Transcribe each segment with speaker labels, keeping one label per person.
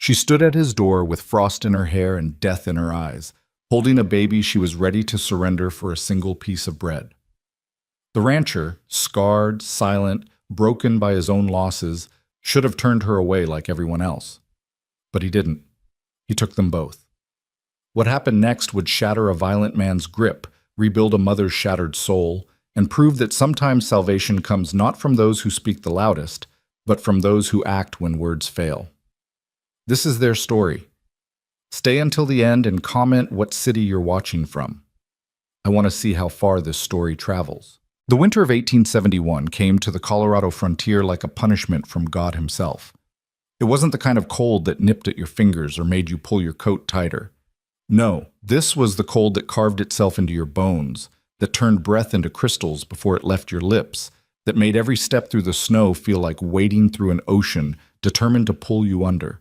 Speaker 1: She stood at his door with frost in her hair and death in her eyes, holding a baby she was ready to surrender for a single piece of bread. The rancher, scarred, silent, broken by his own losses, should have turned her away like everyone else. But he didn't. He took them both. What happened next would shatter a violent man's grip, rebuild a mother's shattered soul, and prove that sometimes salvation comes not from those who speak the loudest, but from those who act when words fail. This is their story. Stay until the end and comment what city you're watching from. I want to see how far this story travels. The winter of 1871 came to the Colorado frontier like a punishment from God himself. It wasn't the kind of cold that nipped at your fingers or made you pull your coat tighter. No, this was the cold that carved itself into your bones, that turned breath into crystals before it left your lips, that made every step through the snow feel like wading through an ocean determined to pull you under.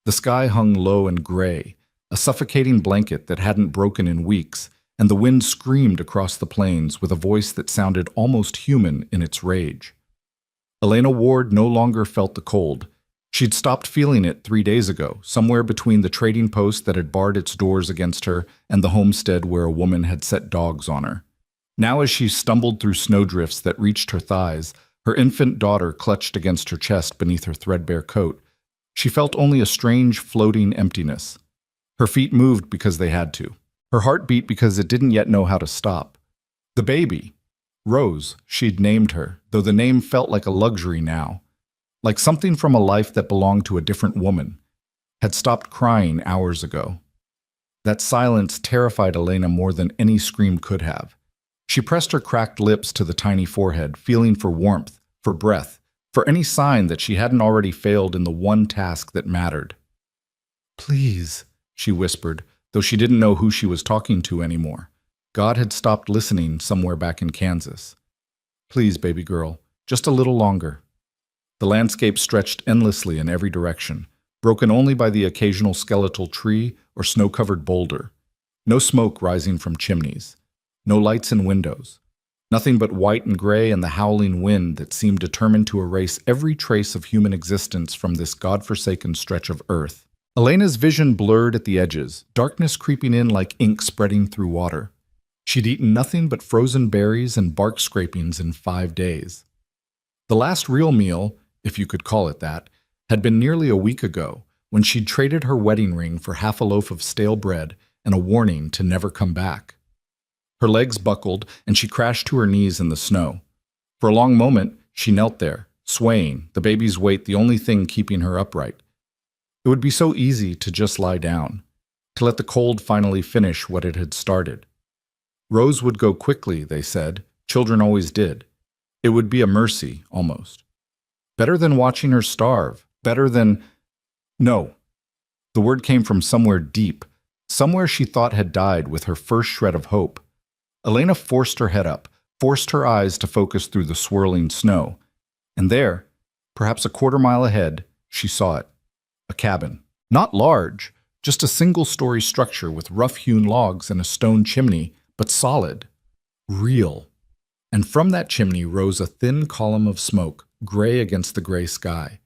Speaker 1: The sky hung low and gray, a suffocating blanket that hadn't broken in weeks, and the wind screamed across the plains with a voice that sounded almost human in its rage. Elena Ward no longer felt the cold. She'd stopped feeling it 3 days ago, somewhere between the trading post that had barred its doors against her and the homestead where a woman had set dogs on her. Now as she stumbled through snowdrifts that reached her thighs, her infant daughter clutched against her chest beneath her threadbare coat, she felt only a strange floating emptiness. Her feet moved because they had to. Her heart beat because it didn't yet know how to stop. The baby, Rose, she'd named her, though the name felt like a luxury now, like something from a life that belonged to a different woman, had stopped crying hours ago. That silence terrified Elena more than any scream could have. She pressed her cracked lips to the tiny forehead, feeling for warmth, for breath, for any sign that she hadn't already failed in the one task that mattered. "Please," she whispered, though she didn't know who she was talking to anymore. God had stopped listening somewhere back in Kansas. "Please, baby girl, just a little longer." The landscape stretched endlessly in every direction, broken only by the occasional skeletal tree or snow-covered boulder. No smoke rising from chimneys. No lights in windows. Nothing but white and gray and the howling wind that seemed determined to erase every trace of human existence from this godforsaken stretch of earth. Elena's vision blurred at the edges, darkness creeping in like ink spreading through water. She'd eaten nothing but frozen berries and bark scrapings in 5 days. The last real meal, if you could call it that, had been nearly a week ago, when she'd traded her wedding ring for half a loaf of stale bread and a warning to never come back. Her legs buckled, and she crashed to her knees in the snow. For a long moment, she knelt there, swaying, the baby's weight the only thing keeping her upright. It would be so easy to just lie down, to let the cold finally finish what it had started. Rose would go quickly, they said. Children always did. It would be a mercy, almost. Better than watching her starve. Better than... No. The word came from somewhere deep, somewhere she thought had died with her first shred of hope. Elena forced her head up, forced her eyes to focus through the swirling snow. And there, perhaps a quarter-mile ahead, she saw it. A cabin. Not large, just a single-story structure with rough-hewn logs and a stone chimney, but solid. Real. And from that chimney rose a thin column of smoke, gray against the gray sky.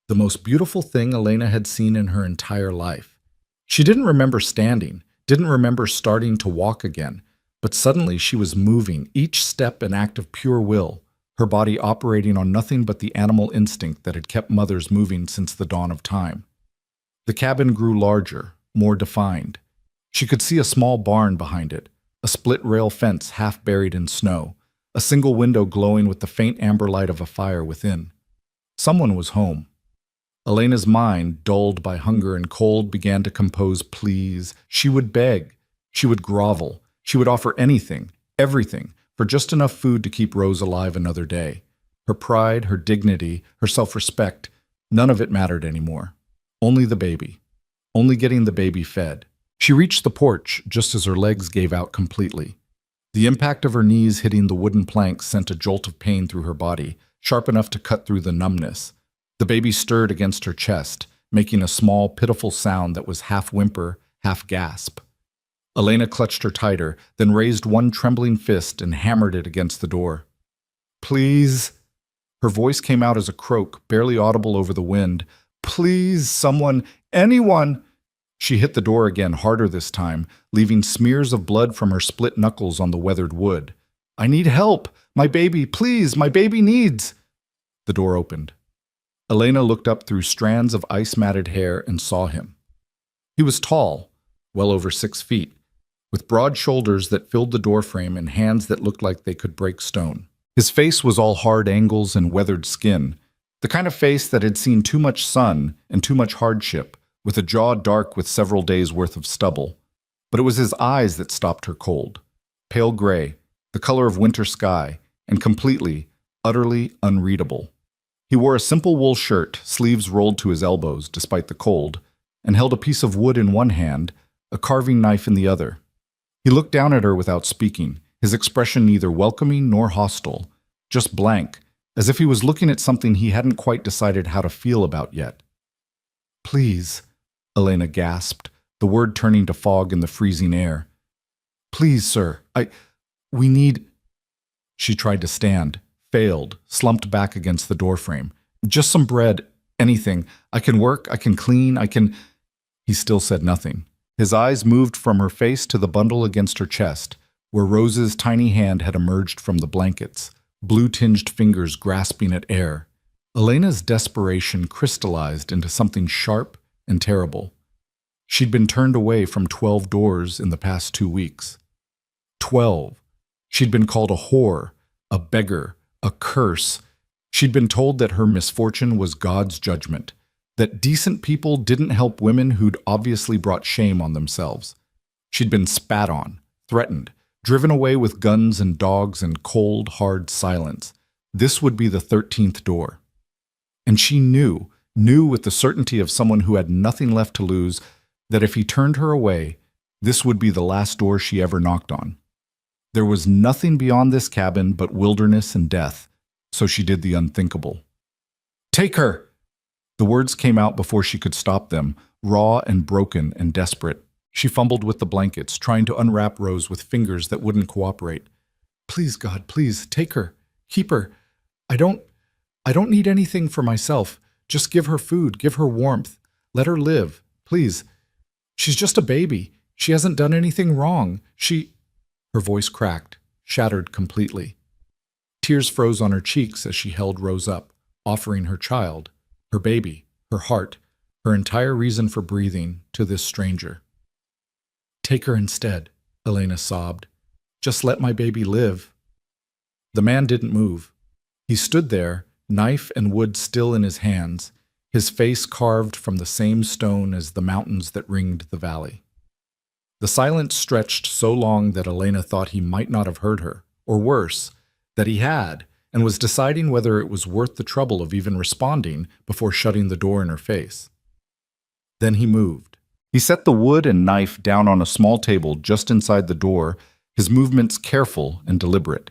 Speaker 1: The most beautiful thing Elena had seen in her entire life. She didn't remember standing, didn't remember starting to walk again, but suddenly she was moving, each step an act of pure will, her body operating on nothing but the animal instinct that had kept mothers moving since the dawn of time. The cabin grew larger, more defined. She could see a small barn behind it, a split-rail fence half buried in snow, a single window glowing with the faint amber light of a fire within. Someone was home. Elena's mind, dulled by hunger and cold, began to compose pleas. She would beg. She would grovel. She would offer anything, everything, for just enough food to keep Rose alive another day. Her pride, her dignity, her self-respect, none of it mattered anymore. Only the baby. Only getting the baby fed. She reached the porch just as her legs gave out completely. The impact of her knees hitting the wooden planks sent a jolt of pain through her body, sharp enough to cut through the numbness. The baby stirred against her chest, making a small, pitiful sound that was half whimper, half gasp. Elena clutched her tighter, then raised one trembling fist and hammered it against the door. "Please." Her voice came out as a croak, barely audible over the wind. "Please, someone, Anyone! She hit the door again, harder this time, leaving smears of blood from her split knuckles on the weathered wood. I need help! My baby, please! My baby needs! The door opened. Elena looked up through strands of ice-matted hair and saw him. He was tall, well over 6 feet, with broad shoulders that filled the doorframe and hands that looked like they could break stone. His face was all hard angles and weathered skin, the kind of face that had seen too much sun and too much hardship, with a jaw dark with several days' worth of stubble. But it was his eyes that stopped her cold. Pale gray, the color of winter sky, and completely, utterly unreadable. He wore a simple wool shirt, sleeves rolled to his elbows despite the cold, and held a piece of wood in one hand, a carving knife in the other. He looked down at her without speaking, his expression neither welcoming nor hostile, just blank, as if he was looking at something he hadn't quite decided how to feel about yet. Please, Elena gasped, the word turning to fog in the freezing air. Please, sir, we need... She tried to stand, failed, slumped back against the doorframe. Just some bread, anything. I can work, I can clean, I can... He still said nothing. His eyes moved from her face to the bundle against her chest, where Rose's tiny hand had emerged from the blankets, blue-tinged fingers grasping at air. Elena's desperation crystallized into something sharp and terrible. She'd been turned away from 12 doors in the past 2 weeks. 12. She'd been called a whore, a beggar, a curse. She'd been told that her misfortune was God's judgment, that decent people didn't help women who'd obviously brought shame on themselves. She'd been spat on, threatened, driven away with guns and dogs and cold, hard silence. This would be the 13th door. And she knew with the certainty of someone who had nothing left to lose, that if he turned her away, this would be the last door she ever knocked on. There was nothing beyond this cabin but wilderness and death, so she did the unthinkable. Take her! The words came out before she could stop them, raw and broken and desperate. She fumbled with the blankets, trying to unwrap Rose with fingers that wouldn't cooperate. Please, God, please, take her. Keep her. I don't need anything for myself. Just give her food, give her warmth. Let her live, please. She's just a baby. She hasn't done anything wrong. Her voice cracked, shattered completely. Tears froze on her cheeks as she held Rose up, offering her child, her baby, her heart, her entire reason for breathing, to this stranger. Take her instead, Elena sobbed. Just let my baby live. The man didn't move. He stood there, knife and wood still in his hands, his face carved from the same stone as the mountains that ringed the valley. The silence stretched so long that Elena thought he might not have heard her, or worse, that he had, and was deciding whether it was worth the trouble of even responding before shutting the door in her face. Then he moved. He set the wood and knife down on a small table just inside the door, his movements careful and deliberate.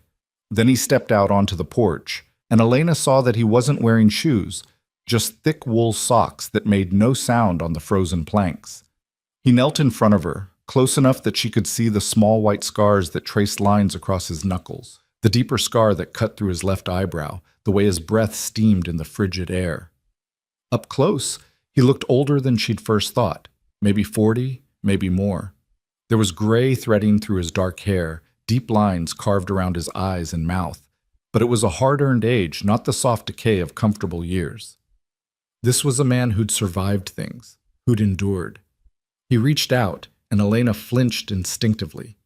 Speaker 1: Then he stepped out onto the porch, and Elena saw that he wasn't wearing shoes, just thick wool socks that made no sound on the frozen planks. He knelt in front of her, close enough that she could see the small white scars that traced lines across his knuckles, the deeper scar that cut through his left eyebrow, the way his breath steamed in the frigid air. Up close, he looked older than she'd first thought, maybe 40, maybe more. There was gray threading through his dark hair, deep lines carved around his eyes and mouth, but it was a hard-earned age, not the soft decay of comfortable years. This was a man who'd survived things, who'd endured. He reached out, and Elena flinched instinctively.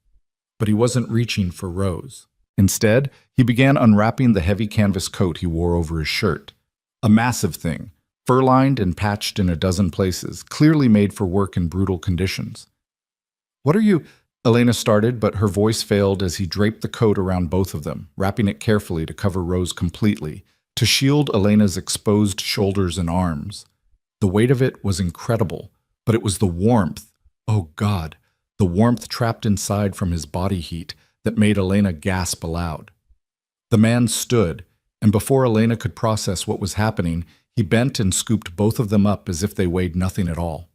Speaker 1: But he wasn't reaching for Rose. Instead, he began unwrapping the heavy canvas coat he wore over his shirt. A massive thing, fur-lined and patched in a dozen places, clearly made for work in brutal conditions. What are you... Elena started, but her voice failed as he draped the coat around both of them, wrapping it carefully to cover Rose completely, to shield Elena's exposed shoulders and arms. The weight of it was incredible, but it was the warmth, oh God, the warmth trapped inside from his body heat that made Elena gasp aloud. The man stood, and before Elena could process what was happening, he bent and scooped both of them up as if they weighed nothing at all.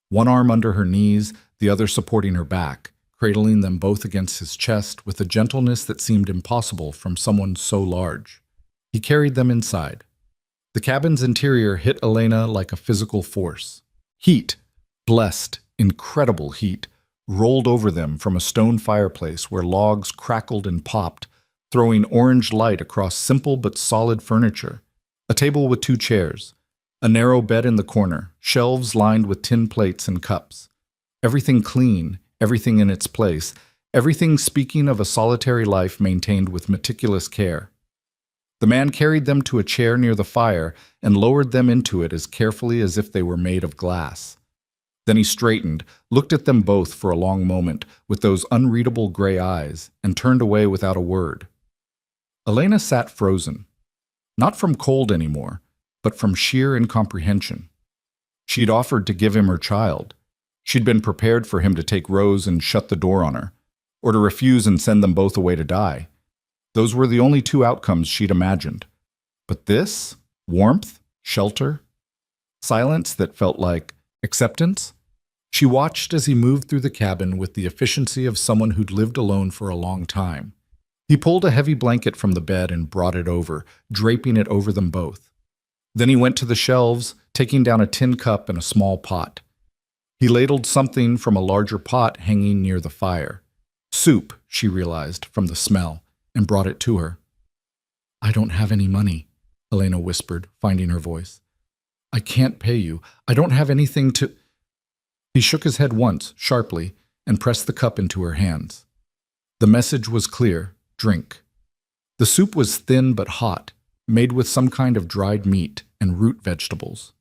Speaker 1: One arm under her knees, the other supporting her back, cradling them both against his chest with a gentleness that seemed impossible from someone so large. He carried them inside. The cabin's interior hit Elena like a physical force. Heat, blessed, incredible heat, rolled over them from a stone fireplace where logs crackled and popped, throwing orange light across simple but solid furniture. A table with 2 chairs, a narrow bed in the corner, shelves lined with tin plates and cups. Everything clean, everything in its place, everything speaking of a solitary life maintained with meticulous care. The man carried them to a chair near the fire and lowered them into it as carefully as if they were made of glass. Then he straightened, looked at them both for a long moment with those unreadable gray eyes, and turned away without a word. Elena sat frozen, not from cold anymore, but from sheer incomprehension. She'd offered to give him her child. She'd been prepared for him to take Rose and shut the door on her, or to refuse and send them both away to die. Those were the only 2 outcomes she'd imagined. But this? Warmth? Shelter? Silence that felt like acceptance? She watched as he moved through the cabin with the efficiency of someone who'd lived alone for a long time. He pulled a heavy blanket from the bed and brought it over, draping it over them both. Then he went to the shelves, taking down a tin cup and a small pot. He ladled something from a larger pot hanging near the fire. Soup, she realized, from the smell, and brought it to her. "I don't have any money," Elena whispered, finding her voice. "I can't pay you. I don't have anything to—" He shook his head once, sharply, and pressed the cup into her hands. The message was clear: drink. The soup was thin but hot, made with some kind of dried meat and root vegetables.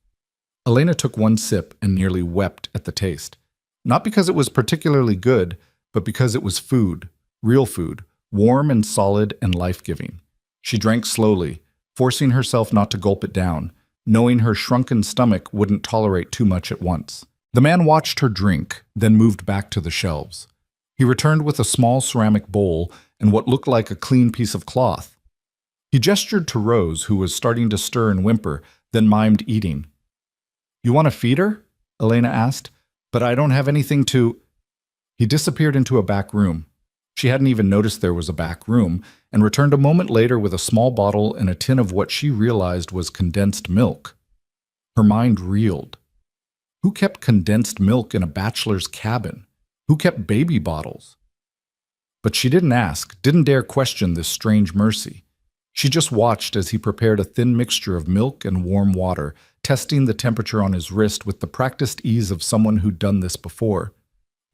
Speaker 1: Elena took one sip and nearly wept at the taste. Not because it was particularly good, but because it was food, real food, warm and solid and life-giving. She drank slowly, forcing herself not to gulp it down, knowing her shrunken stomach wouldn't tolerate too much at once. The man watched her drink, then moved back to the shelves. He returned with a small ceramic bowl and what looked like a clean piece of cloth. He gestured to Rose, who was starting to stir and whimper, then mimed eating. "You want to feed her?" Elena asked. "But I don't have anything to—" He disappeared into a back room. She hadn't even noticed there was a back room, and returned a moment later with a small bottle and a tin of what she realized was condensed milk. Her mind reeled. Who kept condensed milk in a bachelor's cabin? Who kept baby bottles? But she didn't ask, didn't dare question this strange mercy. She just watched as he prepared a thin mixture of milk and warm water, testing the temperature on his wrist with the practiced ease of someone who'd done this before.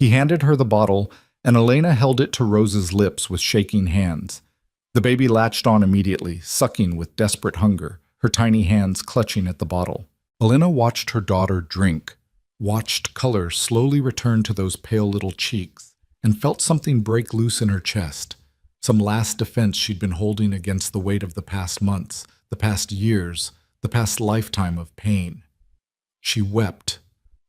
Speaker 1: He handed her the bottle, and Elena held it to Rose's lips with shaking hands. The baby latched on immediately, sucking with desperate hunger, her tiny hands clutching at the bottle. Elena watched her daughter drink, watched color slowly return to those pale little cheeks, and felt something break loose in her chest, some last defense she'd been holding against the weight of the past months, the past years, the past lifetime of pain. She wept,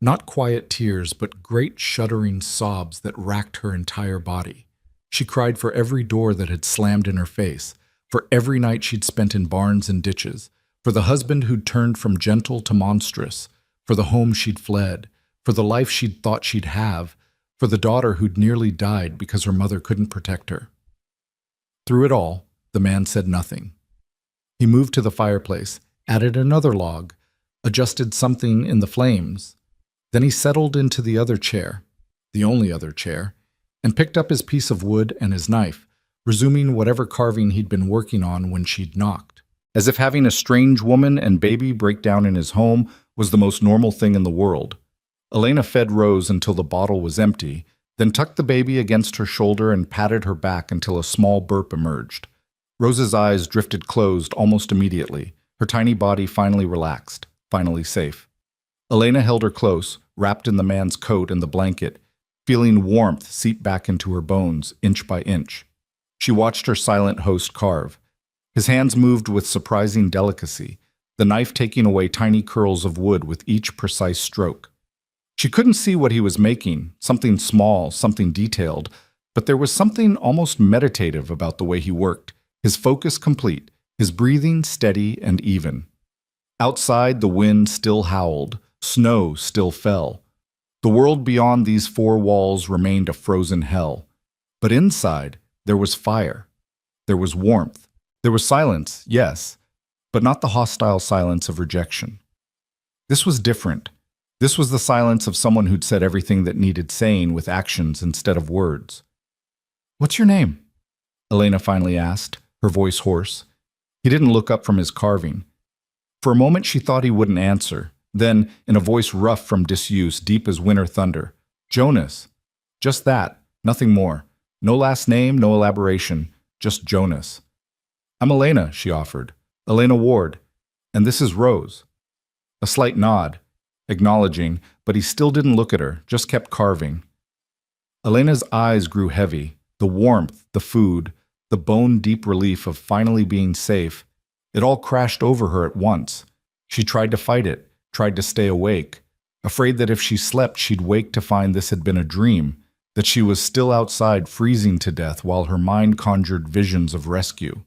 Speaker 1: not quiet tears, but great shuddering sobs that racked her entire body. She cried for every door that had slammed in her face, for every night she'd spent in barns and ditches, for the husband who'd turned from gentle to monstrous, for the home she'd fled, for the life she'd thought she'd have, for the daughter who'd nearly died because her mother couldn't protect her. Through it all, the man said nothing. He moved to the fireplace, added another log, adjusted something in the flames. Then he settled into the other chair, the only other chair, and picked up his piece of wood and his knife, resuming whatever carving he'd been working on when she'd knocked. As if having a strange woman and baby break down in his home was the most normal thing in the world. Elena fed Rose until the bottle was empty, then tucked the baby against her shoulder and patted her back until a small burp emerged. Rose's eyes drifted closed almost immediately. Her tiny body finally relaxed, finally safe. Elena held her close, wrapped in the man's coat and the blanket, feeling warmth seep back into her bones, inch by inch. She watched her silent host carve. His hands moved with surprising delicacy, the knife taking away tiny curls of wood with each precise stroke. She couldn't see what he was making, something small, something detailed, but there was something almost meditative about the way he worked, his focus complete, his breathing steady and even. Outside, the wind still howled, snow still fell. The world beyond these 4 walls remained a frozen hell. But inside, there was fire. There was warmth. There was silence, yes, but not the hostile silence of rejection. This was different. This was the silence of someone who'd said everything that needed saying with actions instead of words. "What's your name?" Elena finally asked, her voice hoarse. He didn't look up from his carving. For a moment she thought he wouldn't answer. Then, in a voice rough from disuse, deep as winter thunder, "Jonas." Just that, nothing more. No last name, no elaboration, just Jonas. "I'm Elena," she offered. "Elena Ward. And this is Rose." A slight nod, acknowledging, but he still didn't look at her, just kept carving. Elena's eyes grew heavy. The warmth, the food, the bone-deep relief of finally being safe, it all crashed over her at once. She tried to fight it, tried to stay awake, afraid that if she slept she'd wake to find this had been a dream, that she was still outside freezing to death while her mind conjured visions of rescue.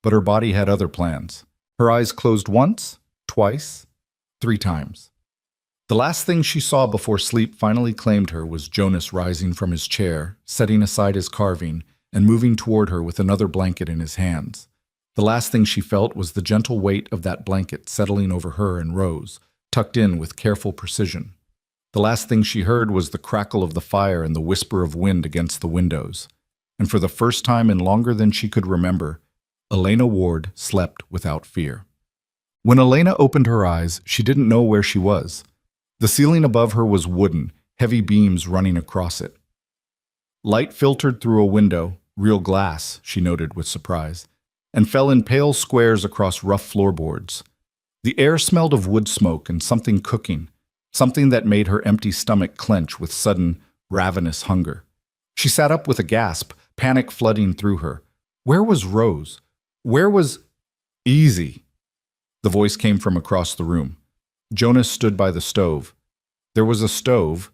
Speaker 1: But her body had other plans. Her eyes closed once, twice, 3 times. The last thing she saw before sleep finally claimed her was Jonas rising from his chair, setting aside his carving, and moving toward her with another blanket in his hands. The last thing she felt was the gentle weight of that blanket settling over her and Rose, tucked in with careful precision. The last thing she heard was the crackle of the fire and the whisper of wind against the windows. And for the first time in longer than she could remember, Elena Ward slept without fear. When Elena opened her eyes, she didn't know where she was. The ceiling above her was wooden, heavy beams running across it. Light filtered through a window, real glass, she noted with surprise, and fell in pale squares across rough floorboards. The air smelled of wood smoke and something cooking, something that made her empty stomach clench with sudden, ravenous hunger. She sat up with a gasp, panic flooding through her. Where was Rose? Where was... Easy. The voice came from across the room. Jonas stood by the stove. There was a stove,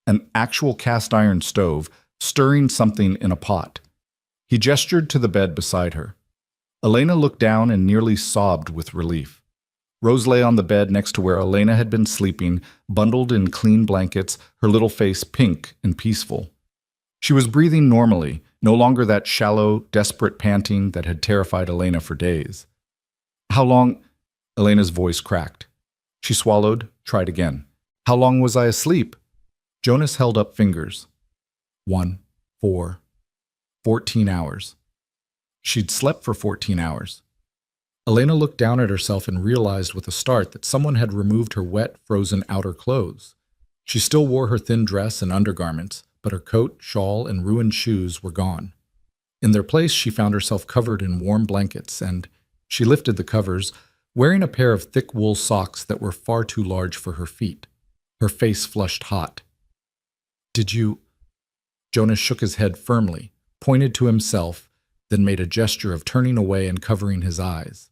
Speaker 1: an actual cast-iron stove, stirring something in a pot. He gestured to the bed beside her. Elena looked down and nearly sobbed with relief. Rose lay on the bed next to where Elena had been sleeping, bundled in clean blankets, her little face pink and peaceful. She was breathing normally, no longer that shallow, desperate panting that had terrified Elena for days. "How long—" Elena's voice cracked. She swallowed, tried again. "How long was I asleep?" Jonas held up fingers. 1, 4, 14 hours. She'd slept for 14 hours. Elena looked down at herself and realized with a start that someone had removed her wet, frozen outer clothes. She still wore her thin dress and undergarments, but her coat, shawl, and ruined shoes were gone. In their place, she found herself covered in warm blankets, and she lifted the covers, wearing a pair of thick wool socks that were far too large for her feet. Her face flushed hot. "Did you—" Jonas shook his head firmly, pointed to himself, then made a gesture of turning away and covering his eyes.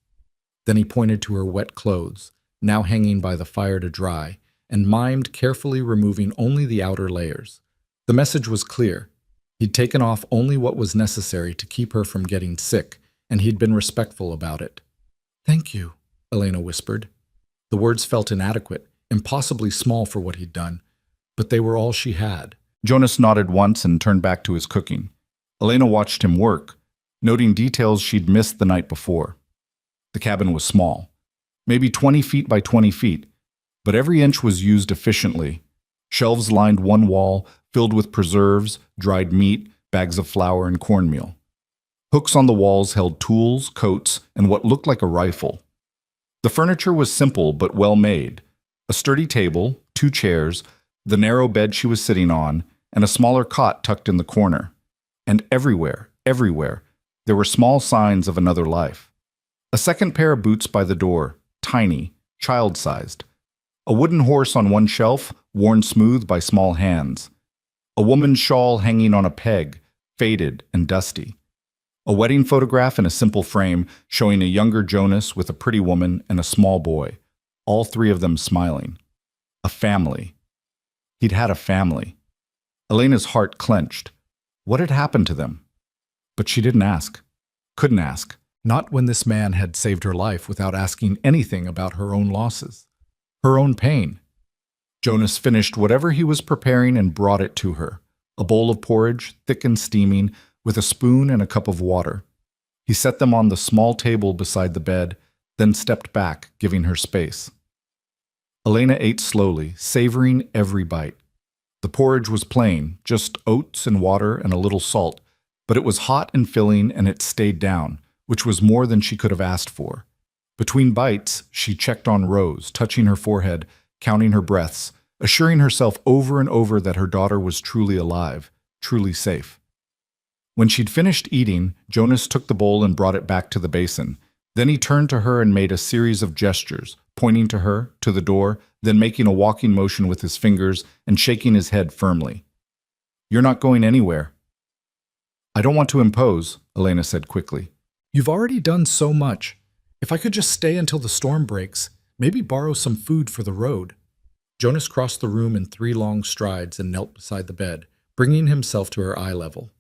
Speaker 1: Then he pointed to her wet clothes, now hanging by the fire to dry, and mimed carefully removing only the outer layers. The message was clear. He'd taken off only what was necessary to keep her from getting sick, and he'd been respectful about it. "Thank you," Elena whispered. The words felt inadequate, impossibly small for what he'd done, but they were all she had. Jonas nodded once and turned back to his cooking. Elena watched him work, noting details she'd missed the night before. The cabin was small, maybe 20 feet by 20 feet, but every inch was used efficiently. Shelves lined one wall, filled with preserves, dried meat, bags of flour, and cornmeal. Hooks on the walls held tools, coats, and what looked like a rifle. The furniture was simple but well made. A sturdy table, 2 chairs, the narrow bed she was sitting on, and a smaller cot tucked in the corner. And everywhere, there were small signs of another life. A second pair of boots by the door, tiny, child-sized. A wooden horse on one shelf, worn smooth by small hands. A woman's shawl hanging on a peg, faded and dusty. A wedding photograph in a simple frame showing a younger Jonas with a pretty woman and a small boy, all 3 of them smiling. A family. He'd had a family. Elena's heart clenched. What had happened to them? But she didn't ask. Couldn't ask. Not when this man had saved her life without asking anything about her own losses. Her own pain. Jonas finished whatever he was preparing and brought it to her. A bowl of porridge, thick and steaming, with a spoon and a cup of water. He set them on the small table beside the bed, then stepped back, giving her space. Elena ate slowly, savoring every bite. The porridge was plain, just oats and water and a little salt, but it was hot and filling and it stayed down, which was more than she could have asked for. Between bites, she checked on Rose, touching her forehead, counting her breaths, assuring herself over and over that her daughter was truly alive, truly safe. When she'd finished eating, Jonas took the bowl and brought it back to the basin. Then he turned to her and made a series of gestures, pointing to her, to the door, then making a walking motion with his fingers and shaking his head firmly. "You're not going anywhere." "I don't want to impose," Elena said quickly. "You've already done so much. If I could just stay until the storm breaks, maybe borrow some food for the road." Jonas crossed the room in 3 long strides and knelt beside the bed, bringing himself to her eye level.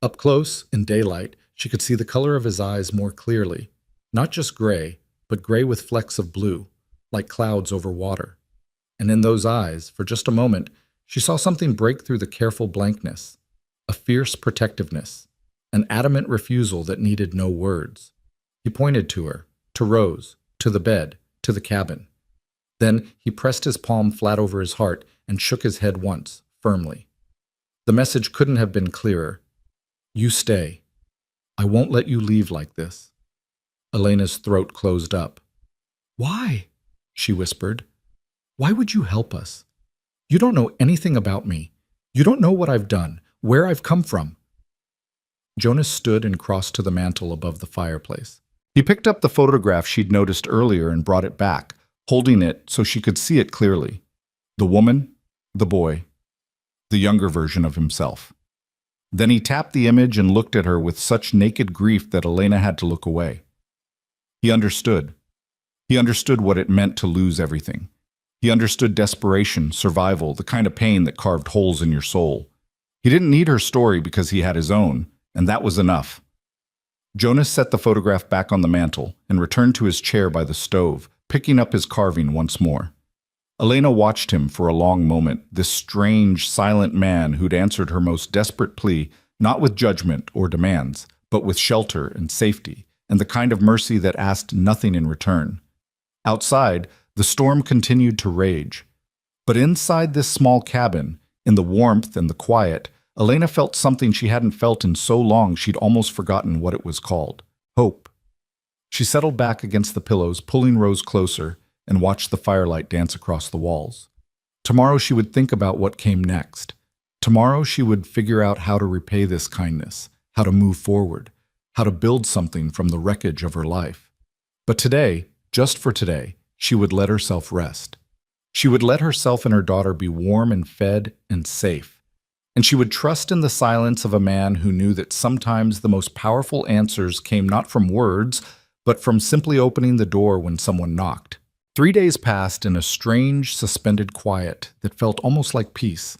Speaker 1: Up close, in daylight, she could see the color of his eyes more clearly. Not just gray, but gray with flecks of blue, like clouds over water. And in those eyes, for just a moment, she saw something break through the careful blankness, a fierce protectiveness, an adamant refusal that needed no words. He pointed to her, to Rose, to the bed, to the cabin. Then he pressed his palm flat over his heart and shook his head once, firmly. The message couldn't have been clearer. "You stay. I won't let you leave like this." Elena's throat closed up. "Why?" she whispered. "Why would you help us? You don't know anything about me. You don't know what I've done, where I've come from." Jonas stood and crossed to the mantel above the fireplace. He picked up the photograph she'd noticed earlier and brought it back, holding it so she could see it clearly. The woman, the boy, the younger version of himself. Then he tapped the image and looked at her with such naked grief that Elena had to look away. He understood. He understood what it meant to lose everything. He understood desperation, survival, the kind of pain that carved holes in your soul. He didn't need her story because he had his own, and that was enough. Jonas set the photograph back on the mantel and returned to his chair by the stove, picking up his carving once more. Elena watched him for a long moment, this strange, silent man who'd answered her most desperate plea, not with judgment or demands, but with shelter and safety, and the kind of mercy that asked nothing in return. Outside, the storm continued to rage. But inside this small cabin, in the warmth and the quiet, Elena felt something she hadn't felt in so long she'd almost forgotten what it was called. Hope. She settled back against the pillows, pulling Rose closer, and watched the firelight dance across the walls. Tomorrow she would think about what came next. Tomorrow she would figure out how to repay this kindness, how to move forward, how to build something from the wreckage of her life. But today, just for today, she would let herself rest. She would let herself and her daughter be warm and fed and safe. And she would trust in the silence of a man who knew that sometimes the most powerful answers came not from words, but from simply opening the door when someone knocked. 3 days passed in a strange, suspended quiet that felt almost like peace.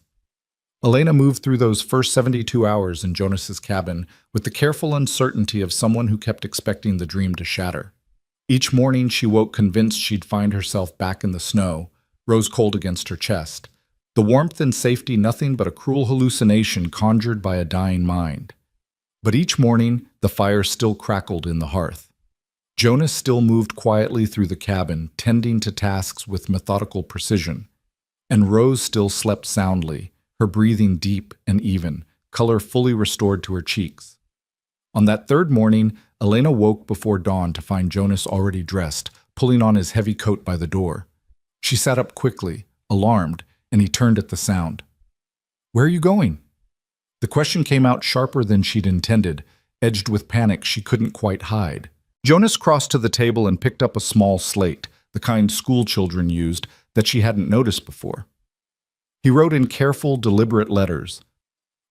Speaker 1: Elena moved through those first 72 hours in Jonas's cabin with the careful uncertainty of someone who kept expecting the dream to shatter. Each morning she woke convinced she'd find herself back in the snow, rose cold against her chest. The warmth and safety nothing but a cruel hallucination conjured by a dying mind. But each morning, the fire still crackled in the hearth. Jonas still moved quietly through the cabin, tending to tasks with methodical precision. And Rose still slept soundly, her breathing deep and even, color fully restored to her cheeks. On that third morning, Elena woke before dawn to find Jonas already dressed, pulling on his heavy coat by the door. She sat up quickly, alarmed, and he turned at the sound. "Where are you going?" The question came out sharper than she'd intended, edged with panic she couldn't quite hide. Jonas crossed to the table and picked up a small slate, the kind school children used, that she hadn't noticed before. He wrote in careful, deliberate letters,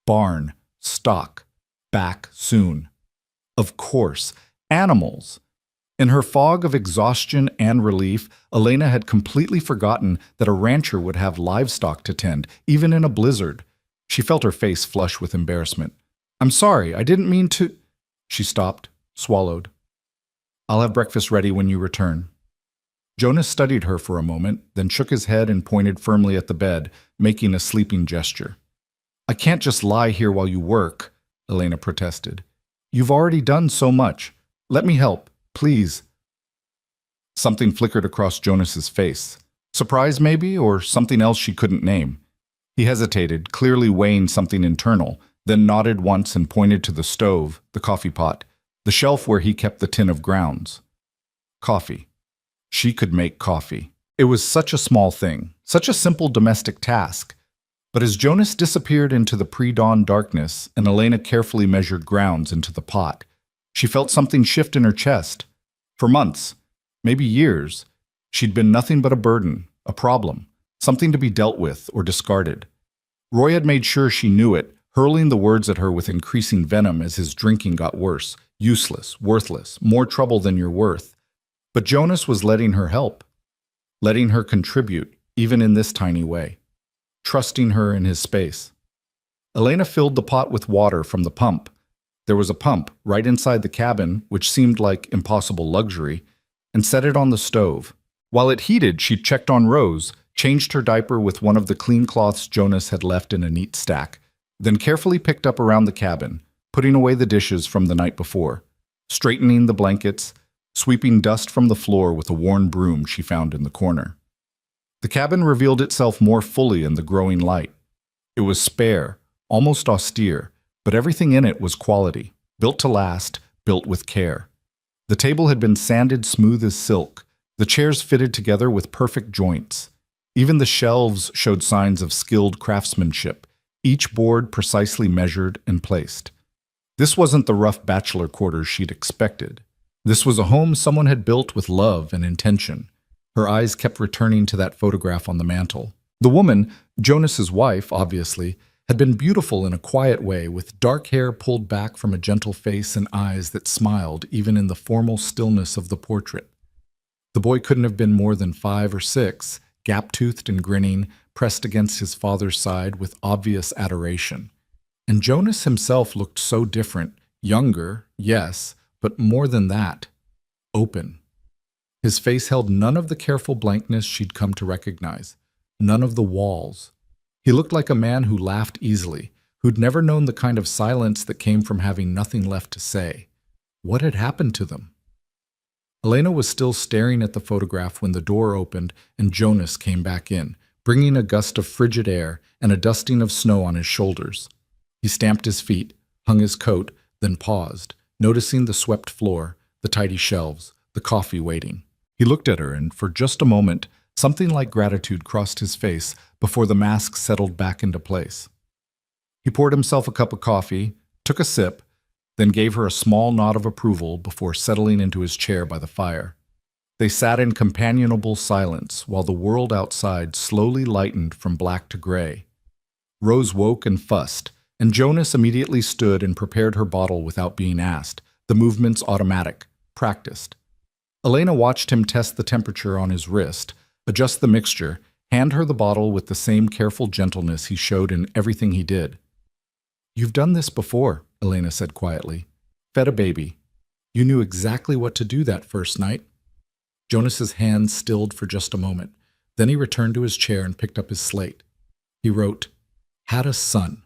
Speaker 1: "Barn, stock, back soon." Of course, animals. In her fog of exhaustion and relief, Elena had completely forgotten that a rancher would have livestock to tend, even in a blizzard. She felt her face flush with embarrassment. "I'm sorry, I didn't mean to—" She stopped, swallowed. "I'll have breakfast ready when you return." Jonas studied her for a moment, then shook his head and pointed firmly at the bed, making a sleeping gesture. "I can't just lie here while you work," Elena protested. "You've already done so much. Let me help, please." Something flickered across Jonas's face, Surprise, maybe, or something else she couldn't name. He hesitated, clearly weighing something internal, then nodded once and pointed to the stove, the coffee pot, the shelf where he kept the tin of grounds. Coffee. She could make coffee. It was such a small thing, such a simple domestic task. But as Jonas disappeared into the pre-dawn darkness and Elena carefully measured grounds into the pot, she felt something shift in her chest. For months, maybe years, she'd been nothing but a burden, a problem, something to be dealt with or discarded. Roy had made sure she knew it, hurling the words at her with increasing venom as his drinking got worse. Useless, worthless, more trouble than you're worth. But Jonas was letting her help, letting her contribute, even in this tiny way, trusting her in his space. Elena filled the pot with water from the pump. There was a pump right inside the cabin, which seemed like impossible luxury, and set it on the stove. While it heated, she checked on Rose, changed her diaper with one of the clean cloths Jonas had left in a neat stack, then carefully picked up around the cabin, putting away the dishes from the night before, straightening the blankets, sweeping dust from the floor with a worn broom she found in the corner. The cabin revealed itself more fully in the growing light. It was spare, almost austere, but everything in it was quality, built to last, built with care. The table had been sanded smooth as silk, the chairs fitted together with perfect joints. Even the shelves showed signs of skilled craftsmanship, each board precisely measured and placed. This wasn't the rough bachelor quarters she'd expected. This was a home someone had built with love and intention. Her eyes kept returning to that photograph on the mantel. The woman, Jonas's wife, obviously, had been beautiful in a quiet way, with dark hair pulled back from a gentle face and eyes that smiled even in the formal stillness of the portrait. The boy couldn't have been more than 5 or 6, gap-toothed and grinning, pressed against his father's side with obvious adoration. And Jonas himself looked so different, younger, yes, but more than that, open. His face held none of the careful blankness she'd come to recognize, none of the walls. He looked like a man who laughed easily, who'd never known the kind of silence that came from having nothing left to say. What had happened to them? Elena was still staring at the photograph when the door opened and Jonas came back in, bringing a gust of frigid air and a dusting of snow on his shoulders. He stamped his feet, hung his coat, then paused, noticing the swept floor, the tidy shelves, the coffee waiting. He looked at her, and for just a moment, something like gratitude crossed his face before the mask settled back into place. He poured himself a cup of coffee, took a sip, then gave her a small nod of approval before settling into his chair by the fire. They sat in companionable silence while the world outside slowly lightened from black to gray. Rose woke and fussed, and Jonas immediately stood and prepared her bottle without being asked, the movements automatic, practiced. Elena watched him test the temperature on his wrist, adjust the mixture, hand her the bottle with the same careful gentleness he showed in everything he did. "You've done this before," Elena said quietly. "Fed a baby. You knew exactly what to do that first night." Jonas's hands stilled for just a moment. Then he returned to his chair and picked up his slate. He wrote, "Had a son."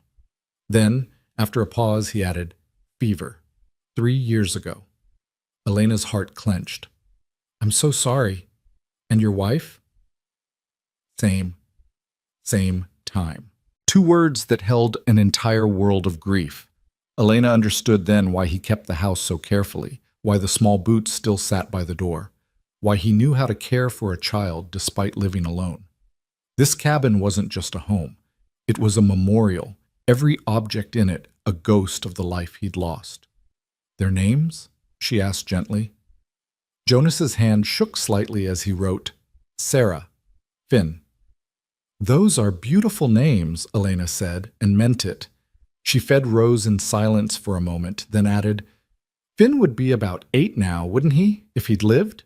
Speaker 1: Then, after a pause, he added, "Fever. 3 years ago." Elena's heart clenched. "I'm so sorry. And your wife?" Same time. 2 words that held an entire world of grief. Elena understood then why he kept the house so carefully, why the small boots still sat by the door, why he knew how to care for a child despite living alone. This cabin wasn't just a home. It was a memorial, every object in it a ghost of the life he'd lost. "Their names?" she asked gently. Jonas's hand shook slightly as he wrote, "Sarah, Finn." "Those are beautiful names," Elena said, and meant it. She fed Rose in silence for a moment, then added, "Finn would be about 8 now, wouldn't he, if he'd lived?"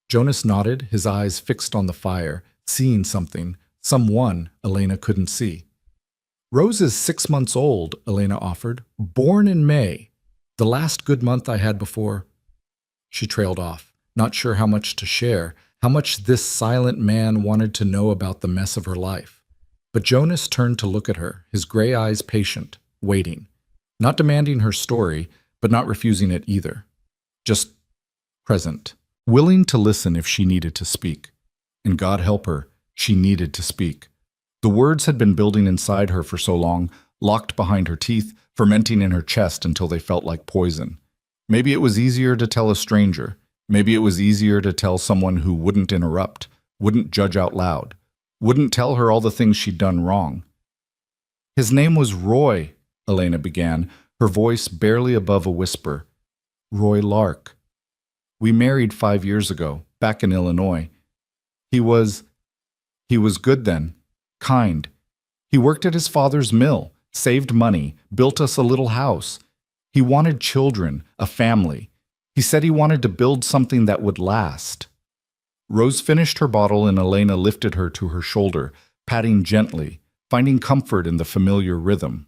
Speaker 1: Jonas nodded, his eyes fixed on the fire, seeing something, someone Elena couldn't see. "Rose is 6 months old," Elena offered, "born in May, the last good month I had before." She trailed off, not sure how much to share, how much this silent man wanted to know about the mess of her life. But Jonas turned to look at her, his gray eyes patient, waiting, not demanding her story, but not refusing it either. Just present, willing to listen if she needed to speak. And God help her, She needed to speak. The words had been building inside her for so long, locked behind her teeth, fermenting in her chest until they felt like poison. Maybe it was easier to tell a stranger. Maybe it was easier to tell someone who wouldn't interrupt, wouldn't judge out loud, wouldn't tell her all the things she'd done wrong. His name was Roy, Elena began, her voice barely above a whisper. Roy Lark. We married 5 years ago, back in Illinois. He was good then, kind. He worked at his father's mill, saved money, built us a little house. He wanted children, a family. He said he wanted to build something that would last. Rose finished her bottle and Elena lifted her to her shoulder, patting gently, finding comfort in the familiar rhythm.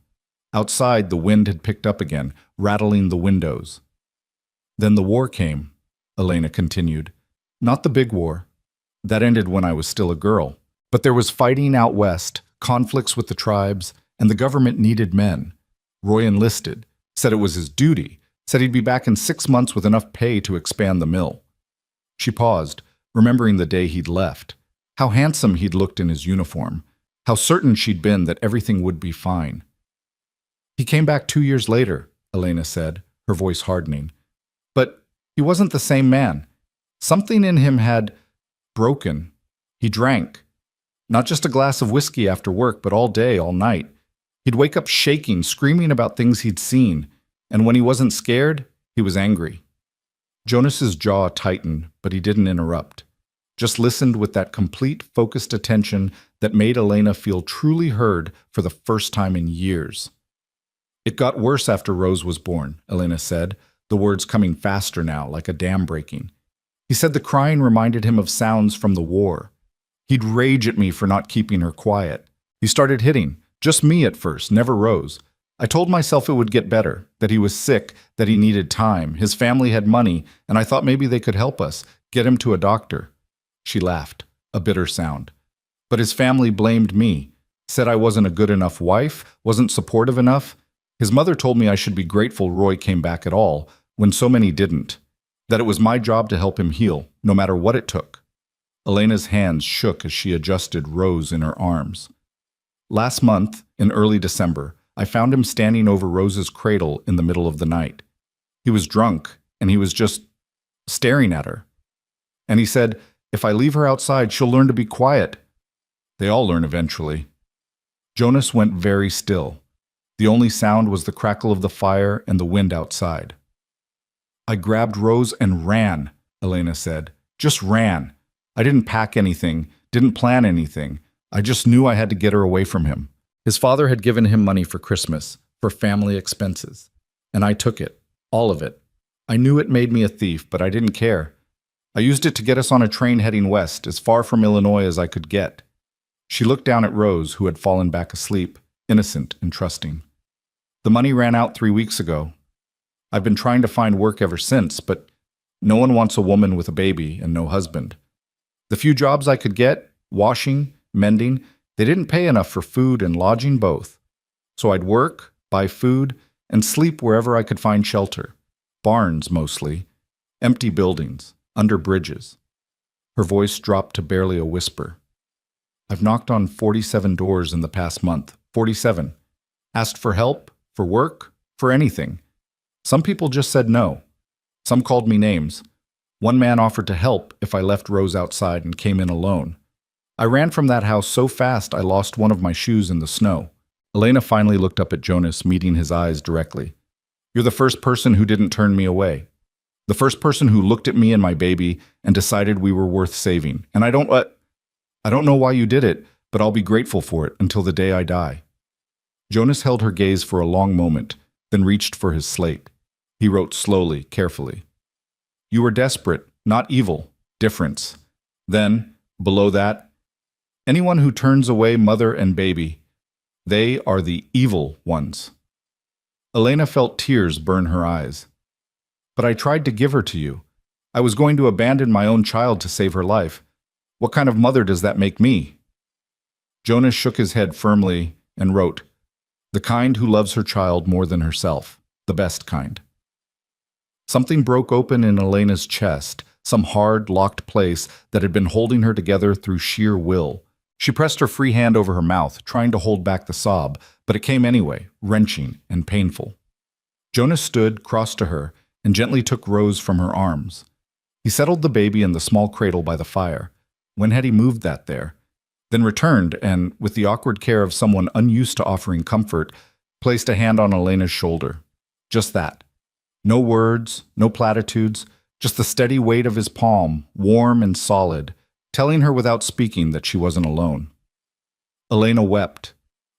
Speaker 1: Outside, the wind had picked up again, rattling the windows. Then the war came, Elena continued. Not the big war. That ended when I was still a girl. But there was fighting out west, conflicts with the tribes, and the government needed men. Roy enlisted, said it was his duty, said he'd be back in 6 months with enough pay to expand the mill. She paused, remembering the day he'd left, how handsome he'd looked in his uniform, how certain she'd been that everything would be fine. He came back 2 years later, Elena said, her voice hardening. But he wasn't the same man. Something in him had broken. He drank. Not just a glass of whiskey after work, but all day, all night. He'd wake up shaking, screaming about things he'd seen, and when he wasn't scared, he was angry. Jonas's jaw tightened, but he didn't interrupt. Just listened with that complete, focused attention that made Elena feel truly heard for the first time in years. It got worse after Rose was born, Elena said, the words coming faster now, like a dam breaking. He said the crying reminded him of sounds from the war. He'd rage at me for not keeping her quiet. He started hitting, just me at first, never Rose. I told myself it would get better, that he was sick, that he needed time, his family had money, and I thought maybe they could help us, get him to a doctor. She laughed, a bitter sound. But his family blamed me, said I wasn't a good enough wife, wasn't supportive enough. His mother told me I should be grateful Roy came back at all, when so many didn't, that it was my job to help him heal, no matter what it took. Elena's hands shook as she adjusted Rose in her arms. Last month, in early December, I found him standing over Rose's cradle in the middle of the night. He was drunk, and he was just staring at her. And he said, if I leave her outside, she'll learn to be quiet. They all learn eventually. Jonas went very still. The only sound was the crackle of the fire and the wind outside. I grabbed Rose and ran, Elena said. Just ran. I didn't pack anything, didn't plan anything. I just knew I had to get her away from him. His father had given him money for Christmas, for family expenses. And I took it, all of it. I knew it made me a thief, but I didn't care. I used it to get us on a train heading west, as far from Illinois as I could get. She looked down at Rose, who had fallen back asleep, innocent and trusting. The money ran out 3 weeks ago. I've been trying to find work ever since, but no one wants a woman with a baby and no husband. The few jobs I could get, washing, mending, they didn't pay enough for food and lodging both. So I'd work, buy food, and sleep wherever I could find shelter. Barns, mostly. Empty buildings, under bridges. Her voice dropped to barely a whisper. I've knocked on 47 doors in the past month. 47. Asked for help, for work, for anything. Some people just said no. Some called me names. One man offered to help if I left Rose outside and came in alone. I ran from that house so fast I lost one of my shoes in the snow. Elena finally looked up at Jonas, meeting his eyes directly. You're the first person who didn't turn me away. The first person who looked at me and my baby and decided we were worth saving. And I don't know why you did it, but I'll be grateful for it until the day I die. Jonas held her gaze for a long moment, then reached for his slate. He wrote slowly, carefully. You were desperate, not evil, difference. Then, below that, anyone who turns away mother and baby, they are the evil ones. Elena felt tears burn her eyes. But I tried to give her to you. I was going to abandon my own child to save her life. What kind of mother does that make me? Jonas shook his head firmly and wrote, the kind who loves her child more than herself, the best kind. Something broke open in Elena's chest, some hard, locked place that had been holding her together through sheer will. She pressed her free hand over her mouth, trying to hold back the sob, but it came anyway, wrenching and painful. Jonas stood, crossed to her, and gently took Rose from her arms. He settled the baby in the small cradle by the fire. When had he moved that there? Then returned and, with the awkward care of someone unused to offering comfort, placed a hand on Elena's shoulder. Just that. No words, no platitudes, just the steady weight of his palm, warm and solid, telling her without speaking that she wasn't alone. Elena wept.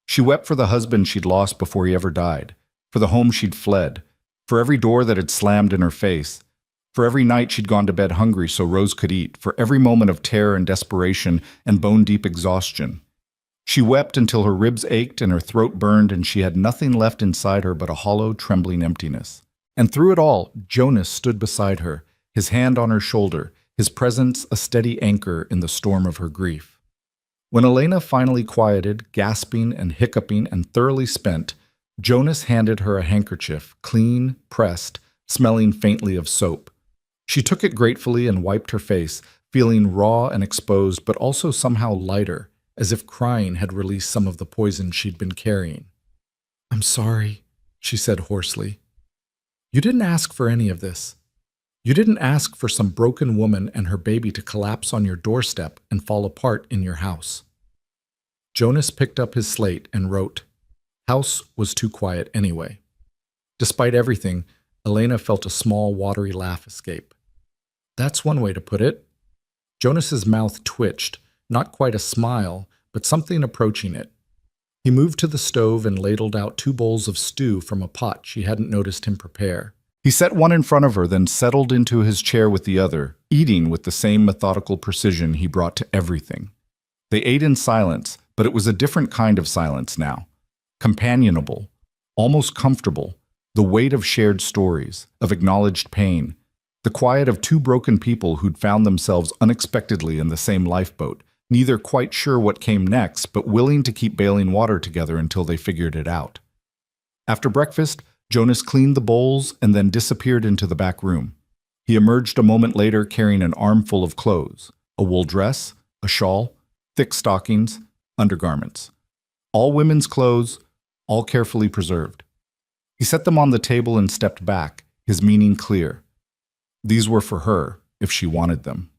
Speaker 1: She wept for the husband she'd lost before he ever died, for the home she'd fled, for every door that had slammed in her face, for every night she'd gone to bed hungry so Rose could eat, for every moment of terror and desperation and bone-deep exhaustion. She wept until her ribs ached and her throat burned and she had nothing left inside her but a hollow, trembling emptiness. And through it all, Jonas stood beside her, his hand on her shoulder, his presence a steady anchor in the storm of her grief. When Elena finally quieted, gasping and hiccuping and thoroughly spent, Jonas handed her a handkerchief, clean, pressed, smelling faintly of soap. She took it gratefully and wiped her face, feeling raw and exposed, but also somehow lighter, as if crying had released some of the poison she'd been carrying. "I'm sorry," she said hoarsely. "You didn't ask for any of this. You didn't ask for some broken woman and her baby to collapse on your doorstep and fall apart in your house." Jonas picked up his slate and wrote, "House was too quiet anyway." Despite everything, Elena felt a small, watery laugh escape. That's one way to put it. Jonas's mouth twitched, not quite a smile, but something approaching it. He moved to the stove and ladled out 2 bowls of stew from a pot she hadn't noticed him prepare. He set one in front of her, then settled into his chair with the other, eating with the same methodical precision he brought to everything. They ate in silence, but it was a different kind of silence now. Companionable, almost comfortable, the weight of shared stories, of acknowledged pain, the quiet of 2 broken people who'd found themselves unexpectedly in the same lifeboat, neither quite sure what came next, but willing to keep bailing water together until they figured it out. After breakfast, Jonas cleaned the bowls and then disappeared into the back room. He emerged a moment later carrying an armful of clothes, a wool dress, a shawl, thick stockings, undergarments. All women's clothes, all carefully preserved. He set them on the table and stepped back, his meaning clear. These were for her, if she wanted them.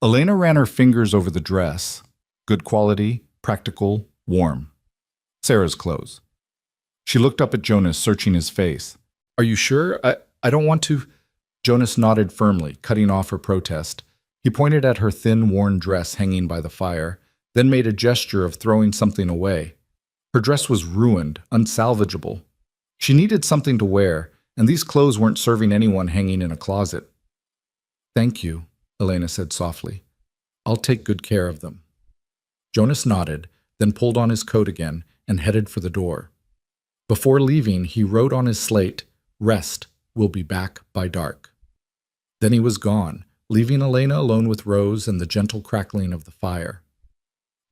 Speaker 1: Elena ran her fingers over the dress. Good quality, practical, warm. Sarah's clothes. She looked up at Jonas, searching his face. "Are you sure? I don't want to—" Jonas nodded firmly, cutting off her protest. He pointed at her thin, worn dress hanging by the fire, then made a gesture of throwing something away. Her dress was ruined, unsalvageable. She needed something to wear, and these clothes weren't serving anyone hanging in a closet. "Thank you," Elena said softly. "I'll take good care of them." Jonas nodded, then pulled on his coat again and headed for the door. Before leaving, he wrote on his slate, "Rest, we'll be back by dark." Then he was gone, leaving Elena alone with Rose and the gentle crackling of the fire.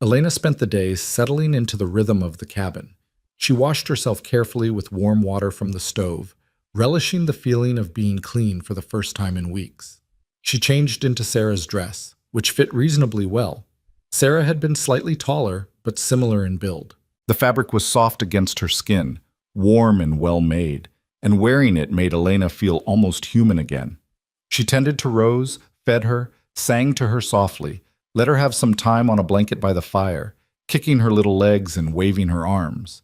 Speaker 1: Elena spent the days settling into the rhythm of the cabin. She washed herself carefully with warm water from the stove, relishing the feeling of being clean for the first time in weeks. She changed into Sarah's dress, which fit reasonably well. Sarah had been slightly taller, but similar in build. The fabric was soft against her skin, warm and well-made, and wearing it made Elena feel almost human again. She tended to Rose, fed her, sang to her softly, let her have some time on a blanket by the fire, kicking her little legs and waving her arms.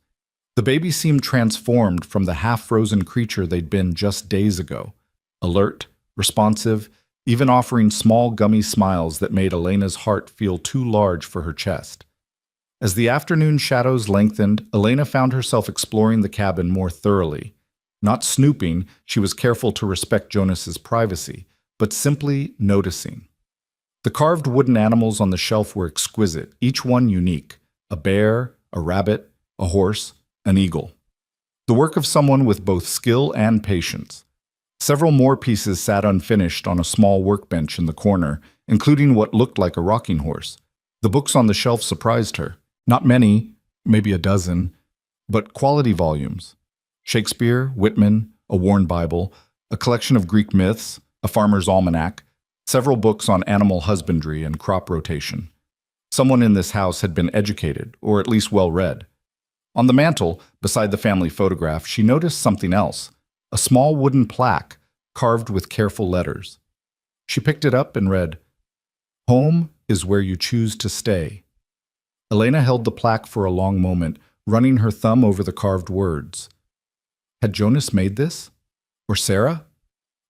Speaker 1: The baby seemed transformed from the half-frozen creature they'd been just days ago, alert, responsive, even offering small gummy smiles that made Elena's heart feel too large for her chest. As the afternoon shadows lengthened, Elena found herself exploring the cabin more thoroughly. Not snooping, she was careful to respect Jonas's privacy, but simply noticing. The carved wooden animals on the shelf were exquisite, each one unique: a bear, a rabbit, a horse, an eagle. The work of someone with both skill and patience. Several more pieces sat unfinished on a small workbench in the corner, including what looked like a rocking horse. The books on the shelf surprised her. Not many, maybe a dozen, but quality volumes. Shakespeare, Whitman, a worn Bible, a collection of Greek myths, a farmer's almanac, several books on animal husbandry and crop rotation. Someone in this house had been educated, or at least well-read. On the mantel, beside the family photograph, she noticed something else, a small wooden plaque carved with careful letters. She picked it up and read, "Home is where you choose to stay." Elena held the plaque for a long moment, running her thumb over the carved words. Had Jonas made this? Or Sarah?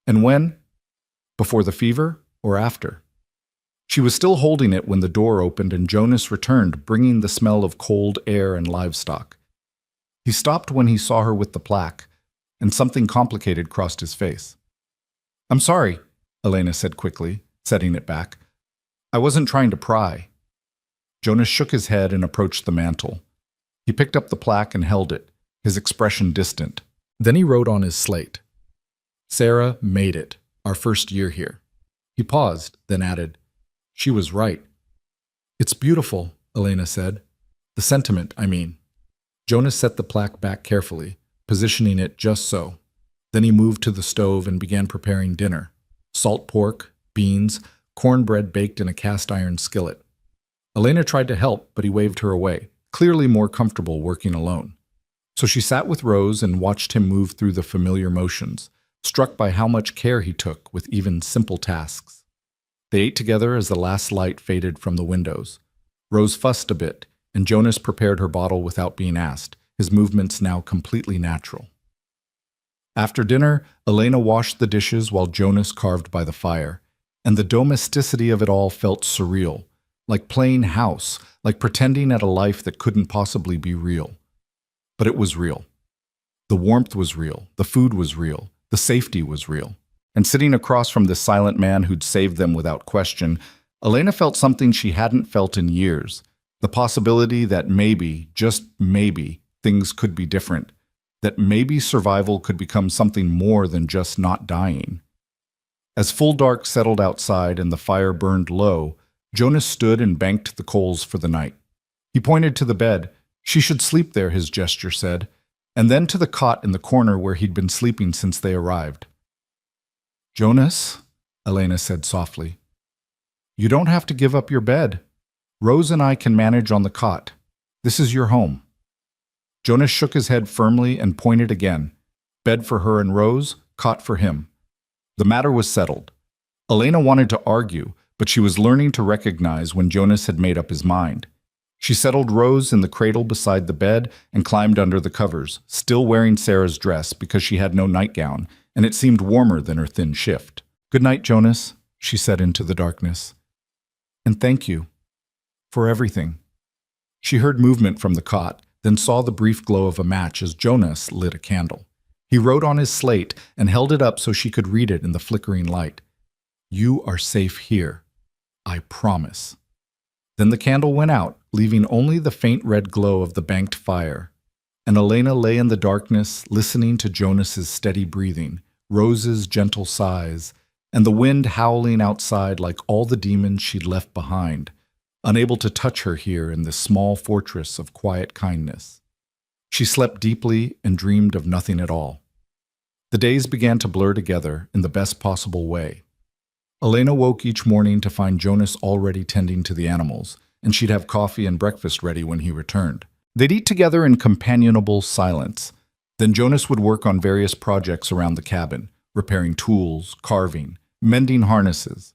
Speaker 1: And when? Before the fever or after? She was still holding it when the door opened and Jonas returned, bringing the smell of cold air and livestock. He stopped when he saw her with the plaque, and something complicated crossed his face. "I'm sorry," Elena said quickly, setting it back. "I wasn't trying to pry." Jonas shook his head and approached the mantel. He picked up the plaque and held it, his expression distant. Then he wrote on his slate, "Sarah made it, our first year here." He paused, then added, "She was right." "It's beautiful," Elena said. "The sentiment, I mean." Jonas set the plaque back carefully, positioning it just so. Then he moved to the stove and began preparing dinner. Salt pork, beans, cornbread baked in a cast-iron skillet. Elena tried to help, but he waved her away, clearly more comfortable working alone. So she sat with Rose and watched him move through the familiar motions, struck by how much care he took with even simple tasks. They ate together as the last light faded from the windows. Rose fussed a bit, and Jonas prepared her bottle without being asked, his movements now completely natural. After dinner, Elena washed the dishes while Jonas carved by the fire, and the domesticity of it all felt surreal, like playing house, like pretending at a life that couldn't possibly be real. But it was real. The warmth was real, the food was real, the safety was real. And sitting across from this silent man who'd saved them without question, Elena felt something she hadn't felt in years, the possibility that maybe, just maybe, things could be different, that maybe survival could become something more than just not dying. As full dark settled outside and the fire burned low, Jonas stood and banked the coals for the night. He pointed to the bed. She should sleep there, his gesture said, and then to the cot in the corner where he'd been sleeping since they arrived. "Jonas," Elena said softly, "you don't have to give up your bed. Rose and I can manage on the cot. This is your home." Jonas shook his head firmly and pointed again. Bed for her and Rose, cot for him. The matter was settled. Elena wanted to argue, but she was learning to recognize when Jonas had made up his mind. She settled Rose in the cradle beside the bed and climbed under the covers, still wearing Sarah's dress because she had no nightgown, and it seemed warmer than her thin shift. "Good night, Jonas," she said into the darkness. "And thank you for everything." She heard movement from the cot, then saw the brief glow of a match as Jonas lit a candle. He wrote on his slate and held it up so she could read it in the flickering light. "You are safe here. I promise." Then the candle went out, leaving only the faint red glow of the banked fire. And Elena lay in the darkness, listening to Jonas's steady breathing, Rose's gentle sighs, and the wind howling outside like all the demons she'd left behind, unable to touch her here in this small fortress of quiet kindness. She slept deeply and dreamed of nothing at all. The days began to blur together in the best possible way. Elena woke each morning to find Jonas already tending to the animals, and she'd have coffee and breakfast ready when he returned. They'd eat together in companionable silence. Then Jonas would work on various projects around the cabin, repairing tools, carving, mending harnesses,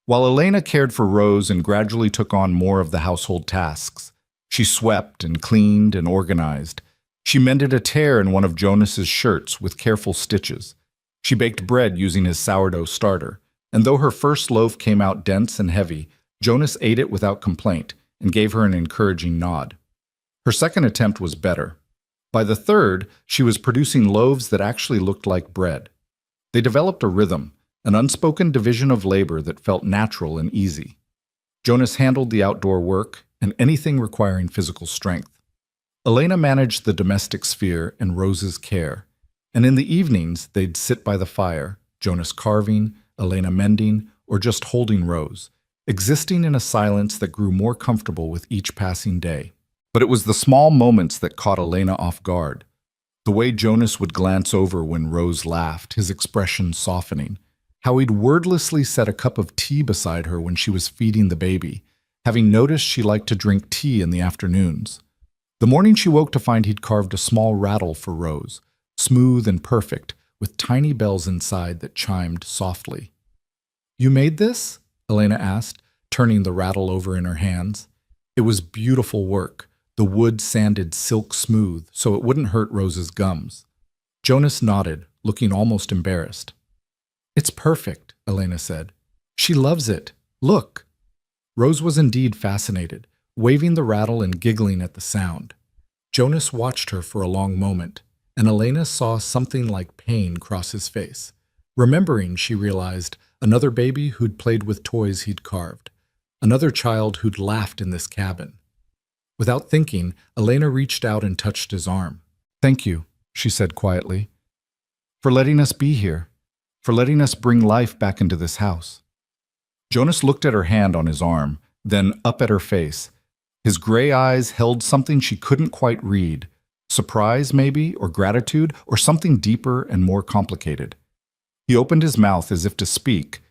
Speaker 1: while Elena cared for Rose and gradually took on more of the household tasks. She swept and cleaned and organized. She mended a tear in one of Jonas's shirts with careful stitches. She baked bread using his sourdough starter, and though her first loaf came out dense and heavy, Jonas ate it without complaint and gave her an encouraging nod. Her second attempt was better. By the third, she was producing loaves that actually looked like bread. They developed a rhythm, an unspoken division of labor that felt natural and easy. Jonas handled the outdoor work and anything requiring physical strength. Elena managed the domestic sphere and Rose's care, and in the evenings they'd sit by the fire, Jonas carving, Elena mending, or just holding Rose, existing in a silence that grew more comfortable with each passing day. But it was the small moments that caught Elena off guard. The way Jonas would glance over when Rose laughed, his expression softening. How he'd wordlessly set a cup of tea beside her when she was feeding the baby. having noticed she liked to drink tea in the afternoons. The morning she woke to find he'd carved a small rattle for Rose, smooth and perfect, with tiny bells inside that chimed softly. "You made this?" Elena asked, turning the rattle over in her hands. It was beautiful work, the wood sanded silk smooth so it wouldn't hurt Rose's gums. Jonas nodded, looking almost embarrassed. "It's perfect," Elena said. "She loves it. Look." Rose was indeed fascinated, waving the rattle and giggling at the sound. Jonas watched her for a long moment, and Elena saw something like pain cross his face. Remembering, she realized, another baby who'd played with toys he'd carved, another child who'd laughed in this cabin. Without thinking, Elena reached out and touched his arm. "Thank you," she said quietly, "for letting us be here, for letting us bring life back into this house." Jonas looked at her hand on his arm, then up at her face. His gray eyes held something she couldn't quite read. Surprise, maybe, or gratitude, or something deeper and more complicated. He opened his mouth as if to speak,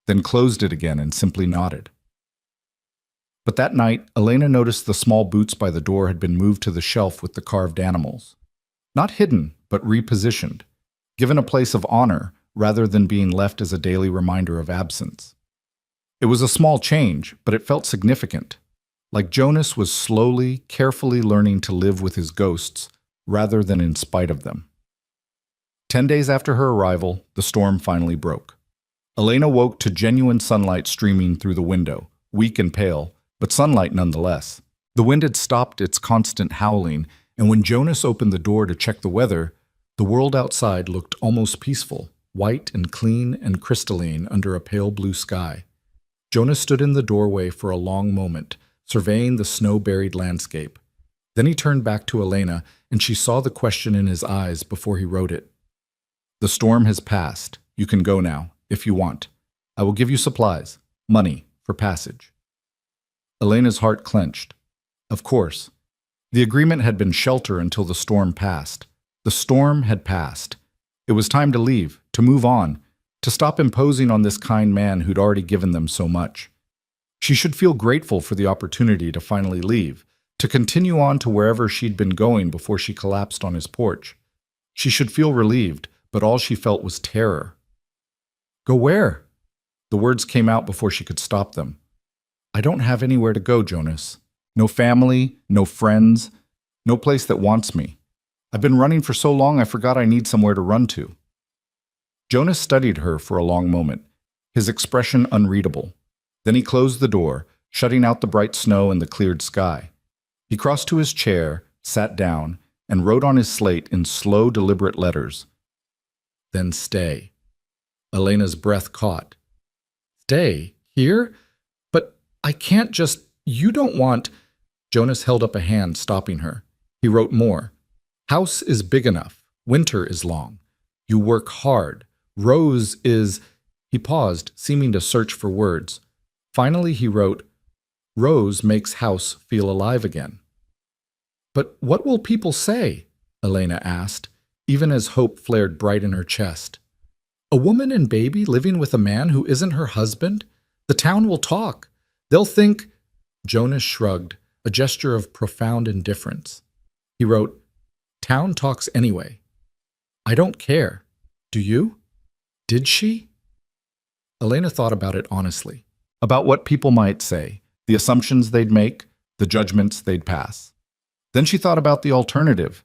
Speaker 1: then closed it again and simply nodded. But that night, Elena noticed the small boots by the door had been moved to the shelf with the carved animals. Not hidden, but repositioned, given a place of honor rather than being left as a daily reminder of absence. It was a small change, but it felt significant. Like Jonas was slowly, carefully learning to live with his ghosts, rather than in spite of them. 10 days after her arrival, the storm finally broke. Elena woke to genuine sunlight streaming through the window, weak and pale, but sunlight nonetheless. The wind had stopped its constant howling, and when Jonas opened the door to check the weather, the world outside looked almost peaceful, white and clean and crystalline under a pale blue sky. Jonas stood in the doorway for a long moment, surveying the snow-buried landscape. Then he turned back to Elena, and she saw the question in his eyes before he wrote it. "The storm has passed. You can go now, if you want. I will give you supplies, money, for passage." Elena's heart clenched. Of course. The agreement had been shelter until the storm passed. The storm had passed. It was time to leave, to move on, to stop imposing on this kind man who'd already given them so much. She should feel grateful for the opportunity to finally leave, to continue on to wherever she'd been going before she collapsed on his porch. She should feel relieved, but all she felt was terror. "Go where?" The words came out before she could stop them. "I don't have anywhere to go, Jonas. No family, no friends, no place that wants me. I've been running for so long I forgot I need somewhere to run to." Jonas studied her for a long moment, his expression unreadable. Then he closed the door, shutting out the bright snow and the cleared sky. He crossed to his chair, sat down, and wrote on his slate in slow, deliberate letters, "Then stay." Elena's breath caught. "Stay? Here? But I can't just... You don't want..." Jonas held up a hand, stopping her. He wrote more. "House is big enough. Winter is long. You work hard. Rose is..." He paused, seeming to search for words. Finally, he wrote, "Rose makes house feel alive again." "But what will people say?" Elena asked, even as hope flared bright in her chest. "A woman and baby living with a man who isn't her husband? The town will talk. They'll think..." Jonas shrugged, a gesture of profound indifference. He wrote, "Town talks anyway. I don't care. Do you? Did she?" Elena thought about it honestly. About what people might say, the assumptions they'd make, the judgments they'd pass. Then she thought about the alternative,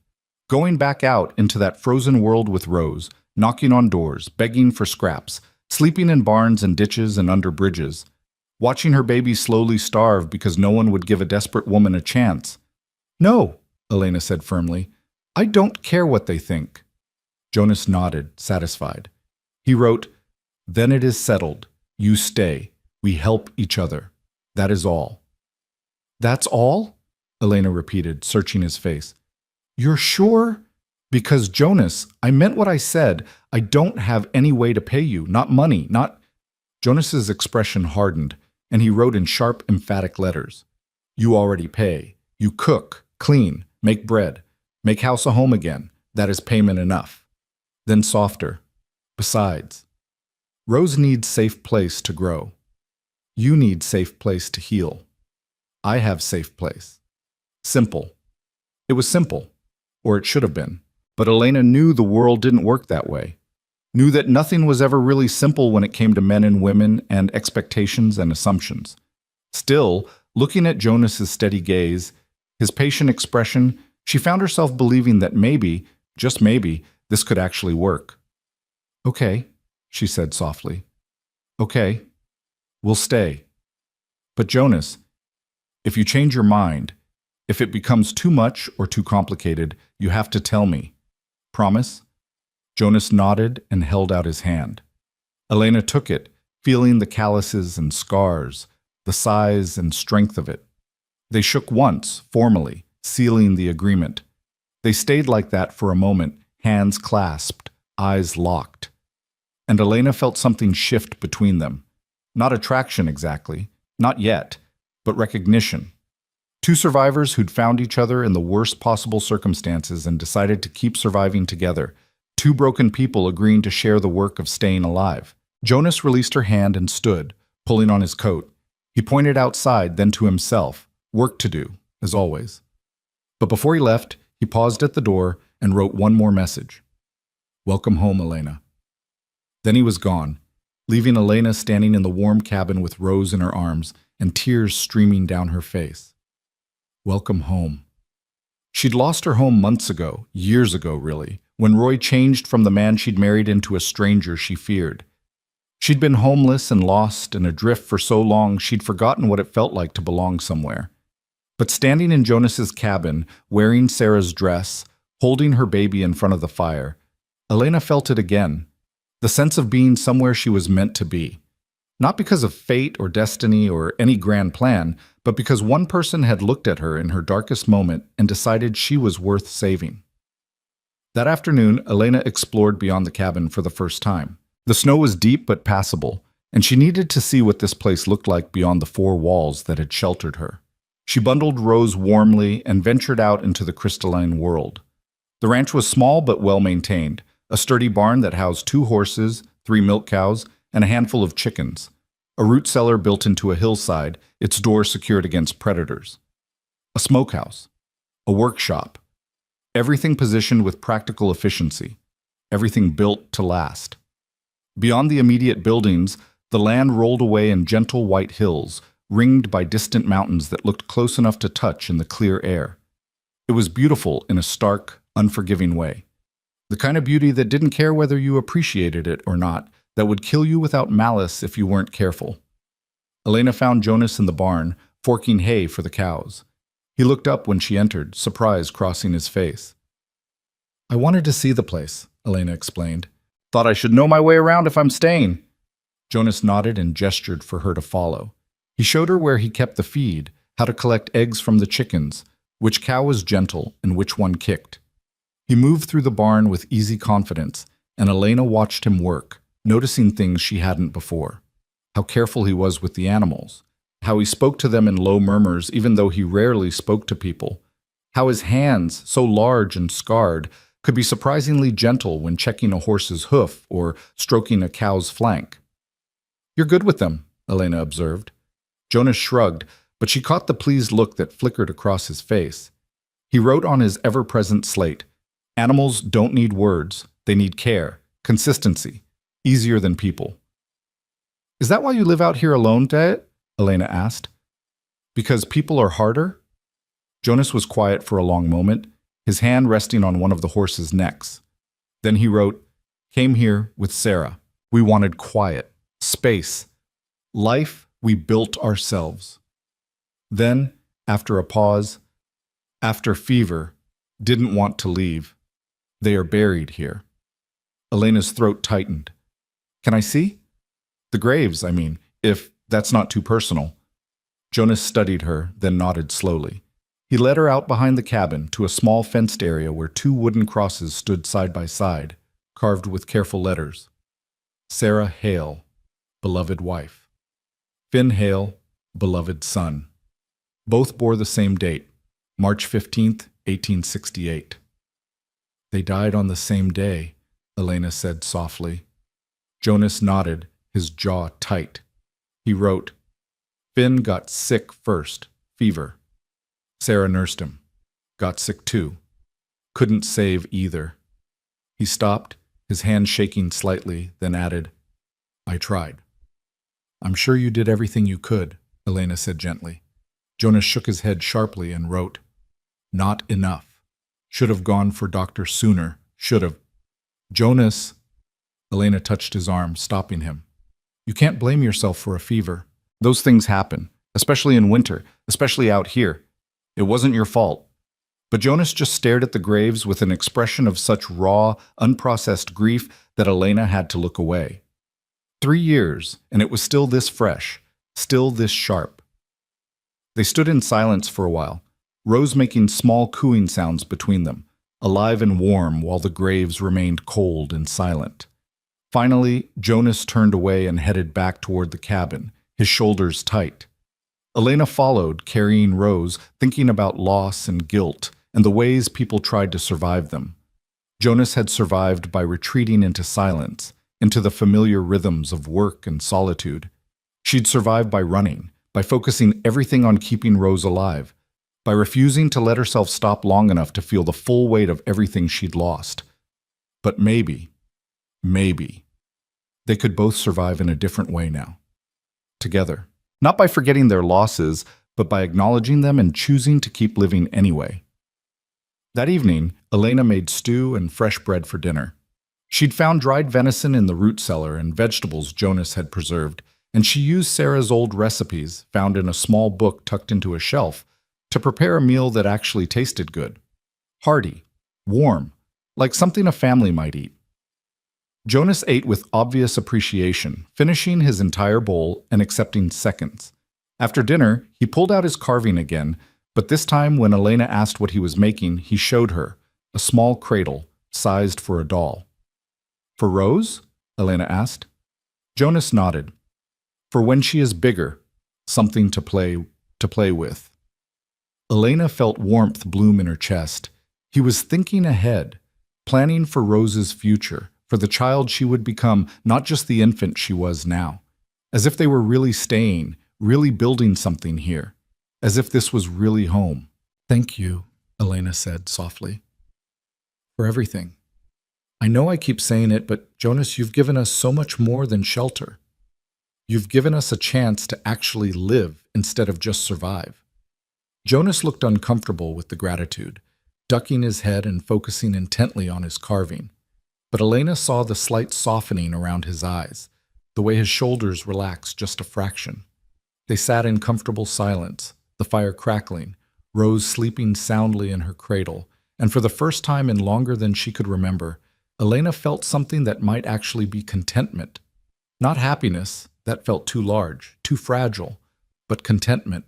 Speaker 1: going back out into that frozen world with Rose, knocking on doors, begging for scraps, sleeping in barns and ditches and under bridges, watching her baby slowly starve because no one would give a desperate woman a chance. "No," Elena said firmly, "I don't care what they think." Jonas nodded, satisfied. He wrote, "Then it is settled. You stay. We help each other. That is all." "That's all?" Elena repeated, searching his face. "You're sure?" "Because, Jonas, I meant what I said. I don't have any way to pay you. Not money, not..." Jonas's expression hardened, and he wrote in sharp, emphatic letters. "You already pay. You cook, clean, make bread, make house a home again. That is payment enough." Then softer. "Besides, Rose needs safe place to grow. You need safe place to heal." I have safe place. Simple. It was simple, or it should have been. But Elena knew the world didn't work that way. Knew that nothing was ever really simple when it came to men and women and expectations and assumptions. Still, looking at Jonas's steady gaze, his patient expression, she found herself believing that maybe, just maybe, this could actually work. Okay, she said softly. Okay, we'll stay. But Jonas, if you change your mind, if it becomes too much or too complicated, you have to tell me. Promise? Jonas nodded and held out his hand. Elena took it, feeling the calluses and scars, the size and strength of it. They shook once, formally, sealing the agreement. They stayed like that for a moment, hands clasped, eyes locked. And Elena felt something shift between them. Not attraction exactly, not yet, but recognition. Two survivors who'd found each other in the worst possible circumstances and decided to keep surviving together. Two broken people agreeing to share the work of staying alive. Jonas released her hand and stood, pulling on his coat. He pointed outside, then to himself. Work to do, as always. But before he left, he paused at the door and wrote one more message. Welcome home, Elena. Then he was gone, leaving Elena standing in the warm cabin with Rose in her arms and tears streaming down her face. Welcome home. She'd lost her home months ago, years ago really, when Roy changed from the man she'd married into a stranger she feared. She'd been homeless and lost and adrift for so long she'd forgotten what it felt like to belong somewhere. But standing in Jonas's cabin, wearing Sarah's dress, holding her baby in front of the fire, Elena felt it again, the sense of being somewhere she was meant to be. Not because of fate or destiny or any grand plan, but because one person had looked at her in her darkest moment and decided she was worth saving. That afternoon, Elena explored beyond the cabin for the first time. The snow was deep but passable, and she needed to see what this place looked like beyond the four walls that had sheltered her. She bundled Rose warmly and ventured out into the crystalline world. The ranch was small but well-maintained, a sturdy barn that housed 2 horses, 3 milk cows, and a handful of chickens. A root cellar built into a hillside, its door secured against predators. A smokehouse. A workshop. Everything positioned with practical efficiency. Everything built to last. Beyond the immediate buildings, the land rolled away in gentle white hills, ringed by distant mountains that looked close enough to touch in the clear air. It was beautiful in a stark, unforgiving way. The kind of beauty that didn't care whether you appreciated it or not, that would kill you without malice if you weren't careful. Elena found Jonas in the barn, forking hay for the cows. He looked up when she entered, surprise crossing his face. I wanted to see the place, Elena explained. Thought I should know my way around if I'm staying. Jonas nodded and gestured for her to follow. He showed her where he kept the feed, how to collect eggs from the chickens, which cow was gentle and which one kicked. He moved through the barn with easy confidence, and Elena watched him work, noticing things she hadn't before. How careful he was with the animals. How he spoke to them in low murmurs even though he rarely spoke to people. How his hands, so large and scarred, could be surprisingly gentle when checking a horse's hoof or stroking a cow's flank. You're good with them, Elena observed. Jonas shrugged, but she caught the pleased look that flickered across his face. He wrote on his ever-present slate, Animals don't need words, they need care, consistency, easier than people. Is that why you live out here alone, Dad? Elena asked. Because people are harder? Jonas was quiet for a long moment, his hand resting on one of the horses' necks. Then he wrote, Came here with Sarah. We wanted quiet, space, life we built ourselves. Then, after a pause, after fever, didn't want to leave. They are buried here. Elena's throat tightened. Can I see? The graves, I mean, if that's not too personal. Jonas studied her, then nodded slowly. He led her out behind the cabin to a small fenced area where 2 wooden crosses stood side by side, carved with careful letters. Sarah Hale, beloved wife. Finn Hale, beloved son. Both bore the same date, March 15th, 1868. They died on the same day, Elena said softly. Jonas nodded, his jaw tight. He wrote, Finn got sick first, Fever. Sarah nursed him. Got sick too. Couldn't save either. He stopped, his hand shaking slightly, then added, I tried. I'm sure you did everything you could, Elena said gently. Jonas shook his head sharply and wrote, Not enough. Should have gone for doctor sooner. Should have. Jonas, Elena touched his arm, stopping him. You can't blame yourself for a fever. Those things happen, especially in winter, especially out here. It wasn't your fault. But Jonas just stared at the graves with an expression of such raw, unprocessed grief that Elena had to look away. 3 years, and it was still this fresh, still this sharp. They stood in silence for a while, Rose making small cooing sounds between them, alive and warm while the graves remained cold and silent. Finally, Jonas turned away and headed back toward the cabin, his shoulders tight. Elena followed, carrying Rose, thinking about loss and guilt and the ways people tried to survive them. Jonas had survived by retreating into silence, into the familiar rhythms of work and solitude. She'd survived by running, by focusing everything on keeping Rose alive, by refusing to let herself stop long enough to feel the full weight of everything she'd lost. But maybe, they could both survive in a different way now. Together. Not by forgetting their losses, but by acknowledging them and choosing to keep living anyway. That evening, Elena made stew and fresh bread for dinner. She'd found dried venison in the root cellar and vegetables Jonas had preserved, and she used Sarah's old recipes, found in a small book tucked into a shelf, to prepare a meal that actually tasted good. Hearty, warm, like something a family might eat. Jonas ate with obvious appreciation, finishing his entire bowl and accepting seconds. After dinner, he pulled out his carving again, but this time when Elena asked what he was making, he showed her, a small cradle, sized for a doll. For Rose? Elena asked. Jonas nodded. For when she is bigger, something to play with. Elena felt warmth bloom in her chest. He was thinking ahead, planning for Rose's future, for the child she would become, not just the infant she was now. As if they were really staying, really building something here. As if this was really home. Thank you, Elena said softly. For everything. I know I keep saying it, but Jonas, you've given us so much more than shelter. You've given us a chance to actually live instead of just survive. Jonas looked uncomfortable with the gratitude, ducking his head and focusing intently on his carving. But Elena saw the slight softening around his eyes, the way his shoulders relaxed just a fraction. They sat in comfortable silence, the fire crackling, Rose sleeping soundly in her cradle, and for the first time in longer than she could remember, Elena felt something that might actually be contentment. Not happiness, that felt too large, too fragile, but contentment.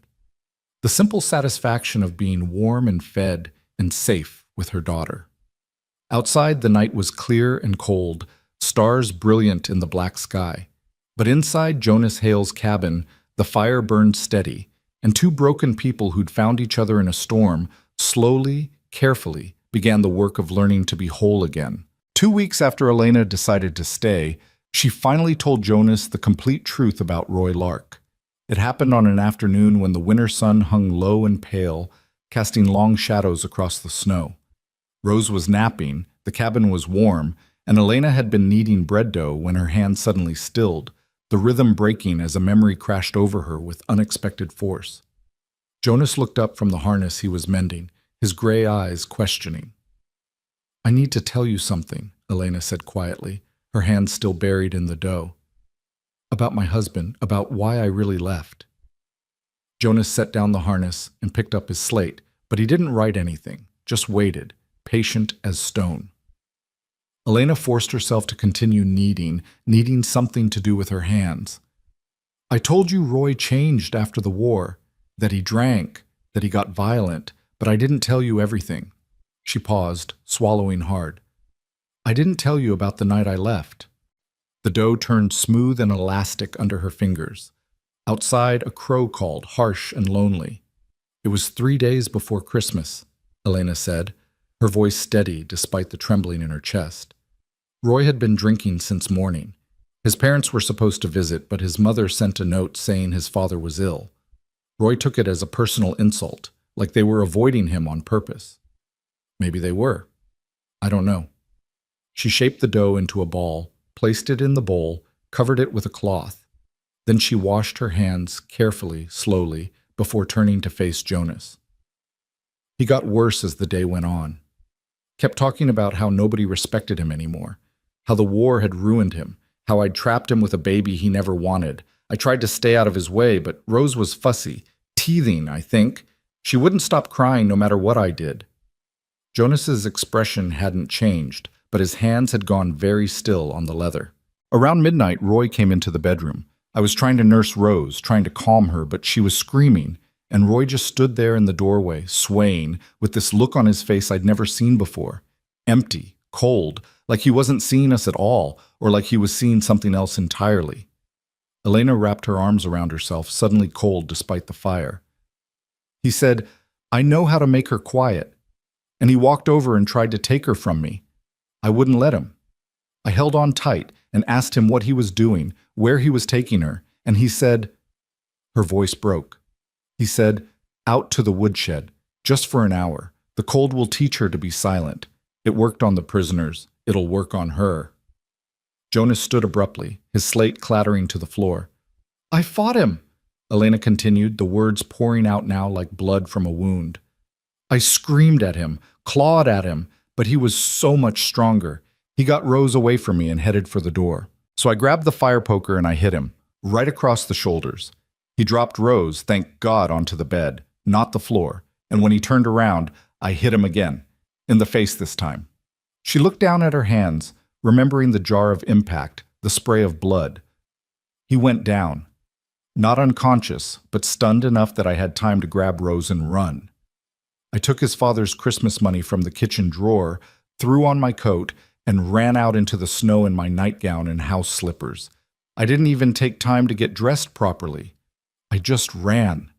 Speaker 1: The simple satisfaction of being warm and fed and safe with her daughter. Outside, the night was clear and cold, stars brilliant in the black sky. But inside Jonas Hale's cabin, the fire burned steady, and two broken people who'd found each other in a storm, slowly, carefully, began the work of learning to be whole again. 2 weeks after Elena decided to stay, she finally told Jonas the complete truth about Roy Lark. It happened on an afternoon when the winter sun hung low and pale, casting long shadows across the snow. Rose was napping, the cabin was warm, and Elena had been kneading bread dough when her hand suddenly stilled, the rhythm breaking as a memory crashed over her with unexpected force. Jonas looked up from the harness he was mending, his gray eyes questioning. I need to tell you something, Elena said quietly, her hand still buried in the dough. About my husband, about why I really left. Jonas set down the harness and picked up his slate, but he didn't write anything, just waited, patient as stone. Elena forced herself to continue needing something to do with her hands. I told you Roy changed after the war, that he drank, that he got violent, but I didn't tell you everything. She paused, swallowing hard. I didn't tell you about the night I left. The dough turned smooth and elastic under her fingers. Outside, a crow called, harsh and lonely. It was 3 days before Christmas, Elena said, her voice steady despite the trembling in her chest. Roy had been drinking since morning. His parents were supposed to visit, but his mother sent a note saying his father was ill. Roy took it as a personal insult, like they were avoiding him on purpose. Maybe they were. I don't know. She shaped the dough into a ball, placed it in the bowl, covered it with a cloth. Then she washed her hands carefully, slowly, before turning to face Jonas. He got worse as the day went on. Kept talking about how nobody respected him anymore, how the war had ruined him, how I'd trapped him with a baby he never wanted. I tried to stay out of his way, but Rose was fussy, teething, I think. She wouldn't stop crying no matter what I did. Jonas's expression hadn't changed, but his hands had gone very still on the leather. Around midnight, Roy came into the bedroom. I was trying to nurse Rose, trying to calm her, but she was screaming, and Roy just stood there in the doorway, swaying, with this look on his face I'd never seen before. Empty, cold, like he wasn't seeing us at all, or like he was seeing something else entirely. Elena wrapped her arms around herself, suddenly cold despite the fire. He said, "I know how to make her quiet." And he walked over and tried to take her from me. I wouldn't let him. I held on tight and asked him what he was doing, where he was taking her, and he said, her voice broke. He said, "Out to the woodshed, just for an hour. The cold will teach her to be silent. It worked on the prisoners. It'll work on her." Jonas stood abruptly, his slate clattering to the floor. "I fought him," Elena continued, the words pouring out now like blood from a wound. "I screamed at him, clawed at him, but he was so much stronger. He got Rose away from me and headed for the door. So I grabbed the fire poker and I hit him, right across the shoulders. He dropped Rose, thank God, onto the bed, not the floor, and when he turned around, I hit him again, in the face this time." She looked down at her hands, remembering the jar of impact, the spray of blood. He went down, not unconscious, but stunned enough that I had time to grab Rose and run. I took his father's Christmas money from the kitchen drawer, threw on my coat, and ran out into the snow in my nightgown and house slippers. I didn't even take time to get dressed properly. I just ran.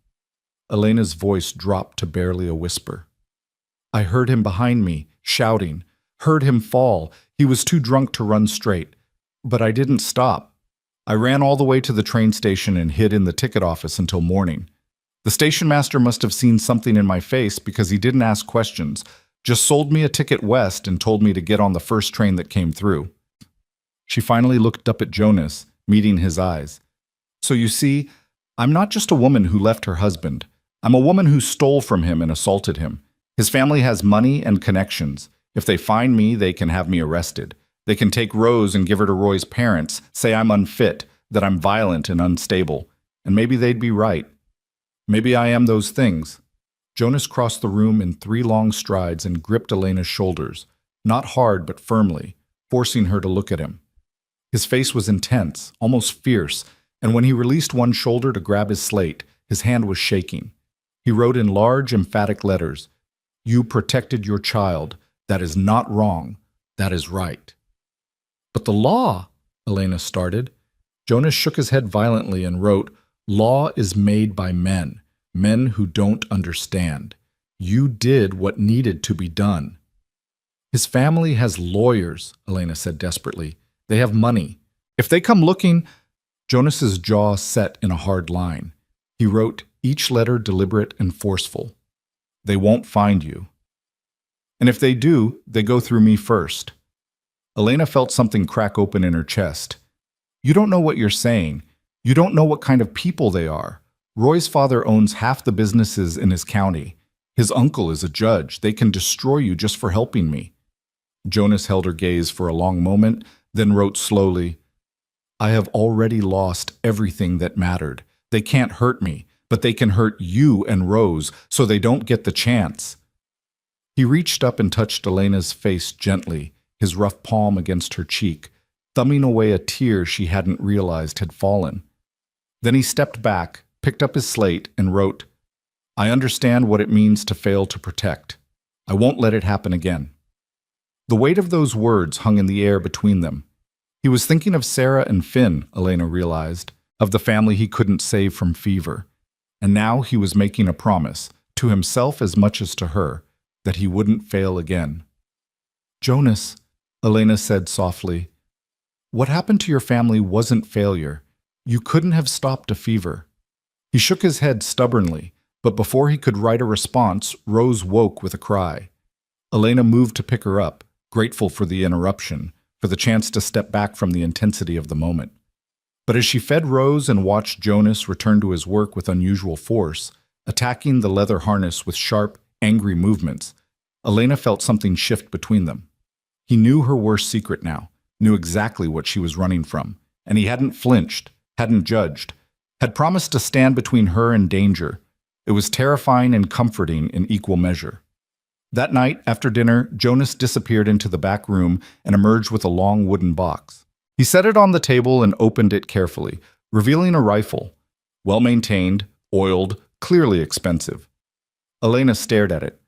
Speaker 1: Elena's voice dropped to barely a whisper. I heard him behind me, shouting, heard him fall. He was too drunk to run straight. But I didn't stop. I ran all the way to the train station and hid in the ticket office until morning. The station master must have seen something in my face because he didn't ask questions, just sold me a ticket west and told me to get on the first train that came through. She finally looked up at Jonas, meeting his eyes. "So you see, I'm not just a woman who left her husband. I'm a woman who stole from him and assaulted him. His family has money and connections. If they find me, they can have me arrested. They can take Rose and give her to Roy's parents, say I'm unfit, that I'm violent and unstable. And maybe they'd be right. Maybe I am those things." Jonas crossed the room in 3 long strides and gripped Elena's shoulders, not hard but firmly, forcing her to look at him. His face was intense, almost fierce, and when he released one shoulder to grab his slate, his hand was shaking. He wrote in large, emphatic letters, "You protected your child. That is not wrong. That is right." "But the law," Elena started. Jonas shook his head violently and wrote, "Law is made by men, men who don't understand. You did what needed to be done." "His family has lawyers," Elena said desperately. "They have money. If they come looking—" Jonas's jaw set in a hard line. He wrote, each letter deliberate and forceful. "They won't find you. And if they do, they go through me first." Elena felt something crack open in her chest. "You don't know what you're saying. You don't know what kind of people they are. Roy's father owns half the businesses in his county. His uncle is a judge. They can destroy you just for helping me." Jonas held her gaze for a long moment, then wrote slowly, "I have already lost everything that mattered. They can't hurt me, but they can hurt you and Rose, so they don't get the chance." He reached up and touched Elena's face gently, his rough palm against her cheek, thumbing away a tear she hadn't realized had fallen. Then he stepped back, picked up his slate, and wrote, "I understand what it means to fail to protect. I won't let it happen again." The weight of those words hung in the air between them. He was thinking of Sarah and Finn, Elena realized, of the family he couldn't save from fever. And now he was making a promise, to himself as much as to her, that he wouldn't fail again. "Jonas," Elena said softly, "what happened to your family wasn't failure. You couldn't have stopped a fever. He shook his head stubbornly, but before he could write a response, Rose woke with a cry. Elena moved to pick her up, grateful for the interruption, for the chance to step back from the intensity of the moment. But as she fed Rose and watched Jonas return to his work with unusual force, attacking the leather harness with sharp, angry movements, Elena felt something shift between them. He knew her worst secret now, knew exactly what she was running from, and he hadn't flinched, hadn't judged, had promised to stand between her and danger. It was terrifying and comforting in equal measure. That night, after dinner, Jonas disappeared into the back room and emerged with a long wooden box. He set it on the table and opened it carefully, revealing a rifle. Well-maintained, oiled, clearly expensive. Elena stared at it.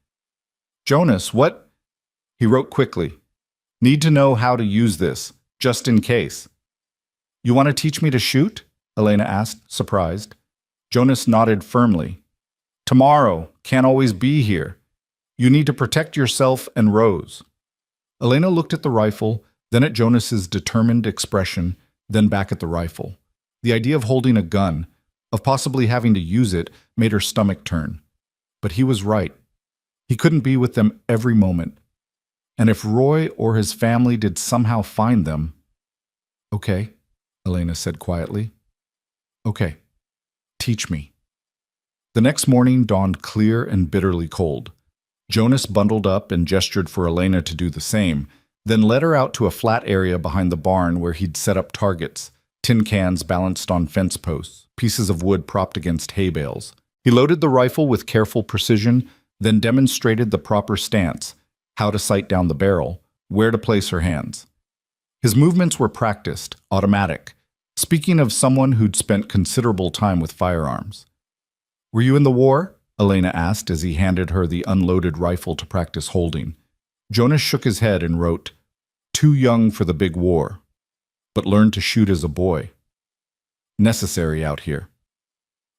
Speaker 1: "Jonas, what?" He wrote quickly. "Need to know how to use this, just in case." "You want to teach me to shoot?" Elena asked, surprised. Jonas nodded firmly. "Tomorrow, can't always be here. You need to protect yourself and Rose." Elena looked at the rifle, then at Jonas's determined expression, then back at the rifle. The idea of holding a gun, of possibly having to use it, made her stomach turn. But he was right. He couldn't be with them every moment. And if Roy or his family did somehow find them... "Okay," Elena said quietly. "Okay. Teach me." The next morning dawned clear and bitterly cold. Jonas bundled up and gestured for Elena to do the same, then led her out to a flat area behind the barn where he'd set up targets, tin cans balanced on fence posts, pieces of wood propped against hay bales. He loaded the rifle with careful precision, then demonstrated the proper stance, how to sight down the barrel, where to place her hands. His movements were practiced, automatic, speaking of someone who'd spent considerable time with firearms. "Were you in the war?" Elena asked as he handed her the unloaded rifle to practice holding. Jonas shook his head and wrote, "Too young for the big war, but learned to shoot as a boy. Necessary out here."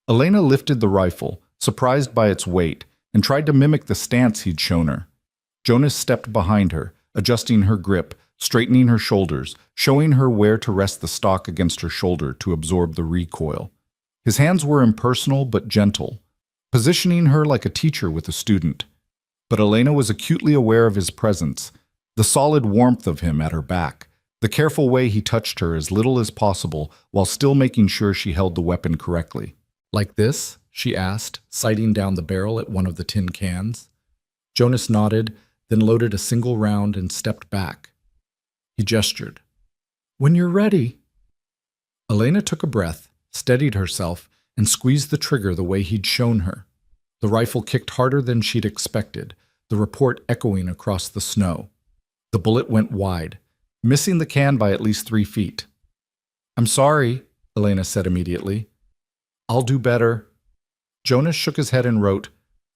Speaker 1: Elena lifted the rifle, surprised by its weight, and tried to mimic the stance he'd shown her. Jonas stepped behind her, adjusting her grip, straightening her shoulders, showing her where to rest the stock against her shoulder to absorb the recoil. His hands were impersonal but gentle, positioning her like a teacher with a student. But Elena was acutely aware of his presence, the solid warmth of him at her back, the careful way he touched her as little as possible while still making sure she held the weapon correctly. "Like this?" she asked, sighting down the barrel at one of the tin cans. Jonas nodded, then loaded a single round and stepped back. He gestured. "When you're ready." Elena took a breath, steadied herself, and squeezed the trigger the way he'd shown her. The rifle kicked harder than she'd expected, the report echoing across the snow. The bullet went wide, missing the can by at least 3 feet. "I'm sorry," Elena said immediately. "I'll do better." Jonas shook his head and wrote,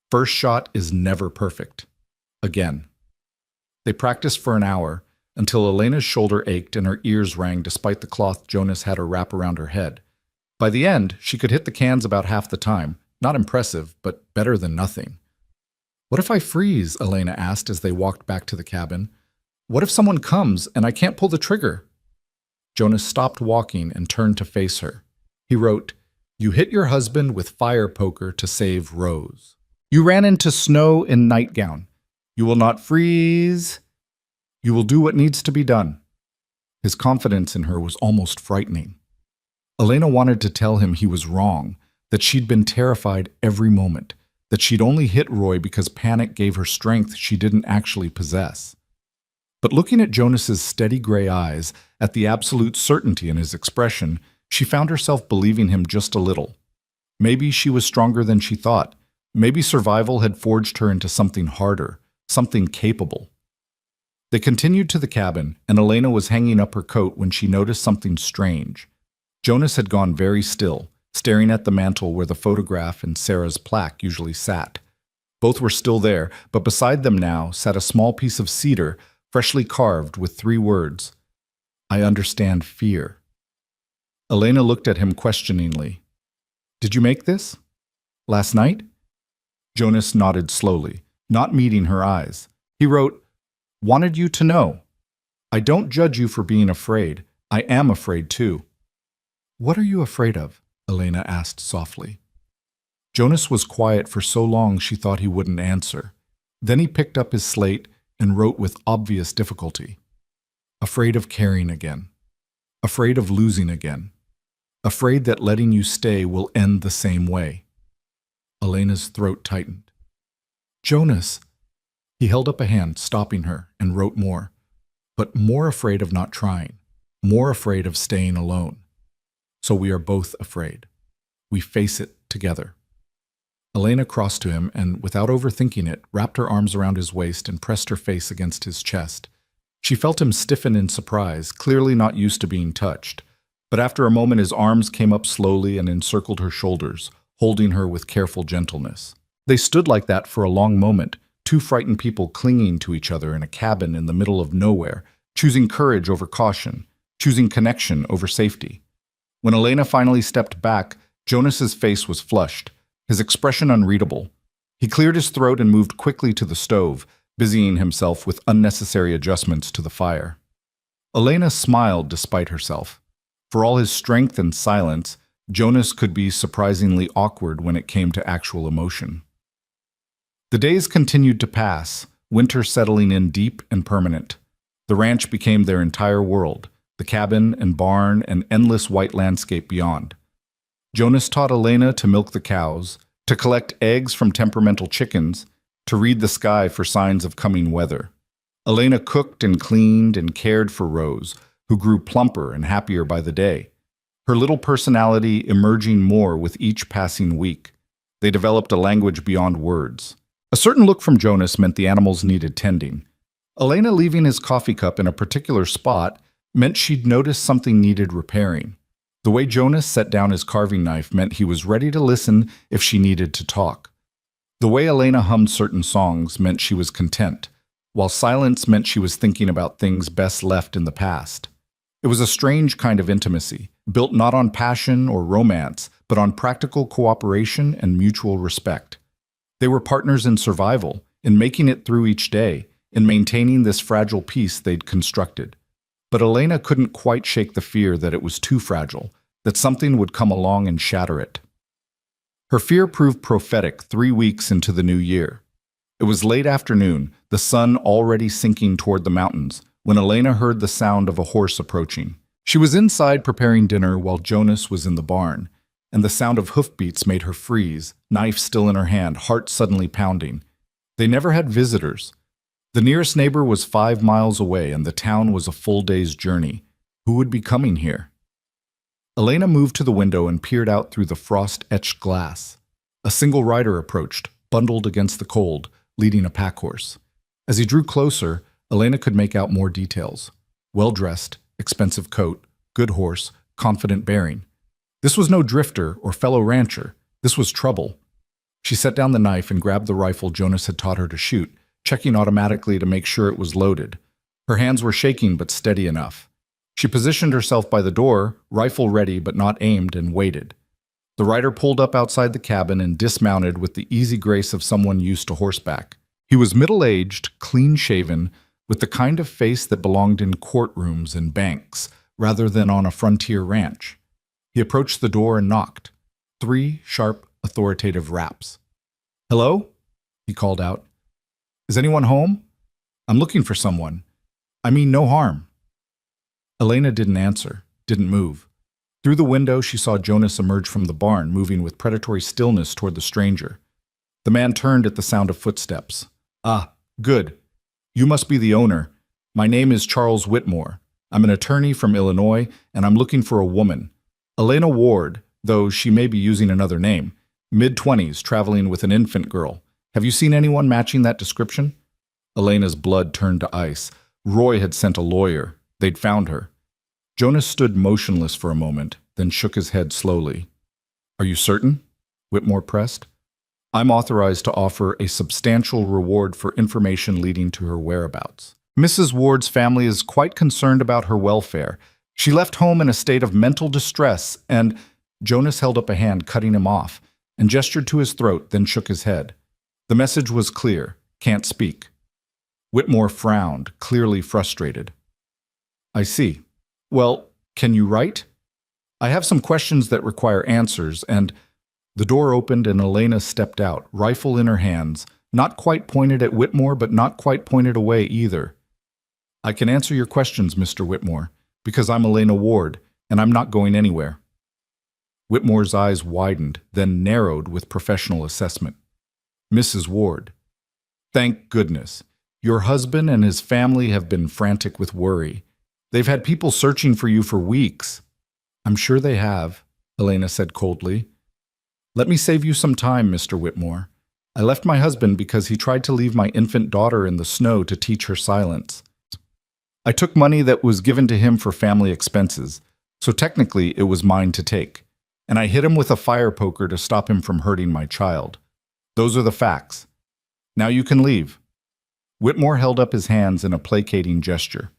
Speaker 1: "First shot is never perfect." Again. They practiced for an hour, until Elena's shoulder ached and her ears rang despite the cloth Jonas had her wrap around her head. By the end, she could hit the cans about half the time. Not impressive, but better than nothing. "What if I freeze?" Elena asked as they walked back to the cabin. "What if someone comes and I can't pull the trigger?" Jonas stopped walking and turned to face her. He wrote, "You hit your husband with fire poker to save Rose. You ran into snow in nightgown. You will not freeze. You will do what needs to be done." His confidence in her was almost frightening. Elena wanted to tell him he was wrong, that she'd been terrified every moment, that she'd only hit Roy because panic gave her strength she didn't actually possess. But looking at Jonas's steady gray eyes, at the absolute certainty in his expression, she found herself believing him just a little. Maybe she was stronger than she thought. Maybe survival had forged her into something harder, something capable. They continued to the cabin, and Elena was hanging up her coat when she noticed something strange. Jonas had gone very still, staring at the mantel where the photograph and Sarah's plaque usually sat. Both were still there, but beside them now sat a small piece of cedar, freshly carved with 3 words. "I understand fear." Elena looked at him questioningly. "Did you make this? Last night?" Jonas nodded slowly, not meeting her eyes. He wrote, "Wanted you to know. I don't judge you for being afraid. I am afraid too." "What are you afraid of?" Elena asked softly. Jonas was quiet for so long she thought he wouldn't answer. Then he picked up his slate and wrote with obvious difficulty. Afraid of caring again. Afraid of losing again. Afraid that letting you stay will end the same way. Elena's throat tightened. Jonas! He held up a hand, stopping her, and wrote more. But more afraid of not trying. More afraid of staying alone. So we are both afraid. We face it together. Elena crossed to him and, without overthinking it, wrapped her arms around his waist and pressed her face against his chest. She felt him stiffen in surprise, clearly not used to being touched. But after a moment his arms came up slowly and encircled her shoulders, holding her with careful gentleness. They stood like that for a long moment, two frightened people clinging to each other in a cabin in the middle of nowhere, choosing courage over caution, choosing connection over safety. When Elena finally stepped back, Jonas's face was flushed, his expression unreadable. He cleared his throat and moved quickly to the stove, busying himself with unnecessary adjustments to the fire. Elena smiled despite herself. For all his strength and silence, Jonas could be surprisingly awkward when it came to actual emotion. The days continued to pass, winter settling in deep and permanent. The ranch became their entire world, the cabin and barn and endless white landscape beyond. Jonas taught Elena to milk the cows, to collect eggs from temperamental chickens, to read the sky for signs of coming weather. Elena cooked and cleaned and cared for Rose, who grew plumper and happier by the day, her little personality emerging more with each passing week. They developed a language beyond words. A certain look from Jonas meant the animals needed tending. Elena leaving his coffee cup in a particular spot meant she'd noticed something needed repairing. The way Jonas set down his carving knife meant he was ready to listen if she needed to talk. The way Elena hummed certain songs meant she was content, while silence meant she was thinking about things best left in the past. It was a strange kind of intimacy, built not on passion or romance, but on practical cooperation and mutual respect. They were partners in survival, in making it through each day, in maintaining this fragile peace they'd constructed. But Elena couldn't quite shake the fear that it was too fragile, that something would come along and shatter it. Her fear proved prophetic 3 weeks into the new year. It was late afternoon, the sun already sinking toward the mountains, when Elena heard the sound of a horse approaching. She was inside preparing dinner while Jonas was in the barn, and the sound of hoofbeats made her freeze, knife still in her hand, heart suddenly pounding. They never had visitors. The nearest neighbor was 5 miles away, and the town was a full day's journey. Who would be coming here? Elena moved to the window and peered out through the frost-etched glass. A single rider approached, bundled against the cold, leading a pack horse. As he drew closer, Elena could make out more details. Well-dressed, expensive coat, good horse, confident bearing. This was no drifter or fellow rancher. This was trouble. She set down the knife and grabbed the rifle Jonas had taught her to shoot, checking automatically to make sure it was loaded. Her hands were shaking but steady enough. She positioned herself by the door, rifle ready but not aimed, and waited. The rider pulled up outside the cabin and dismounted with the easy grace of someone used to horseback. He was middle-aged, clean-shaven, with the kind of face that belonged in courtrooms and banks, rather than on a frontier ranch. He approached the door and knocked. 3 sharp, authoritative raps. "Hello?" he called out. "Is anyone home? I'm looking for someone. I mean no harm." Elena didn't answer, didn't move. Through the window, she saw Jonas emerge from the barn, moving with predatory stillness toward the stranger. The man turned at the sound of footsteps. "Ah, good. You must be the owner. My name is Charles Whitmore. I'm an attorney from Illinois, and I'm looking for a woman. Elena Ward, though she may be using another name. Mid-20s, traveling with an infant girl. Have you seen anyone matching that description?" Elena's blood turned to ice. Roy had sent a lawyer. They'd found her. Jonas stood motionless for a moment, then shook his head slowly. "Are you certain?" Whitmore pressed. "I'm authorized to offer a substantial reward for information leading to her whereabouts. Mrs. Ward's family is quite concerned about her welfare. She left home in a state of mental distress and—" Jonas held up a hand, cutting him off, and gestured to his throat, then shook his head. The message was clear. Can't speak. Whitmore frowned, clearly frustrated. "I see. Well, can you write? I have some questions that require answers, and The door opened and Elena stepped out, rifle in her hands, not quite pointed at Whitmore, but not quite pointed away either. I can answer your questions, Mr. Whitmore, because I'm Elena Ward, and I'm not going anywhere. Whitmore's eyes widened, then narrowed with professional assessment. Mrs. Ward, thank goodness. Your husband and his family have been frantic with worry. They've had people searching for you for weeks. I'm sure they have, Elena said coldly. Let me save you some time, Mr. Whitmore. I left my husband because he tried to leave my infant daughter in the snow to teach her silence. I took money that was given to him for family expenses, so technically it was mine to take, and I hit him with a fire poker to stop him from hurting my child. Those are the facts. Now you can leave. Whitmore held up his hands in a placating gesture.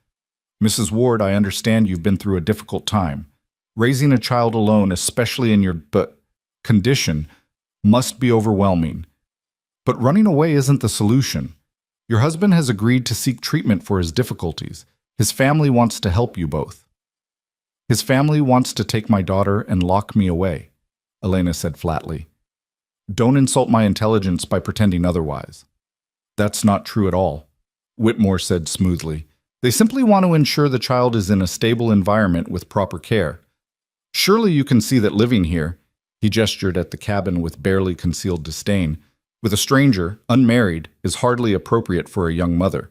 Speaker 1: Mrs. Ward, I understand you've been through a difficult time. Raising a child alone, especially in your condition, must be overwhelming. But running away isn't the solution. Your husband has agreed to seek treatment for his difficulties. His family wants to help you both. His family wants to take my daughter and lock me away, Elena said flatly. Don't insult my intelligence by pretending otherwise. That's not true at all, Whitmore said smoothly. They simply want to ensure the child is in a stable environment with proper care. Surely you can see that living here, he gestured at the cabin with barely concealed disdain, with a stranger, unmarried, is hardly appropriate for a young mother.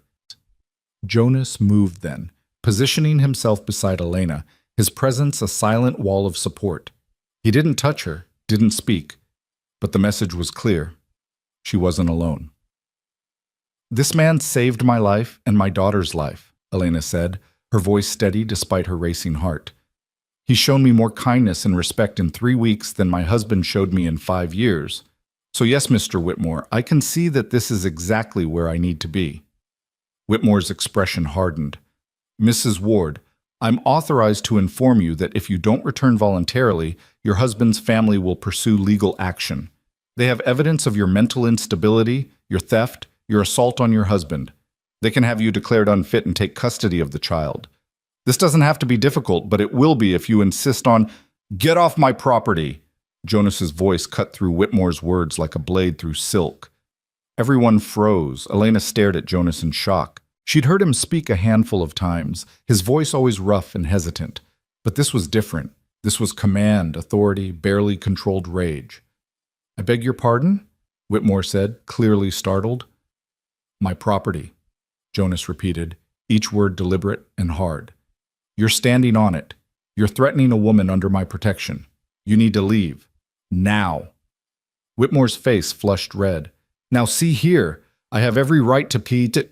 Speaker 1: Jonas moved then, positioning himself beside Elena, his presence a silent wall of support. He didn't touch her, didn't speak, but the message was clear. She wasn't alone. This man saved my life and my daughter's life, Elena said, her voice steady despite her racing heart. He's shown me more kindness and respect in 3 weeks than my husband showed me in 5 years. So yes, Mr. Whitmore, I can see that this is exactly where I need to be. Whitmore's expression hardened. Mrs. Ward, I'm authorized to inform you that if you don't return voluntarily, your husband's family will pursue legal action. They have evidence of your mental instability, your theft, your assault on your husband. They can have you declared unfit and take custody of the child. This doesn't have to be difficult, but it will be if you insist on, get off my property. Jonas's voice cut through Whitmore's words like a blade through silk. Everyone froze. Elena stared at Jonas in shock. She'd heard him speak a handful of times, his voice always rough and hesitant. But this was different. This was command, authority, barely controlled rage. I beg your pardon? Whitmore said, clearly startled. My property, Jonas repeated, each word deliberate and hard. You're standing on it. You're threatening a woman under my protection. You need to leave. Now. Whitmore's face flushed red. Now see here. I have every right to pee to...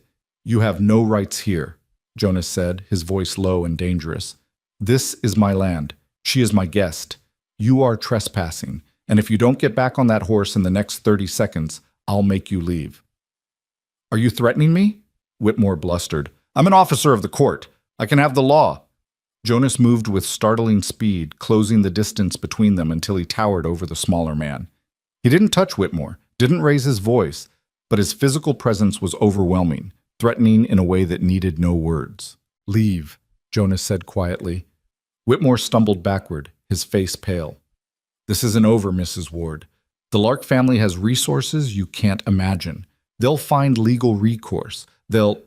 Speaker 1: You have no rights here, Jonas said, his voice low and dangerous. This is my land. She is my guest. You are trespassing, and if you don't get back on that horse in the next 30 seconds, I'll make you leave. Are you threatening me? Whitmore blustered. I'm an officer of the court. I can have the law. Jonas moved with startling speed, closing the distance between them until he towered over the smaller man. He didn't touch Whitmore, didn't raise his voice, but his physical presence was overwhelming, threatening in a way that needed no words. Leave, Jonas said quietly. Whitmore stumbled backward, his face pale. This isn't over, Mrs. Ward. The Lark family has resources you can't imagine. They'll find legal recourse. They'll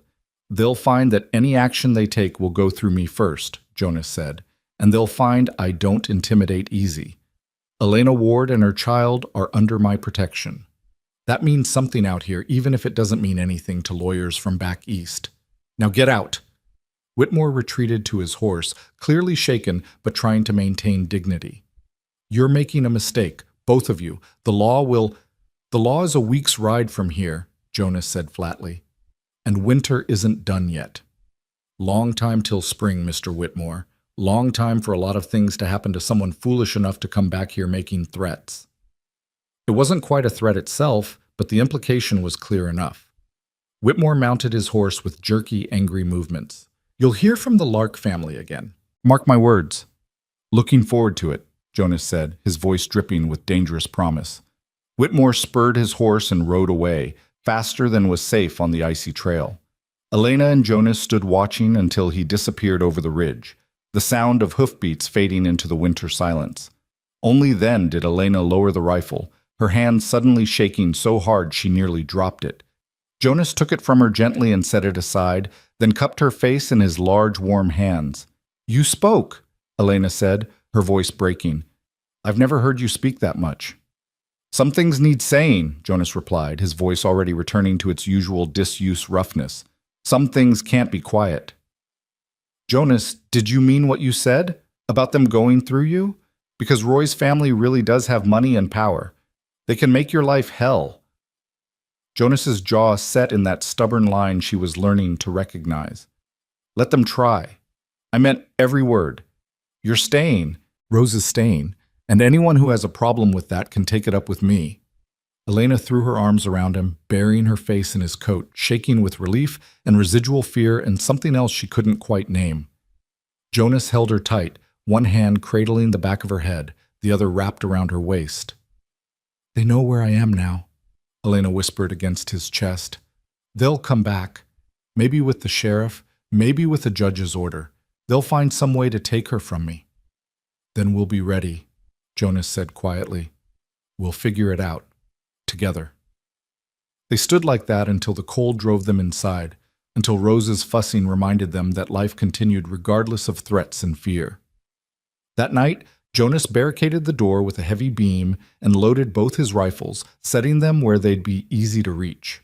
Speaker 1: find that any action they take will go through me first, Jonas said, and they'll find I don't intimidate easy. Elena Ward and her child are under my protection. That means something out here, even if it doesn't mean anything to lawyers from back east. Now get out. Whitmore retreated to his horse, clearly shaken but trying to maintain dignity. You're making a mistake, both of you. The law is a week's ride from here, Jonas said flatly. And winter isn't done yet. Long time till spring, Mr. Whitmore. Long time for a lot of things to happen to someone foolish enough to come back here making threats. It wasn't quite a threat itself, but the implication was clear enough. Whitmore mounted his horse with jerky, angry movements. You'll hear from the Lark family again. Mark my words. Looking forward to it, Jonas said, his voice dripping with dangerous promise. Whitmore spurred his horse and rode away, faster than was safe on the icy trail. Elena and Jonas stood watching until he disappeared over the ridge, the sound of hoofbeats fading into the winter silence. Only then did Elena lower the rifle, her hand suddenly shaking so hard she nearly dropped it. Jonas took it from her gently and set it aside, then cupped her face in his large, warm hands. "You spoke," Elena said, her voice breaking. "I've never heard you speak that much." "Some things need saying," Jonas replied, his voice already returning to its usual disuse roughness. "Some things can't be quiet." "Jonas, did you mean what you said? About them going through you? Because Roy's family really does have money and power. They can make your life hell." Jonas's jaw set in that stubborn line she was learning to recognize. "Let them try. I meant every word. You're staying. Rose is staying. And anyone who has a problem with that can take it up with me." Elena threw her arms around him, burying her face in his coat, shaking with relief and residual fear and something else she couldn't quite name. Jonas held her tight, one hand cradling the back of her head, the other wrapped around her waist. "They know where I am now," Elena whispered against his chest. "They'll come back. Maybe with the sheriff, maybe with a judge's order. They'll find some way to take her from me." "Then we'll be ready," Jonas said quietly. "We'll figure it out. Together." They stood like that until the cold drove them inside, until Rose's fussing reminded them that life continued regardless of threats and fear. That night, Jonas barricaded the door with a heavy beam and loaded both his rifles, setting them where they'd be easy to reach.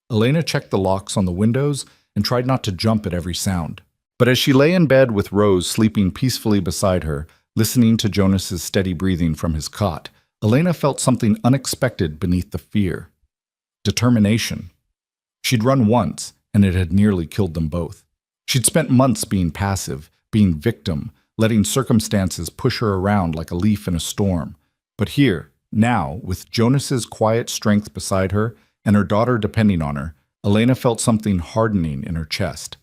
Speaker 1: Elena checked the locks on the windows and tried not to jump at every sound. But as she lay in bed with Rose sleeping peacefully beside her, listening to Jonas's steady breathing from his cot, Elena felt something unexpected beneath the fear. Determination. She'd run once, and it had nearly killed them both. She'd spent months being passive, being victim, letting circumstances push her around like a leaf in a storm. But here, now, with Jonas's quiet strength beside her and her daughter depending on her, Elena felt something hardening in her chest.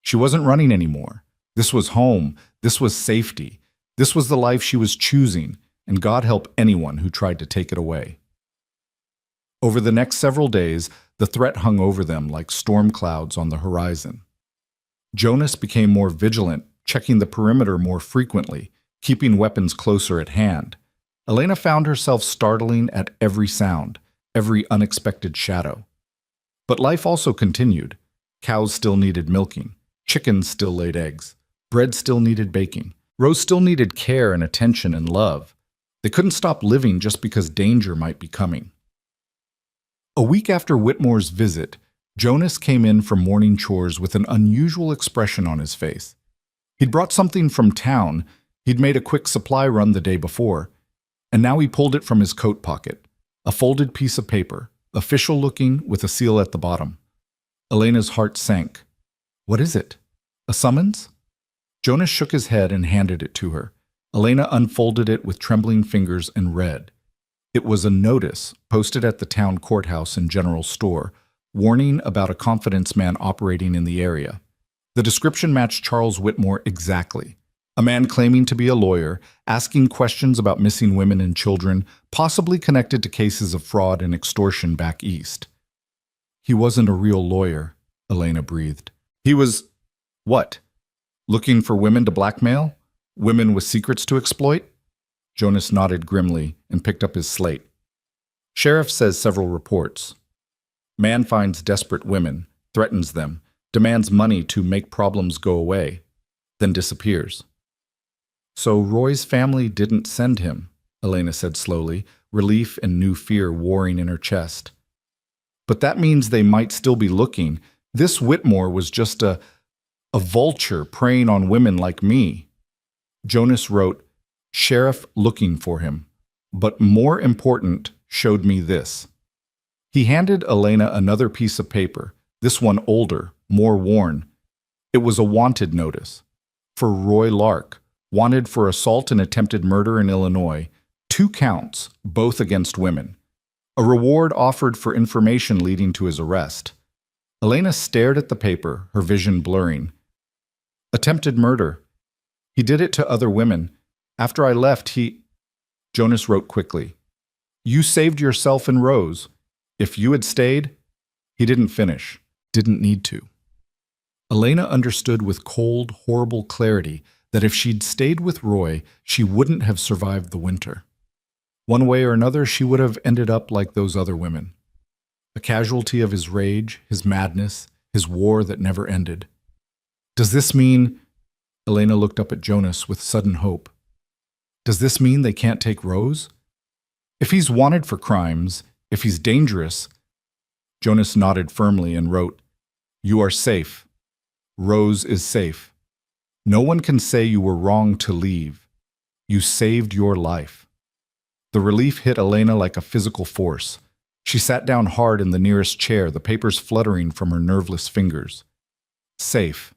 Speaker 1: She wasn't running anymore. This was home. This was safety. This was the life she was choosing, and God help anyone who tried to take it away. Over the next several days, the threat hung over them like storm clouds on the horizon. Jonas became more vigilant, checking the perimeter more frequently, keeping weapons closer at hand. Elena found herself startling at every sound, every unexpected shadow. But life also continued. Cows still needed milking. Chickens still laid eggs. Bread still needed baking. Rose still needed care and attention and love. They couldn't stop living just because danger might be coming. A week after Whitmore's visit, Jonas came in from morning chores with an unusual expression on his face. He'd brought something from town. He'd made a quick supply run the day before, and now he pulled it from his coat pocket, a folded piece of paper, official-looking with a seal at the bottom. Elena's heart sank. "What is it? A summons?" Jonas shook his head and handed it to her. Elena unfolded it with trembling fingers and read. It was a notice posted at the town courthouse and general store, warning about a confidence man operating in the area. The description matched Charles Whitmore exactly. A man claiming to be a lawyer, asking questions about missing women and children, possibly connected to cases of fraud and extortion back east. "He wasn't a real lawyer," Elena breathed. "He was... what? Looking for women to blackmail? Women with secrets to exploit?" Jonas nodded grimly and picked up his slate. "Sheriff says several reports. Man finds desperate women, threatens them, demands money to make problems go away, then disappears." "So Roy's family didn't send him," Elena said slowly, relief and new fear warring in her chest. "But that means they might still be looking. This Whitmore was just a vulture preying on women like me." Jonas wrote, "Sheriff looking for him, but more important, showed me this." He handed Elena another piece of paper, this one older, more worn. It was a wanted notice. For Roy Lark, wanted for assault and attempted murder in Illinois, 2 counts, both against women. A reward offered for information leading to his arrest. Elena stared at the paper, her vision blurring. "Attempted murder. He did it to other women. After I left, he..." Jonas wrote quickly. "You saved yourself and Rose. If you had stayed..." He didn't finish. Didn't need to. Elena understood with cold, horrible clarity that if she'd stayed with Roy, she wouldn't have survived the winter. One way or another, she would have ended up like those other women, a casualty of his rage, his madness, his war that never ended. Does this mean... Elena looked up at Jonas with sudden hope. Does this mean they can't take Rose? If he's wanted for crimes, if he's dangerous... Jonas nodded firmly and wrote, "You are safe. Rose is safe. No one can say you were wrong to leave. You saved your life." The relief hit Elena like a physical force. She sat down hard in the nearest chair, the papers fluttering from her nerveless fingers. Safe.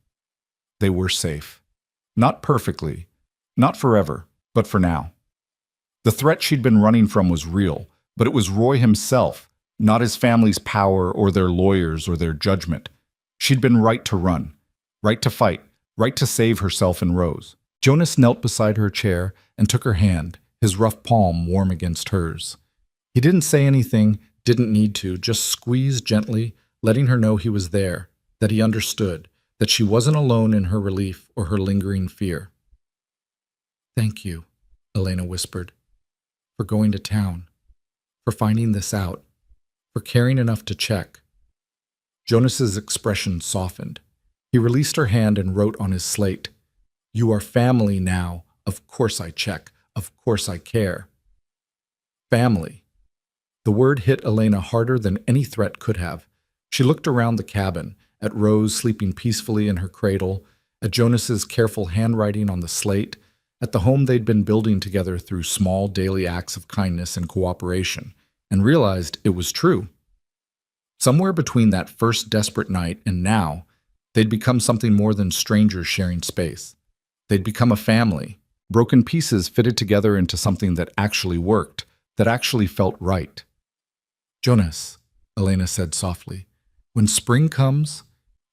Speaker 1: They were safe. Not perfectly, not forever, but for now. The threat she'd been running from was real, but it was Roy himself, not his family's power or their lawyers or their judgment. She'd been right to run, right to fight, right to save herself and Rose. Jonas knelt beside her chair and took her hand, his rough palm warm against hers. He didn't say anything, didn't need to, just squeezed gently, letting her know he was there, that he understood, that she wasn't alone in her relief or her lingering fear. "Thank you," Elena whispered, "for going to town, for finding this out, for caring enough to check." Jonas's expression softened. He released her hand and wrote on his slate, "You are family now. Of course I check. Of course I care." Family. The word hit Elena harder than any threat could have. She looked around the cabin, at Rose sleeping peacefully in her cradle, at Jonas's careful handwriting on the slate, at the home they'd been building together through small daily acts of kindness and cooperation, and realized it was true. Somewhere between that first desperate night and now, they'd become something more than strangers sharing space. They'd become a family, broken pieces fitted together into something that actually worked, that actually felt right. "Jonas," Elena said softly, "when spring comes,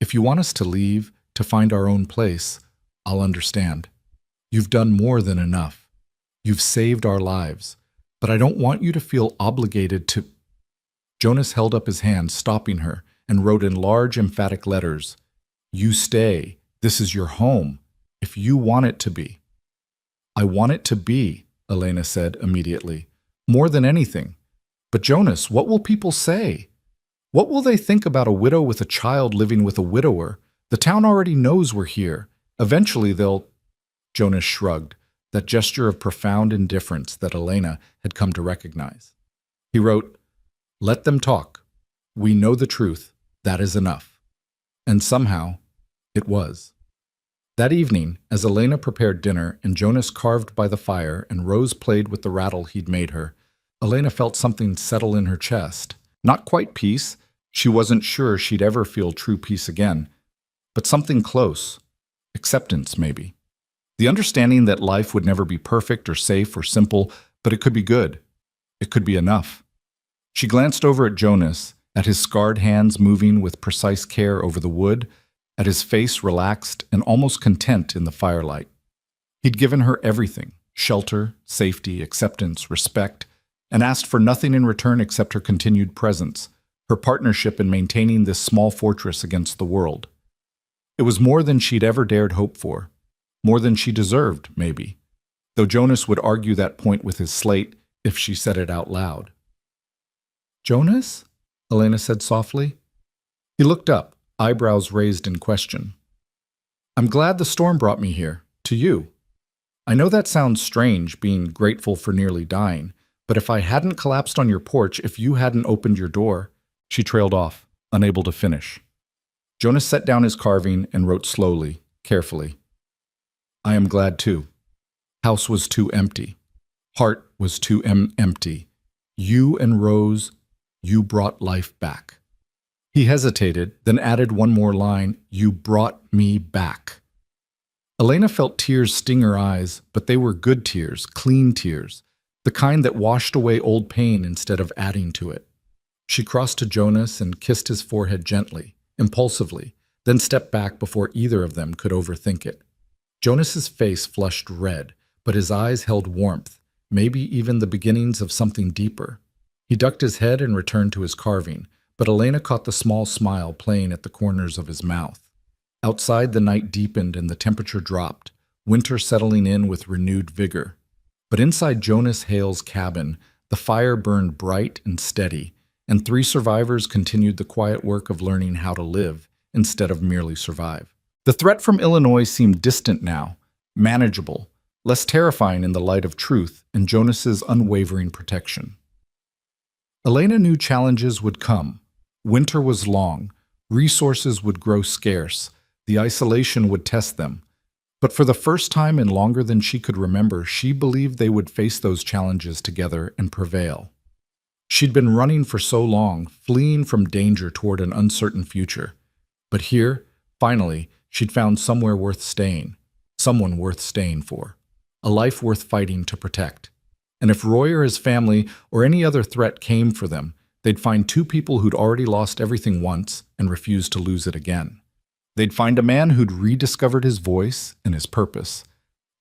Speaker 1: if you want us to leave, to find our own place, I'll understand. You've done more than enough. You've saved our lives, but I don't want you to feel obligated to..." Jonas held up his hand, stopping her, and wrote in large, emphatic letters, "You stay. This is your home, if you want it to be." "I want it to be," Elena said immediately, "more than anything. But Jonas, what will people say? What will they think about a widow with a child living with a widower? The town already knows we're here. Eventually they'll..." Jonas shrugged, that gesture of profound indifference that Elena had come to recognize. He wrote, "Let them talk. We know the truth. That is enough." And somehow, it was. That evening, as Elena prepared dinner and Jonas carved by the fire and Rose played with the rattle he'd made her, Elena felt something settle in her chest. Not quite peace. She wasn't sure she'd ever feel true peace again. But something close. Acceptance, maybe. The understanding that life would never be perfect or safe or simple, but it could be good. It could be enough. She glanced over at Jonas, at his scarred hands moving with precise care over the wood, at his face relaxed and almost content in the firelight. He'd given her everything, shelter, safety, acceptance, respect, and asked for nothing in return except her continued presence, her partnership in maintaining this small fortress against the world. It was more than she'd ever dared hope for, more than she deserved, maybe, though Jonas would argue that point with his slate if she said it out loud. "Jonas?" Elena said softly. He looked up, eyebrows raised in question. "I'm glad the storm brought me here, to you. I know that sounds strange, being grateful for nearly dying, but if I hadn't collapsed on your porch, if you hadn't opened your door..." She trailed off, unable to finish. Jonas set down his carving and wrote slowly, carefully. "I am glad too. House was too empty. Heart was too empty. You and Rose, you brought life back." He hesitated, then added one more line, "You brought me back." Elena felt tears sting her eyes, but they were good tears, clean tears, the kind that washed away old pain instead of adding to it. She crossed to Jonas and kissed his forehead gently, impulsively, then stepped back before either of them could overthink it. Jonas's face flushed red, but his eyes held warmth, maybe even the beginnings of something deeper. He ducked his head and returned to his carving, but Elena caught the small smile playing at the corners of his mouth. Outside, the night deepened and the temperature dropped, winter settling in with renewed vigor. But inside Jonas Hale's cabin, the fire burned bright and steady, and three survivors continued the quiet work of learning how to live instead of merely survive. The threat from Illinois seemed distant now, manageable, less terrifying in the light of truth and Jonas's unwavering protection. Elena knew challenges would come. Winter was long, resources would grow scarce, the isolation would test them. But for the first time in longer than she could remember, she believed they would face those challenges together and prevail. She'd been running for so long, fleeing from danger toward an uncertain future. But here, finally, she'd found somewhere worth staying, someone worth staying for, a life worth fighting to protect. And if Roy or his family or any other threat came for them, they'd find two people who'd already lost everything once and refused to lose it again. They'd find a man who'd rediscovered his voice and his purpose.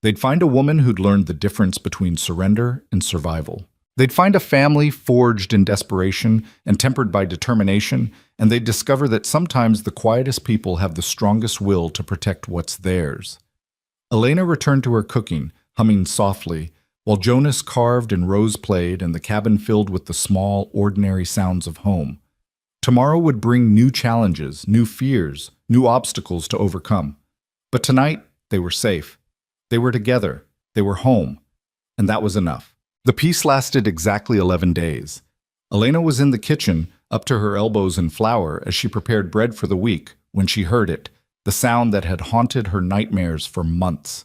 Speaker 1: They'd find a woman who'd learned the difference between surrender and survival. They'd find a family forged in desperation and tempered by determination, and they'd discover that sometimes the quietest people have the strongest will to protect what's theirs. Elena returned to her cooking, humming softly, while Jonas carved and Rose played and the cabin filled with the small, ordinary sounds of home. Tomorrow would bring new challenges, new fears, new obstacles to overcome. But tonight, they were safe. They were together. They were home. And that was enough. The peace lasted exactly 11 days. Elena was in the kitchen, up to her elbows in flour, as she prepared bread for the week, when she heard it, the sound that had haunted her nightmares for months.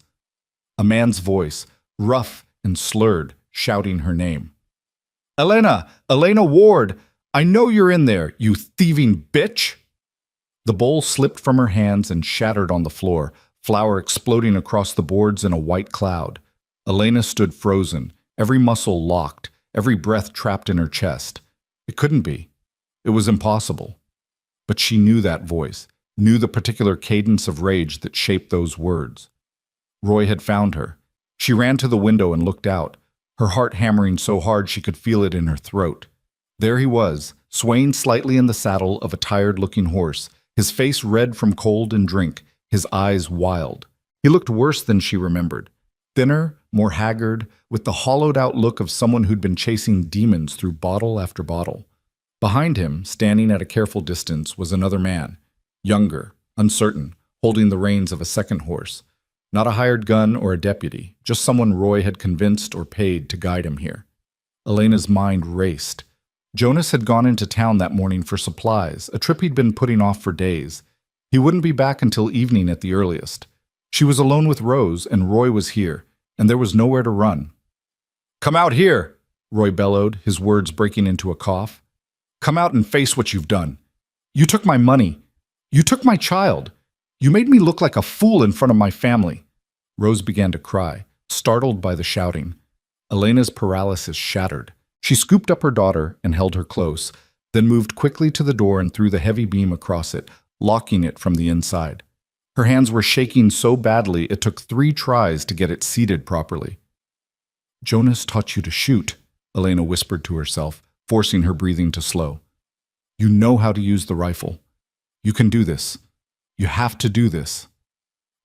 Speaker 1: A man's voice, rough and slurred, shouting her name. "Elena! Elena Ward! I know you're in there, you thieving bitch!" The bowl slipped from her hands and shattered on the floor, flour exploding across the boards in a white cloud. Elena stood frozen, every muscle locked, every breath trapped in her chest. It couldn't be. It was impossible. But she knew that voice, knew the particular cadence of rage that shaped those words. Roy had found her. She ran to the window and looked out, her heart hammering so hard she could feel it in her throat. There he was, swaying slightly in the saddle of a tired-looking horse, his face red from cold and drink, his eyes wild. He looked worse than she remembered. Thinner, more haggard, with the hollowed-out look of someone who'd been chasing demons through bottle after bottle. Behind him, standing at a careful distance, was another man, younger, uncertain, holding the reins of a second horse. Not a hired gun or a deputy, just someone Roy had convinced or paid to guide him here. Elena's mind raced. Jonas had gone into town that morning for supplies, a trip he'd been putting off for days. He wouldn't be back until evening at the earliest. She was alone with Rose, and Roy was here, and there was nowhere to run. "Come out here!" Roy bellowed, his words breaking into a cough. "Come out and face what you've done. You took my money. You took my child. You made me look like a fool in front of my family." Rose began to cry, startled by the shouting. Elena's paralysis shattered. She scooped up her daughter and held her close, then moved quickly to the door and threw the heavy beam across it, locking it from the inside. Her hands were shaking so badly it took 3 tries to get it seated properly. "Jonas taught you to shoot," Elena whispered to herself, forcing her breathing to slow. "You know how to use the rifle. You can do this. You have to do this."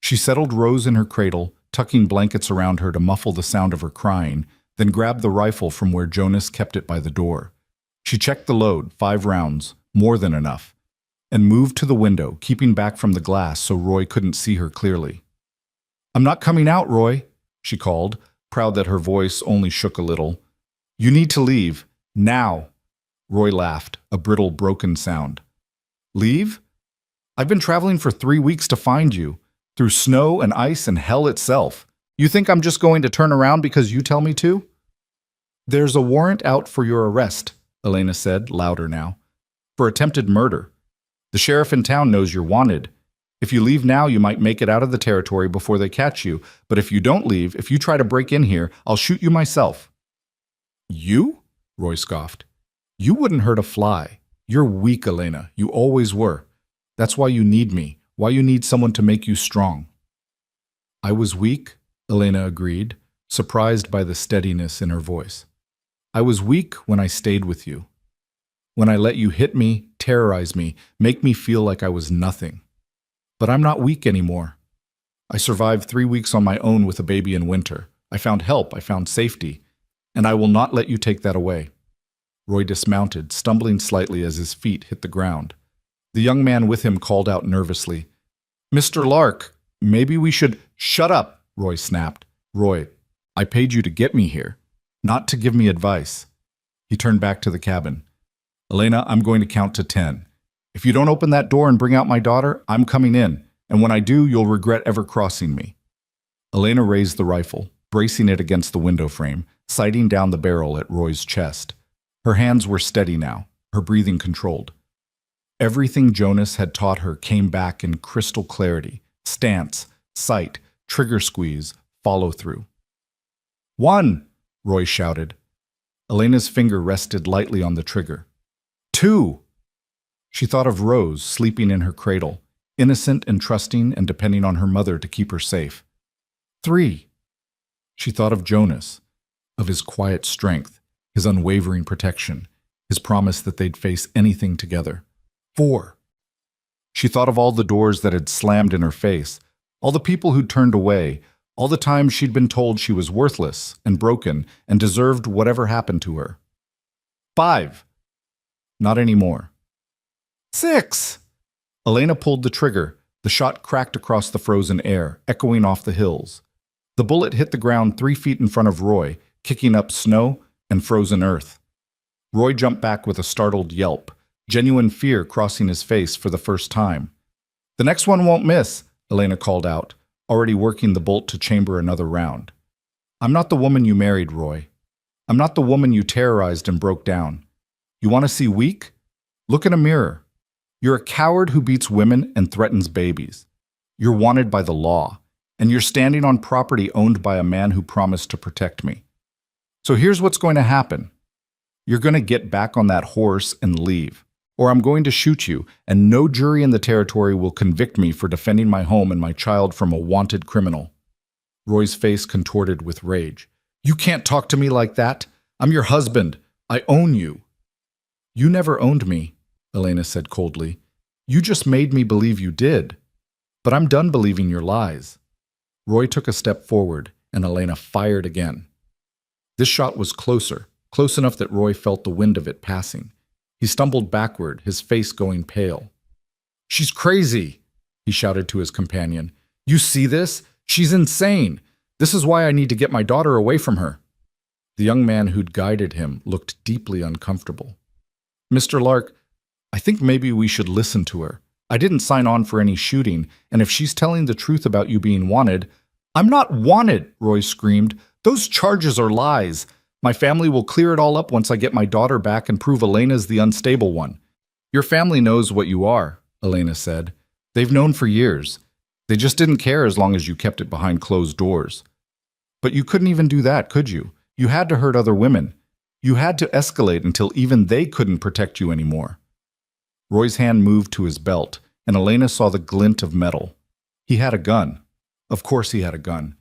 Speaker 1: She settled Rose in her cradle, tucking blankets around her to muffle the sound of her crying, then grabbed the rifle from where Jonas kept it by the door. She checked the load, 5 rounds, more than enough, and moved to the window, keeping back from the glass so Roy couldn't see her clearly. "I'm not coming out, Roy," she called, proud that her voice only shook a little. "You need to leave. Now." Roy laughed, a brittle, broken sound. "Leave? I've been traveling for 3 weeks to find you, through snow and ice and hell itself. You think I'm just going to turn around because you tell me to?" "There's a warrant out for your arrest," Elena said, louder now. "For attempted murder. The sheriff in town knows you're wanted. If you leave now, you might make it out of the territory before they catch you, but if you don't leave, if you try to break in here, I'll shoot you myself." "You?" Roy scoffed. "You wouldn't hurt a fly. You're weak, Elena. You always were. That's why you need me, why you need someone to make you strong." "I was weak," Elena agreed, surprised by the steadiness in her voice. "I was weak when I stayed with you. When I let you hit me, terrorize me, make me feel like I was nothing. But I'm not weak anymore. I survived 3 weeks on my own with a baby in winter. I found help, I found safety, and I will not let you take that away." Roy dismounted, stumbling slightly as his feet hit the ground. The young man with him called out nervously, "Mr. Lark, maybe we should—" "Shut up," Roy snapped. "Roy, I paid you to get me here, not to give me advice." He turned back to the cabin. "Elena, I'm going to count to 10. If you don't open that door and bring out my daughter, I'm coming in, and when I do, you'll regret ever crossing me." Elena raised the rifle, bracing it against the window frame, sighting down the barrel at Roy's chest. Her hands were steady now, her breathing controlled. Everything Jonas had taught her came back in crystal clarity: stance, sight, trigger squeeze, follow through. "1," Roy shouted. Elena's finger rested lightly on the trigger. 2. She thought of Rose sleeping in her cradle, innocent and trusting and depending on her mother to keep her safe. 3. She thought of Jonas, of his quiet strength, his unwavering protection, his promise that they'd face anything together. 4. She thought of all the doors that had slammed in her face, all the people who'd turned away, all the times she'd been told she was worthless and broken and deserved whatever happened to her. 5. Not anymore. 6. Elena pulled the trigger. The shot cracked across the frozen air, echoing off the hills. The bullet hit the ground 3 feet in front of Roy, kicking up snow and frozen earth. Roy jumped back with a startled yelp, genuine fear crossing his face for the first time. "The next one won't miss," Elena called out, already working the bolt to chamber another round. "I'm not the woman you married, Roy. I'm not the woman you terrorized and broke down. You want to see weak? Look in a mirror. You're a coward who beats women and threatens babies. You're wanted by the law, and you're standing on property owned by a man who promised to protect me. So here's what's going to happen. You're going to get back on that horse and leave, or I'm going to shoot you, and no jury in the territory will convict me for defending my home and my child from a wanted criminal." Roy's face contorted with rage. "You can't talk to me like that. I'm your husband. I own you." "You never owned me," Elena said coldly. "You just made me believe you did. But I'm done believing your lies." Roy took a step forward, and Elena fired again. This shot was closer, close enough that Roy felt the wind of it passing. He stumbled backward, his face going pale. "She's crazy," he shouted to his companion. "You see this? She's insane. This is why I need to get my daughter away from her." The young man who'd guided him looked deeply uncomfortable. "Mr. Lark, I think maybe we should listen to her. I didn't sign on for any shooting, and if she's telling the truth about you being wanted—" "I'm not wanted," Roy screamed. "Those charges are lies. My family will clear it all up once I get my daughter back and prove Elena's the unstable one." "Your family knows what you are," Elena said. "They've known for years. They just didn't care as long as you kept it behind closed doors. But you couldn't even do that, could you? You had to hurt other women. You had to escalate until even they couldn't protect you anymore." Roy's hand moved to his belt, and Elena saw the glint of metal. He had a gun. Of course he had a gun.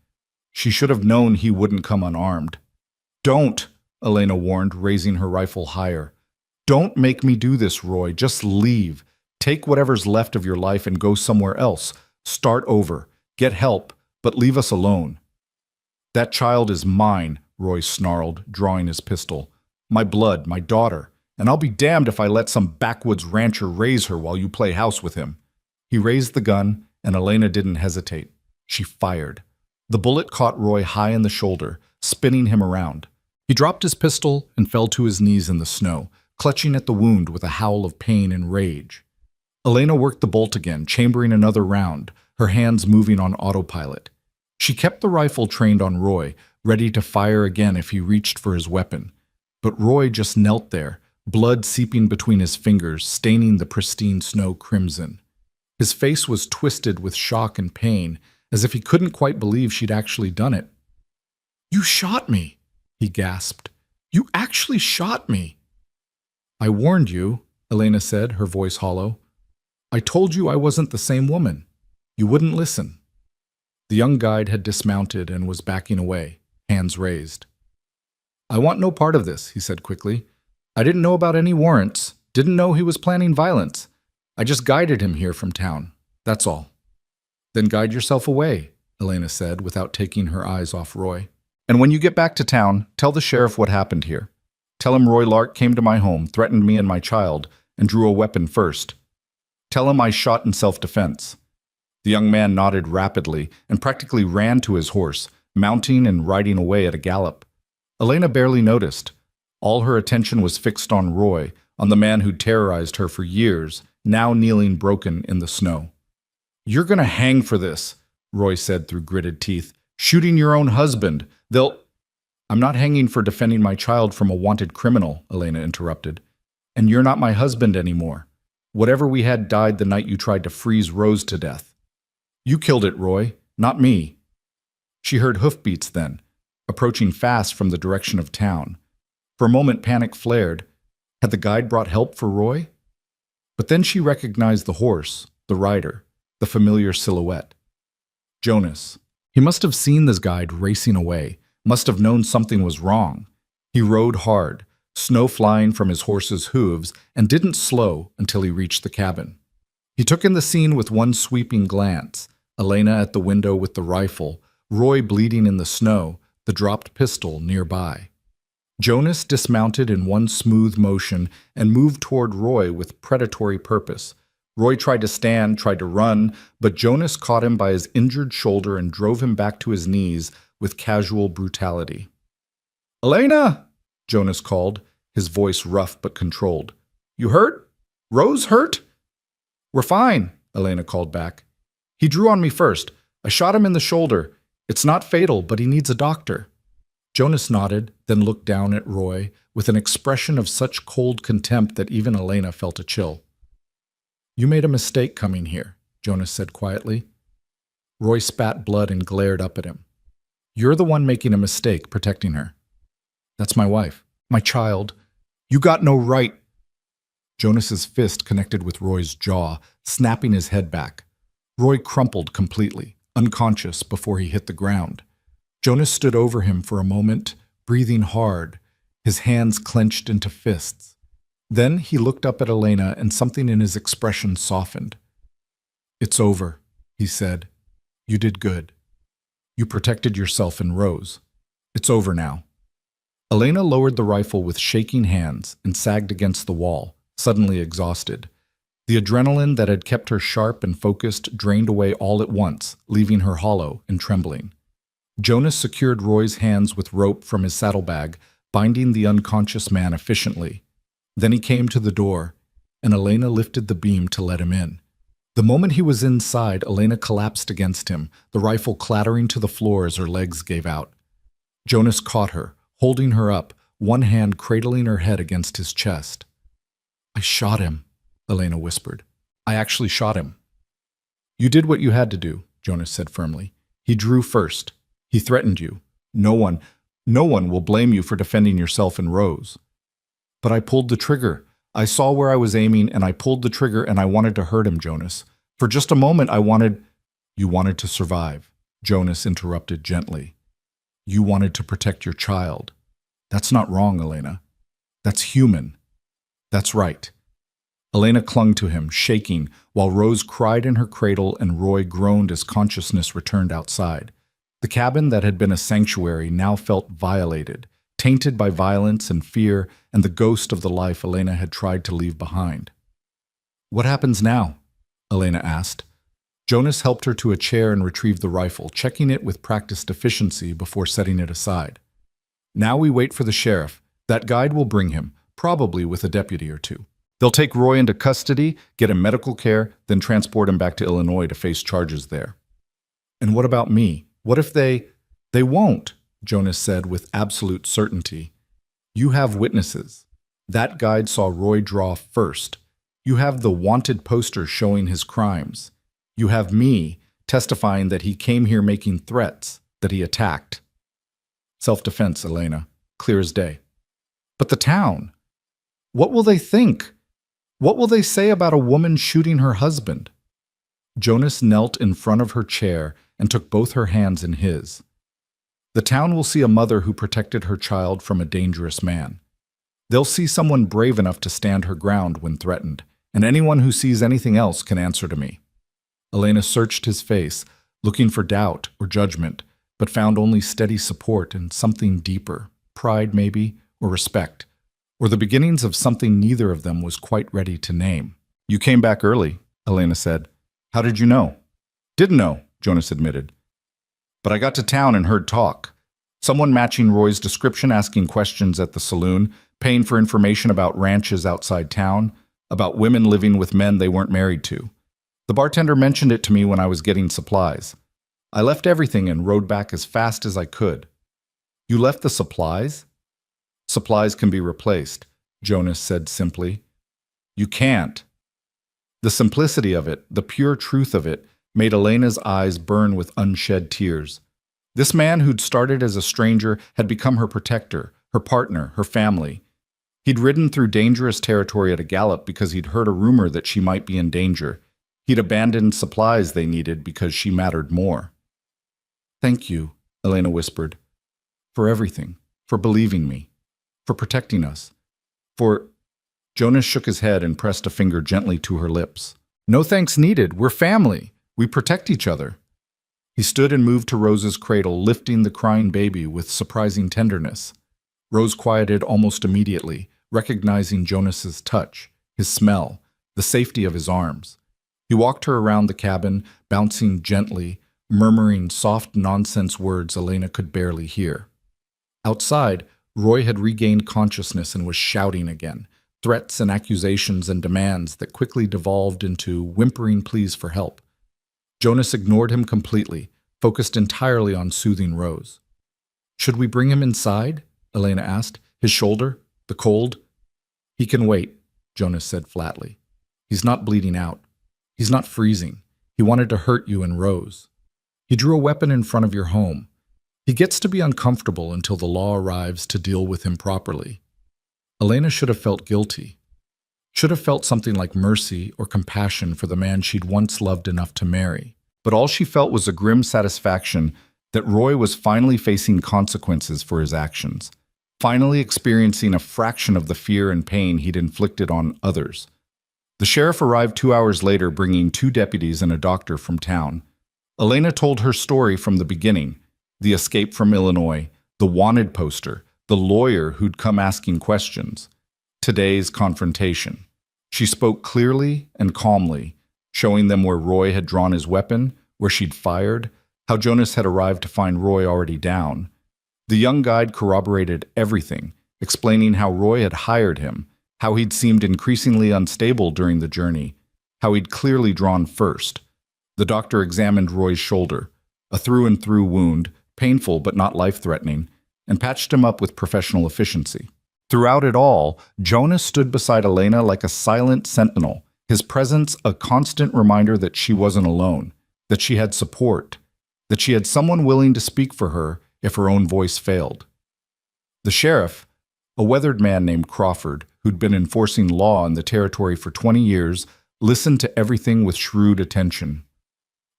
Speaker 1: She should have known he wouldn't come unarmed. "Don't," Elena warned, raising her rifle higher. "Don't make me do this, Roy. Just leave. Take whatever's left of your life and go somewhere else. Start over. Get help, but leave us alone." "That child is mine," Roy snarled, drawing his pistol. "My blood, my daughter, and I'll be damned if I let some backwoods rancher raise her while you play house with him." He raised the gun, and Elena didn't hesitate. She fired. The bullet caught Roy high in the shoulder, spinning him around. He dropped his pistol and fell to his knees in the snow, clutching at the wound with a howl of pain and rage. Elena worked the bolt again, chambering another round, her hands moving on autopilot. She kept the rifle trained on Roy, ready to fire again if he reached for his weapon. But Roy just knelt there, blood seeping between his fingers, staining the pristine snow crimson. His face was twisted with shock and pain, as if he couldn't quite believe she'd actually done it. "You shot me," he gasped. "You actually shot me." "I warned you," Elena said, her voice hollow. "I told you I wasn't the same woman. You wouldn't listen." The young guide had dismounted and was backing away, hands raised. "I want no part of this," he said quickly. "I didn't know about any warrants, didn't know he was planning violence. I just guided him here from town, that's all." "Then guide yourself away," Elena said, without taking her eyes off Roy. "And when you get back to town, tell the sheriff what happened here. Tell him Roy Lark came to my home, threatened me and my child, and drew a weapon first. Tell him I shot in self-defense." The young man nodded rapidly and practically ran to his horse, mounting and riding away at a gallop. Elena barely noticed. All her attention was fixed on Roy, on the man who'd terrorized her for years, now kneeling broken in the snow. "You're gonna hang for this," Roy said through gritted teeth. "Shooting your own husband. They'll—" "I'm not hanging for defending my child from a wanted criminal," Elena interrupted. "And you're not my husband anymore. Whatever we had died the night you tried to freeze Rose to death. You killed it, Roy, not me." She heard hoofbeats then, approaching fast from the direction of town. For a moment, panic flared. Had the guide brought help for Roy? But then she recognized the horse, the rider, the familiar silhouette. Jonas. He must have seen this guide racing away, must have known something was wrong. He rode hard, snow flying from his horse's hooves, and didn't slow until he reached the cabin. He took in the scene with one sweeping glance. Elena at the window with the rifle, Roy bleeding in the snow, the dropped pistol nearby. Jonas dismounted in one smooth motion and moved toward Roy with predatory purpose. Roy tried to stand, tried to run, but Jonas caught him by his injured shoulder and drove him back to his knees with casual brutality. "Elena!" Jonas called, his voice rough but controlled. "You hurt? Rose hurt?" "We're fine," Elena called back. "He drew on me first. I shot him in the shoulder. It's not fatal, but he needs a doctor." Jonas nodded, then looked down at Roy with an expression of such cold contempt that even Elena felt a chill. "You made a mistake coming here," Jonas said quietly. Roy spat blood and glared up at him. "You're the one making a mistake protecting her. That's my wife, my child. You got no right." Jonas's fist connected with Roy's jaw, snapping his head back. Roy crumpled completely, unconscious before he hit the ground. Jonas stood over him for a moment, breathing hard, his hands clenched into fists. Then he looked up at Elena and something in his expression softened. "It's over," he said. "You did good. You protected yourself and Rose. It's over now." Elena lowered the rifle with shaking hands and sagged against the wall, suddenly exhausted. The adrenaline that had kept her sharp and focused drained away all at once, leaving her hollow and trembling. Jonas secured Roy's hands with rope from his saddlebag, binding the unconscious man efficiently. Then he came to the door, and Elena lifted the beam to let him in. The moment he was inside, Elena collapsed against him, the rifle clattering to the floor as her legs gave out. Jonas caught her, holding her up, one hand cradling her head against his chest. "I shot him," Elena whispered. "I actually shot him." "You did what you had to do," Jonas said firmly. "He drew first. He threatened you. No one will blame you for defending yourself and Rose." "But I pulled the trigger. I saw where I was aiming and I pulled the trigger and I wanted to hurt him, Jonas. For just a moment I wanted—" "You wanted to survive," Jonas interrupted gently. "You wanted to protect your child. That's not wrong, Elena. That's human. That's right." Elena clung to him, shaking, while Rose cried in her cradle and Roy groaned as consciousness returned outside. The cabin that had been a sanctuary now felt violated, tainted by violence and fear and the ghost of the life Elena had tried to leave behind. "What happens now?" Elena asked. Jonas helped her to a chair and retrieved the rifle, checking it with practiced efficiency before setting it aside. "Now we wait for the sheriff. That guide will bring him, probably with a deputy or two. They'll take Roy into custody, get him medical care, then transport him back to Illinois to face charges there." "And what about me? What if they—" "They won't," Jonas said with absolute certainty. "You have witnesses. That guide saw Roy draw first. You have the wanted poster showing his crimes. You have me testifying that he came here making threats, that he attacked." "Self-defense, Elena. Clear as day." "But the town. What will they think? What will they say about a woman shooting her husband?" Jonas knelt in front of her chair and took both her hands in his. "The town will see a mother who protected her child from a dangerous man. They'll see someone brave enough to stand her ground when threatened, and anyone who sees anything else can answer to me." Elena searched his face, looking for doubt or judgment, but found only steady support and something deeper, pride maybe, or respect, or the beginnings of something neither of them was quite ready to name. "You came back early," Elena said. "How did you know?" "Didn't know," Jonas admitted. "But I got to town and heard talk. Someone matching Roy's description, asking questions at the saloon, paying for information about ranches outside town, about women living with men they weren't married to. The bartender mentioned it to me when I was getting supplies. I left everything and rode back as fast as I could." "You left the supplies?" "Supplies can be replaced," Jonas said simply. "You can't." The simplicity of it, the pure truth of it, made Elena's eyes burn with unshed tears. This man who'd started as a stranger had become her protector, her partner, her family. He'd ridden through dangerous territory at a gallop because he'd heard a rumor that she might be in danger. He'd abandoned supplies they needed because she mattered more. "Thank you," Elena whispered, "for everything, for believing me, for protecting us, for—" Jonas shook his head and pressed a finger gently to her lips. "No thanks needed. We're family. We protect each other." He stood and moved to Rose's cradle, lifting the crying baby with surprising tenderness. Rose quieted almost immediately, recognizing Jonas's touch, his smell, the safety of his arms. He walked her around the cabin, bouncing gently, murmuring soft nonsense words Elena could barely hear. Outside, Roy had regained consciousness and was shouting again, threats and accusations and demands that quickly devolved into whimpering pleas for help. Jonas ignored him completely, focused entirely on soothing Rose. "Should we bring him inside?" Elena asked. "His shoulder? The cold?" "He can wait," Jonas said flatly. "He's not bleeding out. He's not freezing. He wanted to hurt you and Rose. He drew a weapon in front of your home. He gets to be uncomfortable until the law arrives to deal with him properly." Elena should have felt guilty. Should have felt something like mercy or compassion for the man she'd once loved enough to marry. But all she felt was a grim satisfaction that Roy was finally facing consequences for his actions, finally experiencing a fraction of the fear and pain he'd inflicted on others. The sheriff arrived 2 hours later, bringing 2 deputies and a doctor from town. Elena told her story from the beginning: the escape from Illinois, the wanted poster, the lawyer who'd come asking questions, today's confrontation. She spoke clearly and calmly, showing them where Roy had drawn his weapon, where she'd fired, how Jonas had arrived to find Roy already down. The young guide corroborated everything, explaining how Roy had hired him, how he'd seemed increasingly unstable during the journey, how he'd clearly drawn first. The doctor examined Roy's shoulder, a through-and-through wound, painful but not life-threatening, and patched him up with professional efficiency. Throughout it all, Jonas stood beside Elena like a silent sentinel, his presence a constant reminder that she wasn't alone, that she had support, that she had someone willing to speak for her if her own voice failed. The sheriff, a weathered man named Crawford, who'd been enforcing law in the territory for 20 years, listened to everything with shrewd attention.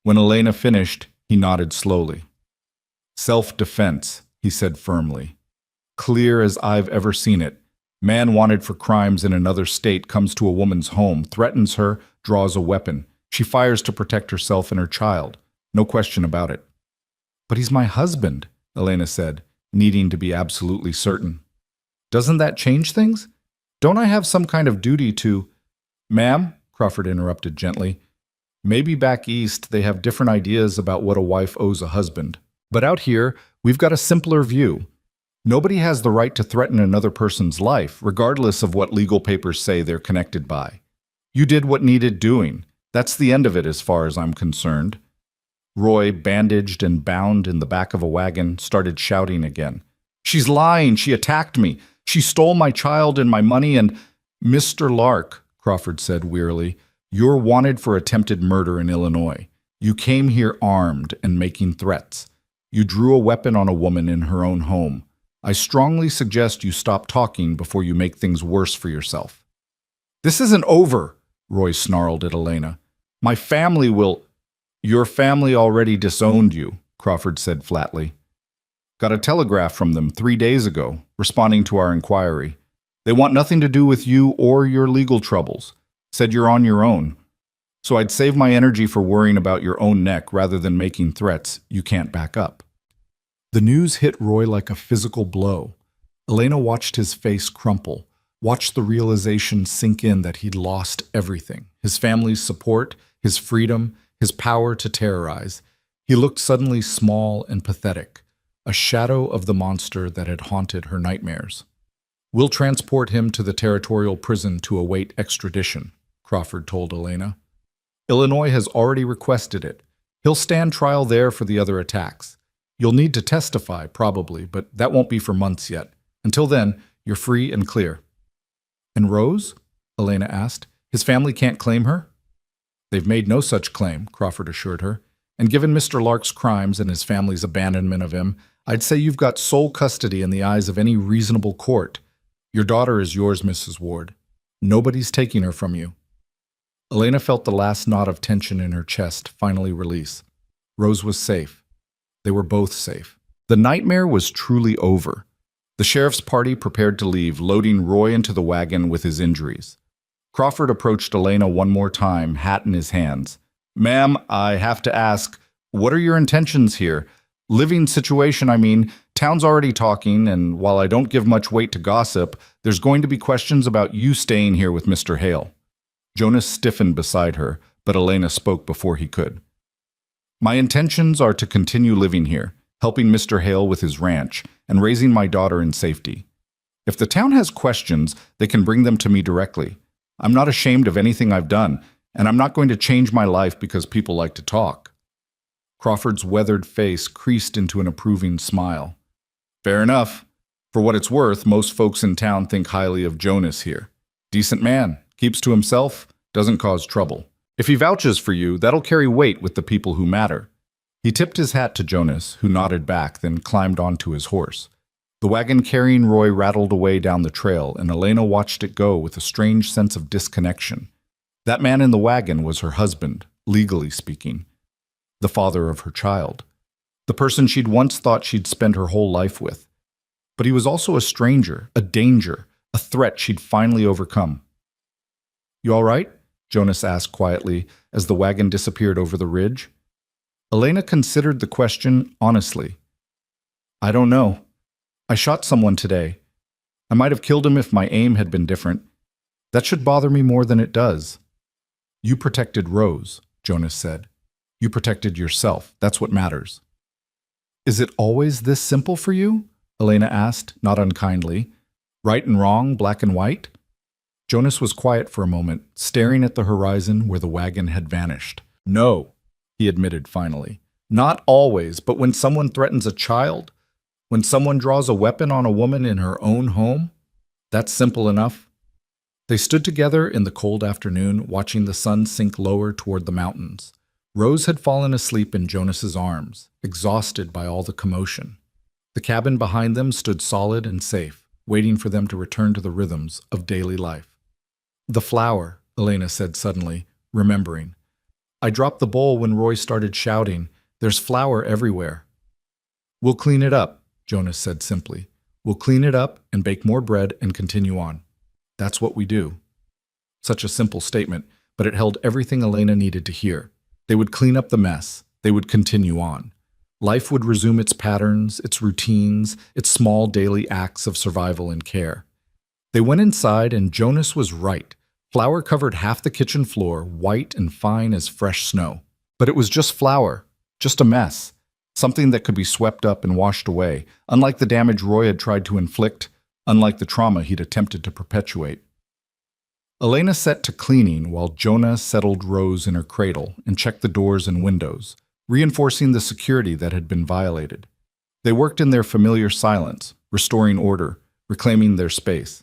Speaker 1: When Elena finished, he nodded slowly. "Self-defense," he said firmly. "Clear as I've ever seen it. Man wanted for crimes in another state comes to a woman's home, threatens her, draws a weapon. She fires to protect herself and her child. No question about it." "But he's my husband," Elena said, needing to be absolutely certain. "Doesn't that change things? Don't I have some kind of duty to—" "Ma'am," Crawford interrupted gently, "maybe back east they have different ideas about what a wife owes a husband. But out here, we've got a simpler view. Nobody has the right to threaten another person's life, regardless of what legal papers say they're connected by. You did what needed doing. That's the end of it as far as I'm concerned." Roy, bandaged and bound in the back of a wagon, started shouting again. "She's lying! She attacked me! She stole my child and my money and—" "Mr. Lark," Crawford said wearily, "you're wanted for attempted murder in Illinois. You came here armed and making threats. You drew a weapon on a woman in her own home. I strongly suggest you stop talking before you make things worse for yourself." "This isn't over," Roy snarled at Elena. "My family will—" "Your family already disowned you," Crawford said flatly. "Got a telegraph from them 3 days ago, responding to our inquiry. They want nothing to do with you or your legal troubles. Said you're on your own." So I'd save my energy for worrying about your own neck rather than making threats you can't back up. The news hit Roy like a physical blow. Elena watched his face crumple, watched the realization sink in that he'd lost everything: his family's support, his freedom, his power to terrorize. He looked suddenly small and pathetic, a shadow of the monster that had haunted her nightmares. "We'll transport him to the territorial prison to await extradition," Crawford told Elena. "Illinois has already requested it. He'll stand trial there for the other attacks. You'll need to testify, probably, but that won't be for months yet. Until then, you're free and clear." "And Rose?" Elena asked. "His family can't claim her?" "They've made no such claim," Crawford assured her. "And given Mr. Lark's crimes and his family's abandonment of him, I'd say you've got sole custody in the eyes of any reasonable court. Your daughter is yours, Mrs. Ward. Nobody's taking her from you." Elena felt the last knot of tension in her chest finally release. Rose was safe. They were both safe. The nightmare was truly over. The sheriff's party prepared to leave, loading Roy into the wagon with his injuries. Crawford approached Elena one more time, hat in his hands. "Ma'am, I have to ask, what are your intentions here? Living situation, I mean. Town's already talking, and while I don't give much weight to gossip, there's going to be questions about you staying here with Mr. Hale." Jonas stiffened beside her, but Elena spoke before he could. "My intentions are to continue living here, helping Mr. Hale with his ranch, and raising my daughter in safety. If the town has questions, they can bring them to me directly. I'm not ashamed of anything I've done, and I'm not going to change my life because people like to talk." Crawford's weathered face creased into an approving smile. "Fair enough. For what it's worth, most folks in town think highly of Jonas here. Decent man, keeps to himself, doesn't cause trouble. If he vouches for you, that'll carry weight with the people who matter." He tipped his hat to Jonas, who nodded back, then climbed onto his horse. The wagon carrying Roy rattled away down the trail, and Elena watched it go with a strange sense of disconnection. That man in the wagon was her husband, legally speaking, the father of her child, the person she'd once thought she'd spend her whole life with. But he was also a stranger, a danger, a threat she'd finally overcome. "You all right?" Jonas asked quietly as the wagon disappeared over the ridge. Elena considered the question honestly. "I don't know. I shot someone today. I might have killed him if my aim had been different. That should bother me more than it does." "You protected Rose," Jonas said. "You protected yourself. That's what matters." "Is it always this simple for you?" Elena asked, not unkindly. "Right and wrong, black and white?" Jonas was quiet for a moment, staring at the horizon where the wagon had vanished. "No," he admitted finally. "Not always, but when someone threatens a child, when someone draws a weapon on a woman in her own home, that's simple enough." They stood together in the cold afternoon, watching the sun sink lower toward the mountains. Rose had fallen asleep in Jonas's arms, exhausted by all the commotion. The cabin behind them stood solid and safe, waiting for them to return to the rhythms of daily life. "The flower," Elena said suddenly, remembering. "I dropped the bowl when Roy started shouting. There's flour everywhere." "We'll clean it up," Jonas said simply. "We'll clean it up and bake more bread and continue on. That's what we do." Such a simple statement, but it held everything Elena needed to hear. They would clean up the mess. They would continue on. Life would resume its patterns, its routines, its small daily acts of survival and care. They went inside, and Jonas was right. Flour covered half the kitchen floor, white and fine as fresh snow. But it was just flour, just a mess, something that could be swept up and washed away, unlike the damage Roy had tried to inflict, unlike the trauma he'd attempted to perpetuate. Elena set to cleaning while Jonah settled Rose in her cradle and checked the doors and windows, reinforcing the security that had been violated. They worked in their familiar silence, restoring order, reclaiming their space.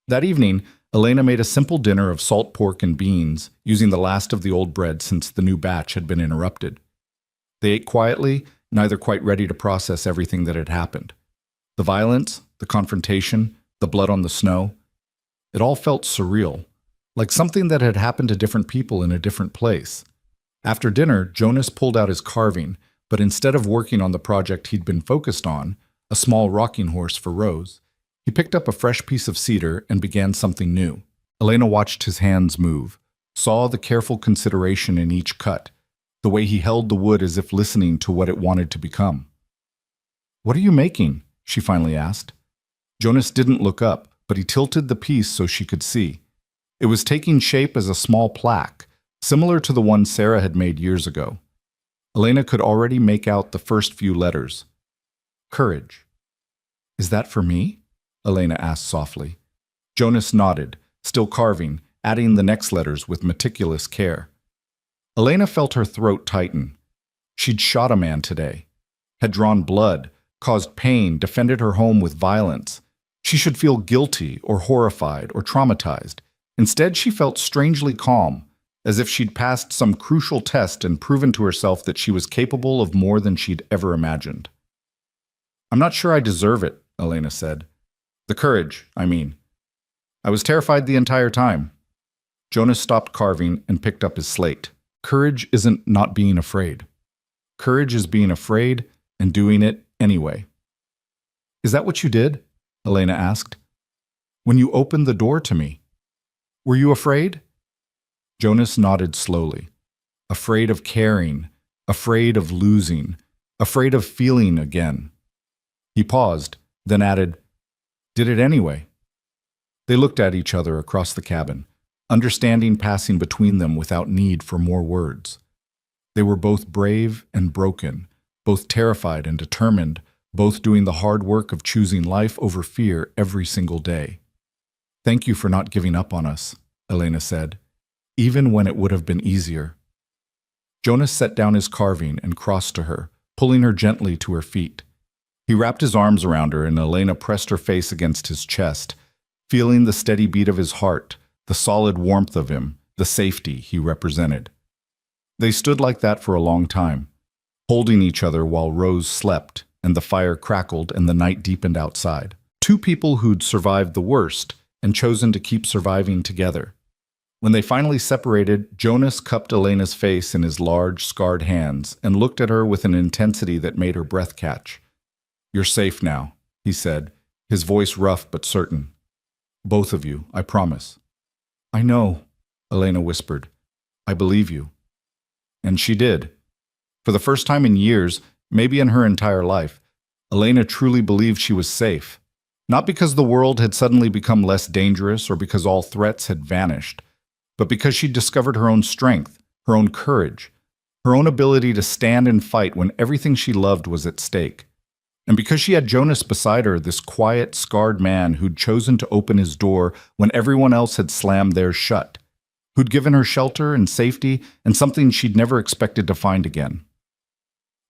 Speaker 1: That evening, Elena made a simple dinner of salt pork and beans, using the last of the old bread since the new batch had been interrupted. They ate quietly, neither quite ready to process everything that had happened. The violence, the confrontation, the blood on the snow. It all felt surreal, like something that had happened to different people in a different place. After dinner, Jonas pulled out his carving, but instead of working on the project he'd been focused on, a small rocking horse for Rose, he picked up a fresh piece of cedar and began something new. Elena watched his hands move, saw the careful consideration in each cut, the way he held the wood as if listening to what it wanted to become. "What are you making?" she finally asked. Jonas didn't look up, but he tilted the piece so she could see. It was taking shape as a small plaque, similar to the one Sarah had made years ago. Elena could already make out the first few letters. Courage. "Is that for me?" Elena asked softly. Jonas nodded, still carving, adding the next letters with meticulous care. Elena felt her throat tighten. She'd shot a man today, had drawn blood, caused pain, defended her home with violence. She should feel guilty or horrified or traumatized. Instead, she felt strangely calm, as if she'd passed some crucial test and proven to herself that she was capable of more than she'd ever imagined. "I'm not sure I deserve it," Elena said. "The courage, I mean. I was terrified the entire time." Jonas stopped carving and picked up his slate. Courage isn't not being afraid. Courage is being afraid and doing it anyway. "Is that what you did?" Elena asked. "When you opened the door to me. Were you afraid?" Jonas nodded slowly. Afraid of caring, afraid of losing, afraid of feeling again. He paused, then added, "Did it anyway." They looked at each other across the cabin, understanding passing between them without need for more words. They were both brave and broken, both terrified and determined, both doing the hard work of choosing life over fear every single day. "Thank you for not giving up on us," Elena said, "even when it would have been easier." Jonas set down his carving and crossed to her, pulling her gently to her feet. He wrapped his arms around her and Elena pressed her face against his chest, feeling the steady beat of his heart, the solid warmth of him, the safety he represented. They stood like that for a long time, holding each other while Rose slept and the fire crackled and the night deepened outside. Two people who'd survived the worst and chosen to keep surviving together. When they finally separated, Jonas cupped Elena's face in his large, scarred hands and looked at her with an intensity that made her breath catch. "You're safe now," he said, his voice rough but certain. "Both of you, I promise." "I know," Elena whispered. "I believe you." And she did. For the first time in years, maybe in her entire life, Elena truly believed she was safe. Not because the world had suddenly become less dangerous or because all threats had vanished, but because she discovered her own strength, her own courage, her own ability to stand and fight when everything she loved was at stake. And because she had Jonas beside her, this quiet, scarred man who'd chosen to open his door when everyone else had slammed theirs shut, who'd given her shelter and safety and something she'd never expected to find again.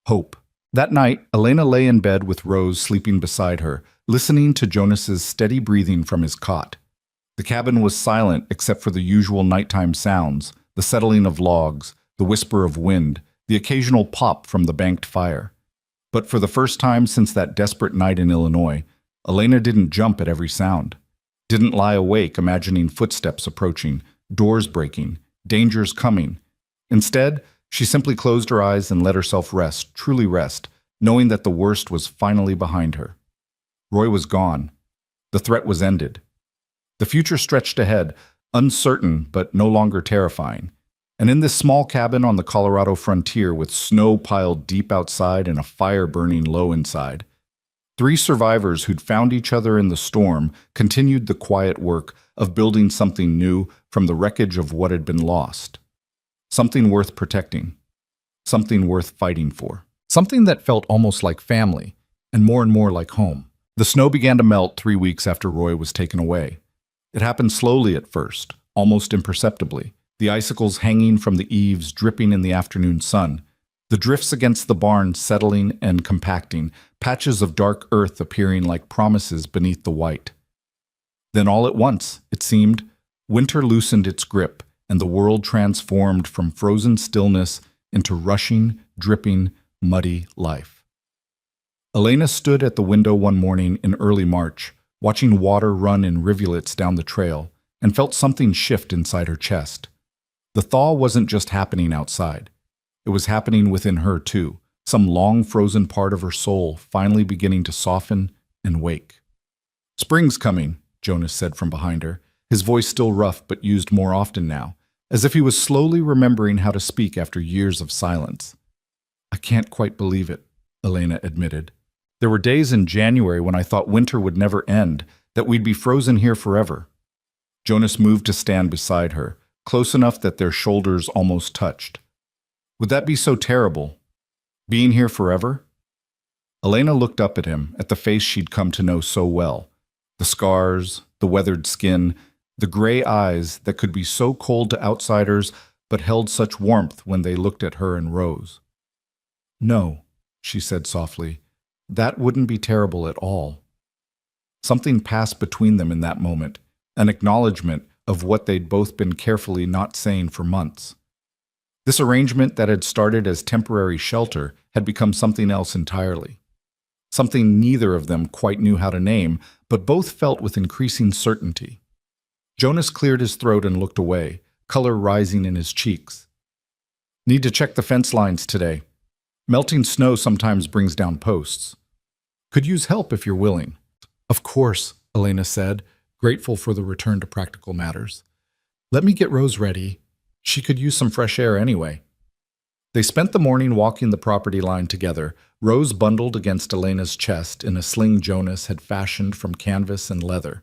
Speaker 1: Hope. That night, Elena lay in bed with Rose sleeping beside her, listening to Jonas's steady breathing from his cot. The cabin was silent except for the usual nighttime sounds, the settling of logs, the whisper of wind, the occasional pop from the banked fire. But for the first time since that desperate night in Illinois, Elena didn't jump at every sound, didn't lie awake imagining footsteps approaching, doors breaking, dangers coming. Instead, she simply closed her eyes and let herself rest, truly rest, knowing that the worst was finally behind her. Roy was gone. The threat was ended. The future stretched ahead, uncertain but no longer terrifying. And in this small cabin on the Colorado frontier with snow piled deep outside and a fire burning low inside, 3 survivors who'd found each other in the storm continued the quiet work of building something new from the wreckage of what had been lost. Something worth protecting. Something worth fighting for. Something that felt almost like family, and more like home. The snow began to melt 3 weeks after Roy was taken away. It happened slowly at first, almost imperceptibly. The icicles hanging from the eaves dripping in the afternoon sun, the drifts against the barn settling and compacting, patches of dark earth appearing like promises beneath the white. Then all at once, it seemed, winter loosened its grip and the world transformed from frozen stillness into rushing, dripping, muddy life. Elena stood at the window one morning in early March, watching water run in rivulets down the trail, and felt something shift inside her chest. The thaw wasn't just happening outside. It was happening within her too, some long-frozen part of her soul finally beginning to soften and wake. "Spring's coming," Jonas said from behind her, his voice still rough but used more often now, as if he was slowly remembering how to speak after years of silence. I can't quite believe it, Elena admitted. There were days in January when I thought winter would never end, that we'd be frozen here forever. Jonas moved to stand beside her, close enough that their shoulders almost touched. Would that be so terrible? Being here forever? Elena looked up at him, at the face she'd come to know so well. The scars, the weathered skin, the gray eyes that could be so cold to outsiders but held such warmth when they looked at her and Rose. No, she said softly, that wouldn't be terrible at all. Something passed between them in that moment, an acknowledgement of what they'd both been carefully not saying for months. This arrangement that had started as temporary shelter had become something else entirely. Something neither of them quite knew how to name, but both felt with increasing certainty. Jonas cleared his throat and looked away, color rising in his cheeks. Need to check the fence lines today. Melting snow sometimes brings down posts. Could use help if you're willing. Of course, Elena said, grateful for the return to practical matters. Let me get Rose ready. She could use some fresh air anyway. They spent the morning walking the property line together, Rose bundled against Elena's chest in a sling Jonas had fashioned from canvas and leather.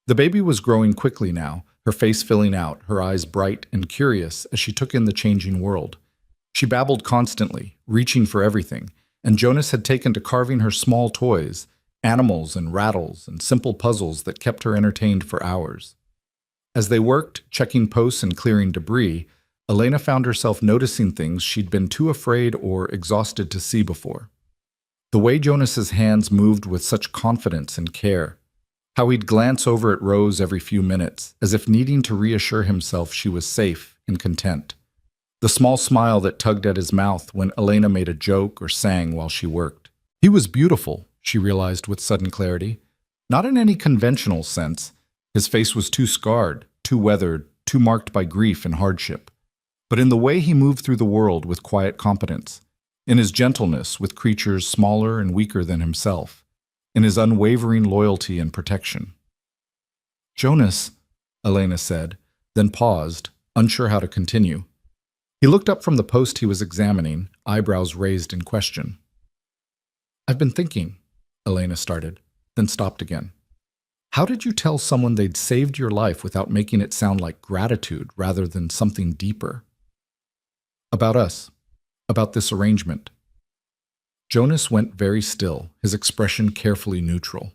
Speaker 1: The baby was growing quickly now, her face filling out, her eyes bright and curious as she took in the changing world. She babbled constantly, reaching for everything, and Jonas had taken to carving her small toys, animals and rattles and simple puzzles that kept her entertained for hours. As they worked, checking posts and clearing debris, Elena found herself noticing things she'd been too afraid or exhausted to see before. The way Jonas's hands moved with such confidence and care, how he'd glance over at Rose every few minutes, as if needing to reassure himself she was safe and content. The small smile that tugged at his mouth when Elena made a joke or sang while she worked. He was beautiful, she realized with sudden clarity. Not in any conventional sense. His face was too scarred, too weathered, too marked by grief and hardship. But in the way he moved through the world with quiet competence, in his gentleness with creatures smaller and weaker than himself, in his unwavering loyalty and protection. Jonas, Elena said, then paused, unsure how to continue. He looked up from the post he was examining, eyebrows raised in question. I've been thinking, Elena started, then stopped again. How did you tell someone they'd saved your life without making it sound like gratitude rather than something deeper? About us, about this arrangement. Jonas went very still, his expression carefully neutral.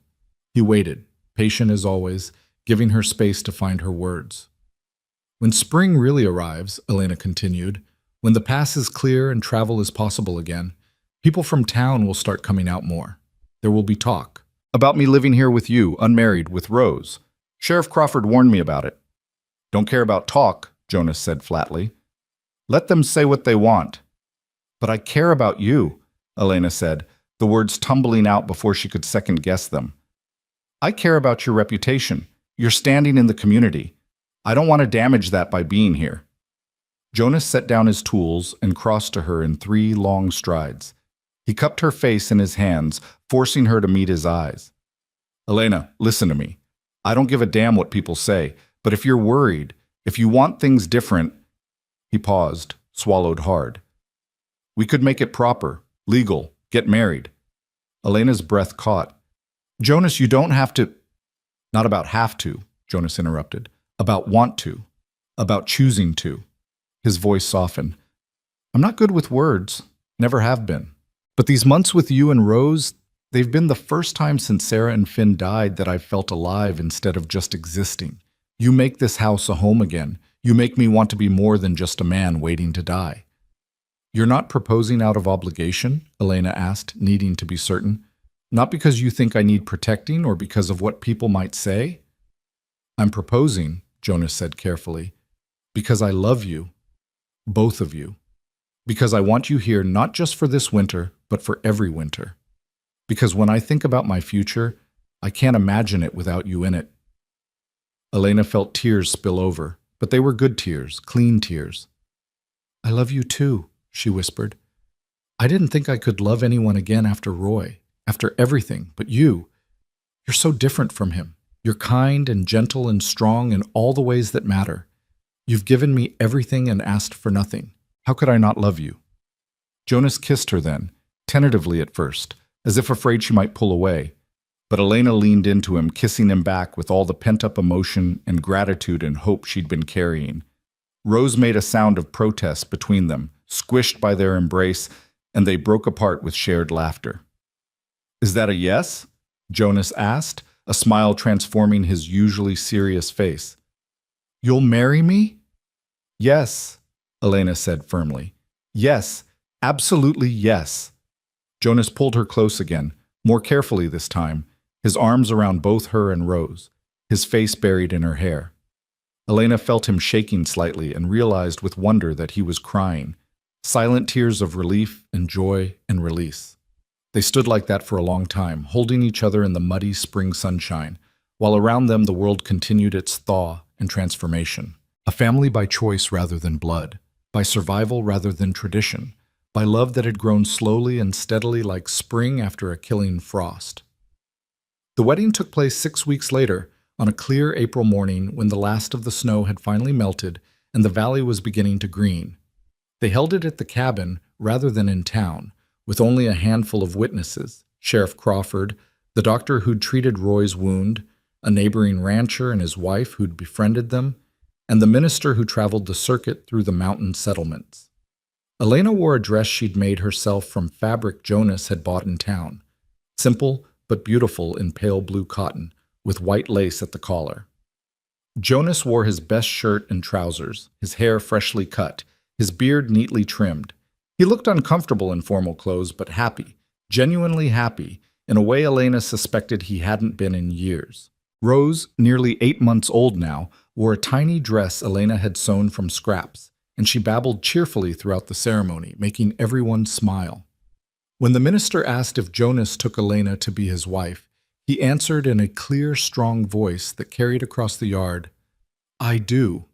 Speaker 1: He waited, patient as always, giving her space to find her words. When spring really arrives, Elena continued, when the pass is clear and travel is possible again, people from town will start coming out more. There will be talk. About me living here with you, unmarried, with Rose. Sheriff Crawford warned me about it. Don't care about talk, Jonas said flatly. Let them say what they want. But I care about you, Elena said, the words tumbling out before she could second-guess them. I care about your reputation, your standing in the community. I don't want to damage that by being here. Jonas set down his tools and crossed to her in 3 long strides. He cupped her face in his hands, forcing her to meet his eyes. Elena, listen to me. I don't give a damn what people say, but if you're worried, if you want things different... He paused, swallowed hard. We could make it proper, legal, get married. Elena's breath caught. Jonas, you don't have to... Not about have to, Jonas interrupted. About want to. About choosing to. His voice softened. I'm not good with words. Never have been. But these months with you and Rose, they've been the first time since Sarah and Finn died that I've felt alive instead of just existing. You make this house a home again. You make me want to be more than just a man waiting to die. You're not proposing out of obligation? Elena asked, needing to be certain. Not because you think I need protecting or because of what people might say? I'm proposing, Jonas said carefully, because I love you, both of you. Because I want you here not just for this winter, but for every winter. Because when I think about my future, I can't imagine it without you in it. Elena felt tears spill over, but they were good tears, clean tears. I love you too, she whispered. I didn't think I could love anyone again after Roy, after everything, but you. You're so different from him. You're kind and gentle and strong in all the ways that matter. You've given me everything and asked for nothing. How could I not love you? Jonas kissed her then, tentatively at first, as if afraid she might pull away. But Elena leaned into him, kissing him back with all the pent-up emotion and gratitude and hope she'd been carrying. Rose made a sound of protest between them, squished by their embrace, and they broke apart with shared laughter. Is that a yes? Jonas asked, a smile transforming his usually serious face. You'll marry me? Yes, Elena said firmly. Yes, absolutely yes. Jonas pulled her close again, more carefully this time, his arms around both her and Rose, his face buried in her hair. Elena felt him shaking slightly and realized with wonder that he was crying, silent tears of relief and joy and release. They stood like that for a long time, holding each other in the muddy spring sunshine, while around them the world continued its thaw and transformation. A family by choice rather than blood, by survival rather than tradition, by love that had grown slowly and steadily like spring after a killing frost. The wedding took place 6 weeks later, on a clear April morning when the last of the snow had finally melted and the valley was beginning to green. They held it at the cabin rather than in town, with only a handful of witnesses, Sheriff Crawford, the doctor who'd treated Roy's wound, a neighboring rancher and his wife who'd befriended them, and the minister who traveled the circuit through the mountain settlements. Elena wore a dress she'd made herself from fabric Jonas had bought in town, simple but beautiful in pale blue cotton, with white lace at the collar. Jonas wore his best shirt and trousers, his hair freshly cut, his beard neatly trimmed. He looked uncomfortable in formal clothes, but happy, genuinely happy, in a way Elena suspected he hadn't been in years. Rose, nearly 8 months old now, wore a tiny dress Elena had sewn from scraps, and she babbled cheerfully throughout the ceremony, making everyone smile. When the minister asked if Jonas took Elena to be his wife, he answered in a clear, strong voice that carried across the yard, "I do."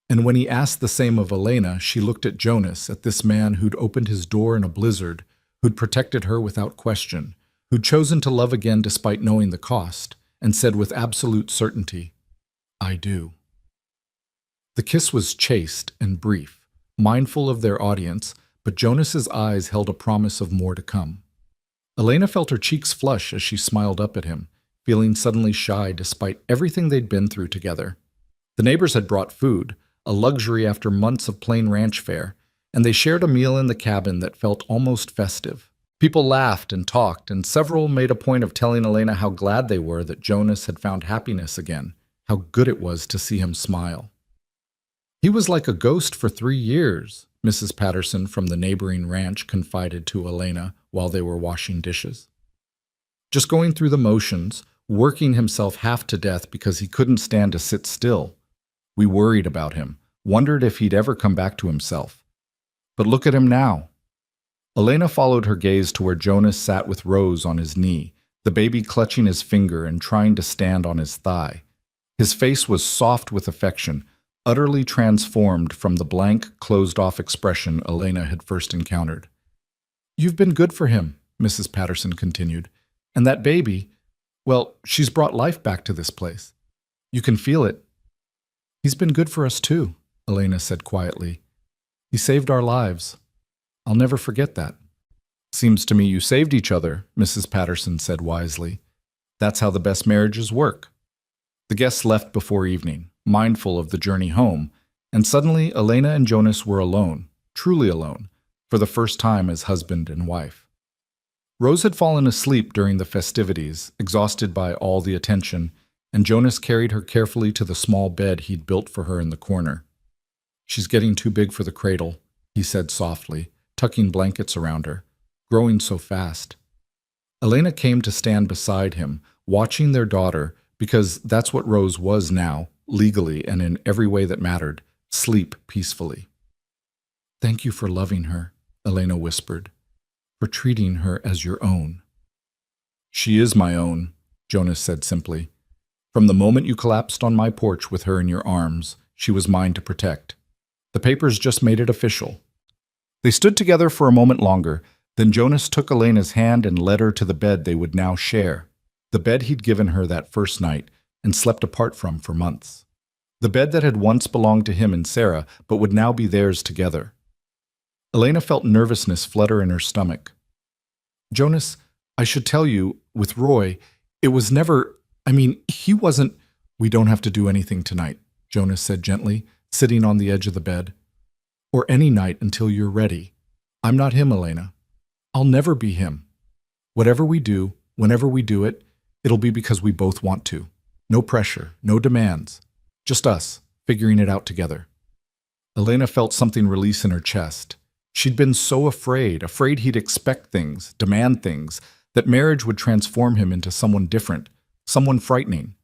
Speaker 1: And when he asked the same of Elena, she looked at Jonas, at this man who'd opened his door in a blizzard, who'd protected her without question, who'd chosen to love again despite knowing the cost, and said with absolute certainty, "I do." The kiss was chaste and brief, mindful of their audience, but Jonas's eyes held a promise of more to come. Elena felt her cheeks flush as she smiled up at him, feeling suddenly shy despite everything they'd been through together. The neighbors had brought food, a luxury after months of plain ranch fare, and they shared a meal in the cabin that felt almost festive. People laughed and talked, and several made a point of telling Elena how glad they were that Jonas had found happiness again, how good it was to see him smile. "He was like a ghost for 3 years," Mrs. Patterson from the neighboring ranch confided to Elena while they were washing dishes. "Just going through the motions, working himself half to death because he couldn't stand to sit still. We worried about him, wondered if he'd ever come back to himself. But look at him now." Elena followed her gaze to where Jonas sat with Rose on his knee, the baby clutching his finger and trying to stand on his thigh. His face was soft with affection, utterly transformed from the blank, closed-off expression Elena had first encountered. "You've been good for him," Mrs. Patterson continued. "And that baby, well, she's brought life back to this place. You can feel it." "He's been good for us too," Elena said quietly. "He saved our lives. I'll never forget that." "Seems to me you saved each other," Mrs. Patterson said wisely. "That's how the best marriages work." The guests left before evening, mindful of the journey home, and suddenly Elena and Jonas were alone, truly alone, for the first time as husband and wife. Rose had fallen asleep during the festivities, exhausted by all the attention, and Jonas carried her carefully to the small bed he'd built for her in the corner. "She's getting too big for the cradle," he said softly, tucking blankets around her, "growing so fast." Elena came to stand beside him, watching their daughter, because that's what Rose was now, legally and in every way that mattered, sleep peacefully. "Thank you for loving her," Elena whispered, "for treating her as your own." "She is my own," Jonas said simply. "From the moment you collapsed on my porch with her in your arms, she was mine to protect. The papers just made it official." They stood together for a moment longer, then Jonas took Elena's hand and led her to the bed they would now share, the bed he'd given her that first night and slept apart from for months. The bed that had once belonged to him and Sarah, but would now be theirs together. Elena felt nervousness flutter in her stomach. Jonas, I should tell you, with Roy, it was never, he wasn't. We don't have to do anything tonight, Jonas said gently, sitting on the edge of the bed. Or any night until you're ready. I'm not him, Elena. I'll never be him. Whatever we do, whenever we do it, it'll be because we both want to. No pressure, no demands. Just us, figuring it out together. Elena felt something release in her chest. She'd been so afraid he'd expect things, demand things, that marriage would transform him into someone different, someone frightening.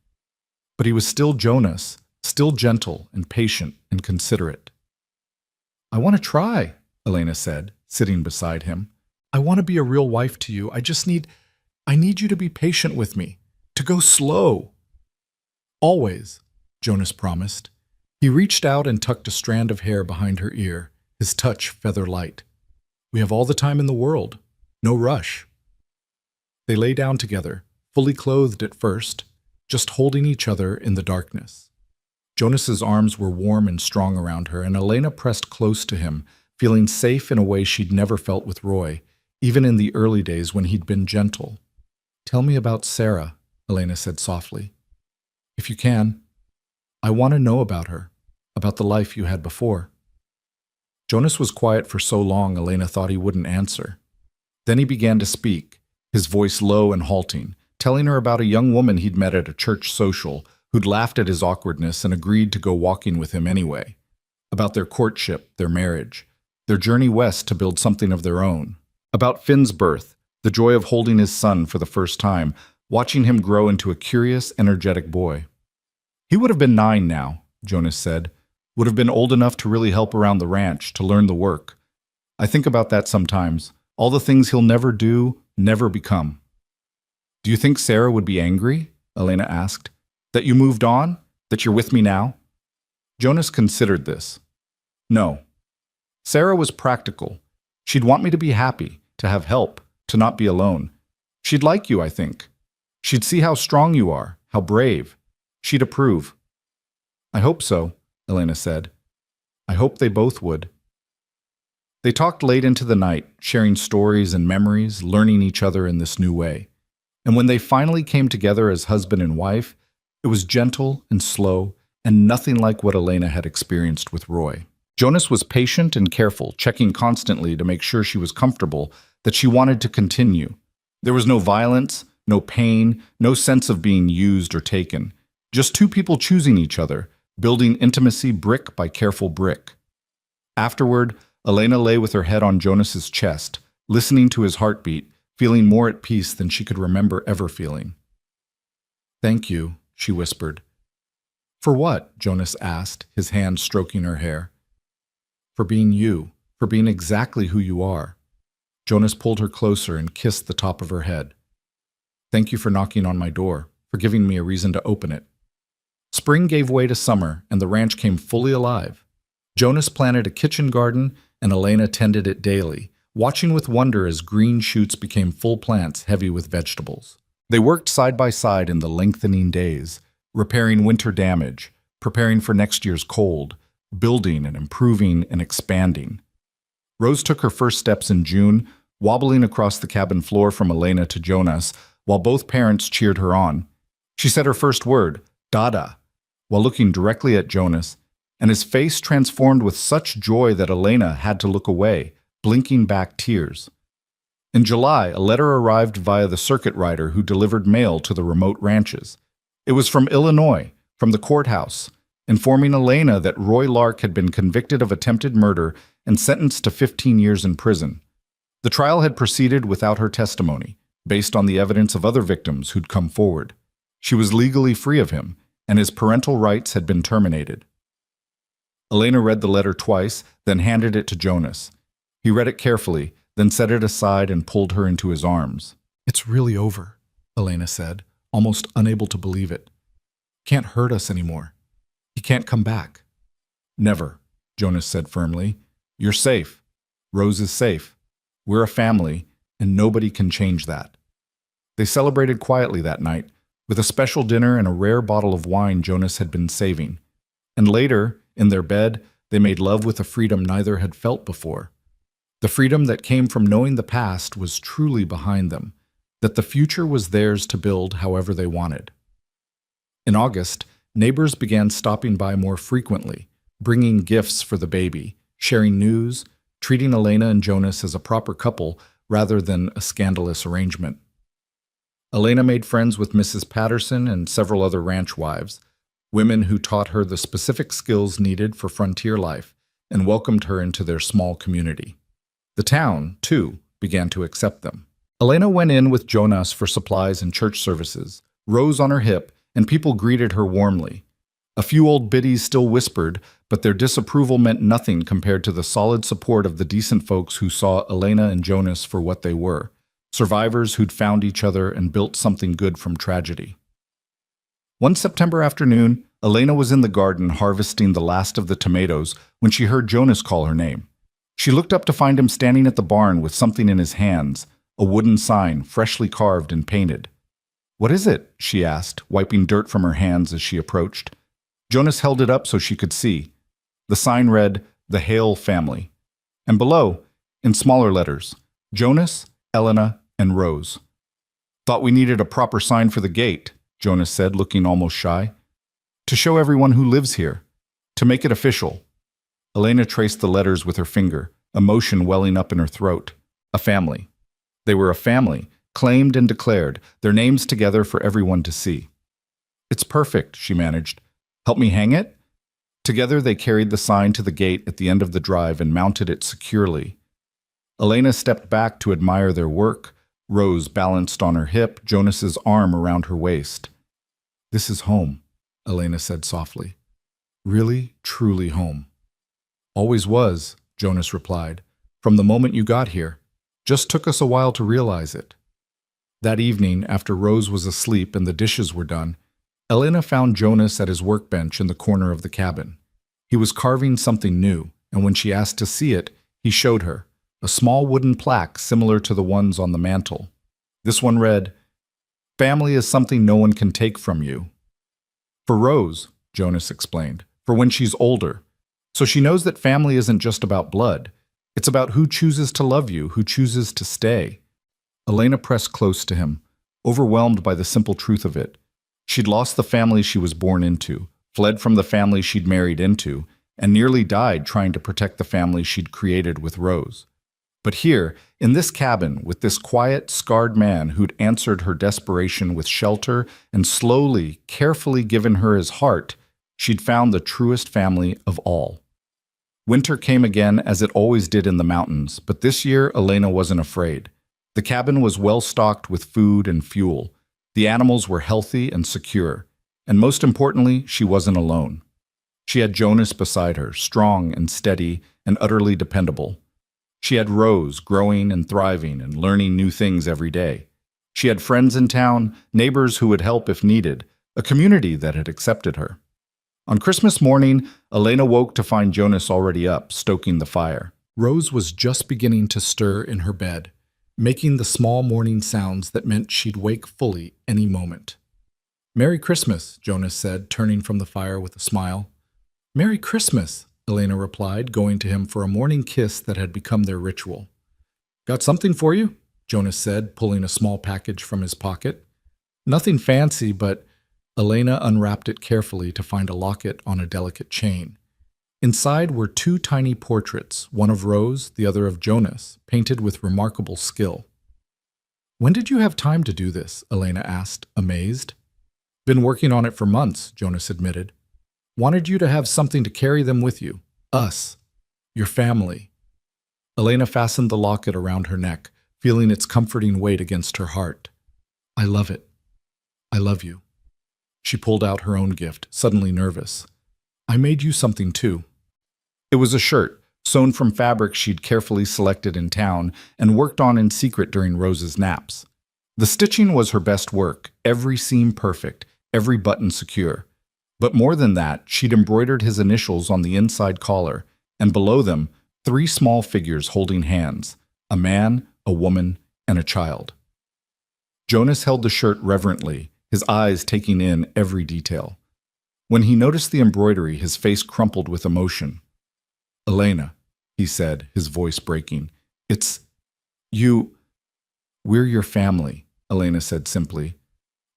Speaker 1: But he was still Jonas, still gentle and patient and considerate. I want to try, Elena said, sitting beside him. I want to be a real wife to you. I need you to be patient with me, to go slow. Always, Jonas promised. He reached out and tucked a strand of hair behind her ear, his touch feather light. We have all the time in the world. No rush. They lay down together, fully clothed at first, just holding each other in the darkness. Jonas's arms were warm and strong around her, and Elena pressed close to him, feeling safe in a way she'd never felt with Roy, even in the early days when he'd been gentle. Tell me about Sarah, Elena said softly. If you can. I want to know about her, about the life you had before. Jonas was quiet for so long Elena thought he wouldn't answer. Then he began to speak, his voice low and halting, telling her about a young woman he'd met at a church social who'd laughed at his awkwardness and agreed to go walking with him anyway, about their courtship, their marriage, their journey west to build something of their own, about Finn's birth, the joy of holding his son for the first time, watching him grow into a curious, energetic boy. He would have been 9 now, Jonas said, would have been old enough to really help around the ranch, to learn the work. I think about that sometimes, all the things he'll never do, never become. Do you think Sarah would be angry? Elena asked. That you moved on? That you're with me now? Jonas considered this. No. Sarah was practical. She'd want me to be happy, to have help, to not be alone. She'd like you, I think. She'd see how strong you are, how brave. She'd approve. I hope so, Elena said. I hope they both would. They talked late into the night, sharing stories and memories, learning each other in this new way. And when they finally came together as husband and wife, it was gentle and slow and nothing like what Elena had experienced with Roy. Jonas was patient and careful, checking constantly to make sure she was comfortable, that she wanted to continue. There was no violence, no pain, no sense of being used or taken. Just two people choosing each other, building intimacy brick by careful brick. Afterward, Elena lay with her head on Jonas's chest, listening to his heartbeat, feeling more at peace than she could remember ever feeling. Thank you, she whispered. For what? Jonas asked, his hand stroking her hair. For being you, for being exactly who you are. Jonas pulled her closer and kissed the top of her head. Thank you for knocking on my door, for giving me a reason to open it. Spring gave way to summer, and the ranch came fully alive. Jonas planted a kitchen garden, and Elena tended it daily, watching with wonder as green shoots became full plants heavy with vegetables. They worked side by side in the lengthening days, repairing winter damage, preparing for next year's cold, building and improving and expanding. Rose took her first steps in June, wobbling across the cabin floor from Elena to Jonas, while both parents cheered her on. She said her first word, Dada, while looking directly at Jonas, and his face transformed with such joy that Elena had to look away, blinking back tears. In July, a letter arrived via the circuit rider who delivered mail to the remote ranches. It was from Illinois, from the courthouse, informing Elena that Roy Lark had been convicted of attempted murder and sentenced to 15 years in prison. The trial had proceeded without her testimony, based on the evidence of other victims who'd come forward. She was legally free of him, and his parental rights had been terminated. Elena read the letter twice, then handed it to Jonas. He read it carefully, then set it aside and pulled her into his arms. It's really over, Elena said, almost unable to believe it. Can't hurt us anymore. He can't come back. Never, Jonas said firmly. You're safe. Rose is safe. We're a family, and nobody can change that. They celebrated quietly that night, with a special dinner and a rare bottle of wine Jonas had been saving. And later, in their bed, they made love with a freedom neither had felt before. The freedom that came from knowing the past was truly behind them, that the future was theirs to build however they wanted. In August, neighbors began stopping by more frequently, bringing gifts for the baby, sharing news, treating Elena and Jonas as a proper couple rather than a scandalous arrangement. Elena made friends with Mrs. Patterson and several other ranch wives, women who taught her the specific skills needed for frontier life and welcomed her into their small community. The town, too, began to accept them. Elena went in with Jonas for supplies and church services, Rose on her hip, and people greeted her warmly. A few old biddies still whispered, but their disapproval meant nothing compared to the solid support of the decent folks who saw Elena and Jonas for what they were, survivors who'd found each other and built something good from tragedy. One September afternoon, Elena was in the garden harvesting the last of the tomatoes when she heard Jonas call her name. She looked up to find him standing at the barn with something in his hands, a wooden sign freshly carved and painted. "What is it?" she asked, wiping dirt from her hands as she approached. Jonas held it up so she could see. The sign read, "The Hale Family." And below, in smaller letters, Jonas, Elena, and Rose. "Thought we needed a proper sign for the gate," Jonas said, looking almost shy. "To show everyone who lives here. To make it official." Elena traced the letters with her finger, emotion welling up in her throat. A family. They were a family, claimed and declared, their names together for everyone to see. "It's perfect," she managed. "Help me hang it?" Together they carried the sign to the gate at the end of the drive and mounted it securely. Elena stepped back to admire their work, Rose balanced on her hip, Jonas's arm around her waist. "This is home," Elena said softly. "Really, truly home." "Always was," Jonas replied, "from the moment you got here. Just took us a while to realize it." That evening, after Rose was asleep and the dishes were done, Elena found Jonas at his workbench in the corner of the cabin. He was carving something new, and when she asked to see it, he showed her, a small wooden plaque similar to the ones on the mantel. This one read, "Family is something no one can take from you." "For Rose," Jonas explained, "for when she's older. So she knows that family isn't just about blood. It's about who chooses to love you, who chooses to stay." Elena pressed close to him, overwhelmed by the simple truth of it. She'd lost the family she was born into, fled from the family she'd married into, and nearly died trying to protect the family she'd created with Rose. But here, in this cabin, with this quiet, scarred man who'd answered her desperation with shelter and slowly, carefully given her his heart, she'd found the truest family of all. Winter came again as it always did in the mountains, but this year Elena wasn't afraid. The cabin was well stocked with food and fuel. The animals were healthy and secure. And most importantly, she wasn't alone. She had Jonas beside her, strong and steady and utterly dependable. She had Rose, growing and thriving and learning new things every day. She had friends in town, neighbors who would help if needed, a community that had accepted her. On Christmas morning, Elena woke to find Jonas already up, stoking the fire. Rose was just beginning to stir in her bed, making the small morning sounds that meant she'd wake fully any moment. "Merry Christmas," Jonas said, turning from the fire with a smile. "Merry Christmas," Elena replied, going to him for a morning kiss that had become their ritual. "Got something for you?" Jonas said, pulling a small package from his pocket. "Nothing fancy, but..." Elena unwrapped it carefully to find a locket on a delicate chain. Inside were two tiny portraits, one of Rose, the other of Jonas, painted with remarkable skill. "When did you have time to do this?" Elena asked, amazed. "Been working on it for months," Jonas admitted. "Wanted you to have something to carry them with you. Us. Your family." Elena fastened the locket around her neck, feeling its comforting weight against her heart. "I love it. I love you." She pulled out her own gift, suddenly nervous. "I made you something too." It was a shirt, sewn from fabric she'd carefully selected in town and worked on in secret during Rose's naps. The stitching was her best work, every seam perfect, every button secure. But more than that, she'd embroidered his initials on the inside collar, and below them, 3 small figures holding hands, a man, a woman, and a child. Jonas held the shirt reverently, his eyes taking in every detail. When he noticed the embroidery, his face crumpled with emotion. "Elena," he said, his voice breaking. "It's you. We're your family," Elena said simply.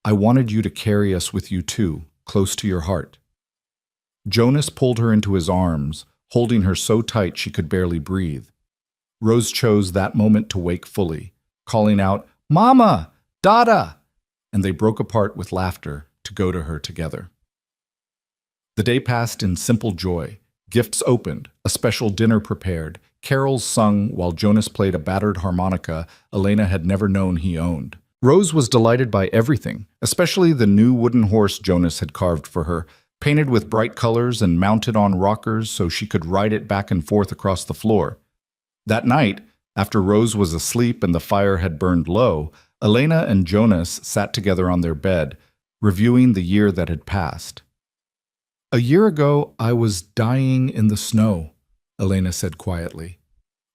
Speaker 1: "I wanted you to carry us with you too, close to your heart." Jonas pulled her into his arms, holding her so tight she could barely breathe. Rose chose that moment to wake fully, calling out, "Mama! Dada!" And they broke apart with laughter to go to her together. The day passed in simple joy. Gifts opened, a special dinner prepared, carols sung while Jonas played a battered harmonica Elena had never known he owned. Rose was delighted by everything, especially the new wooden horse Jonas had carved for her, painted with bright colors and mounted on rockers so she could ride it back and forth across the floor. That night, after Rose was asleep and the fire had burned low, Elena and Jonas sat together on their bed, reviewing the year that had passed. "A year ago, I was dying in the snow," Elena said quietly.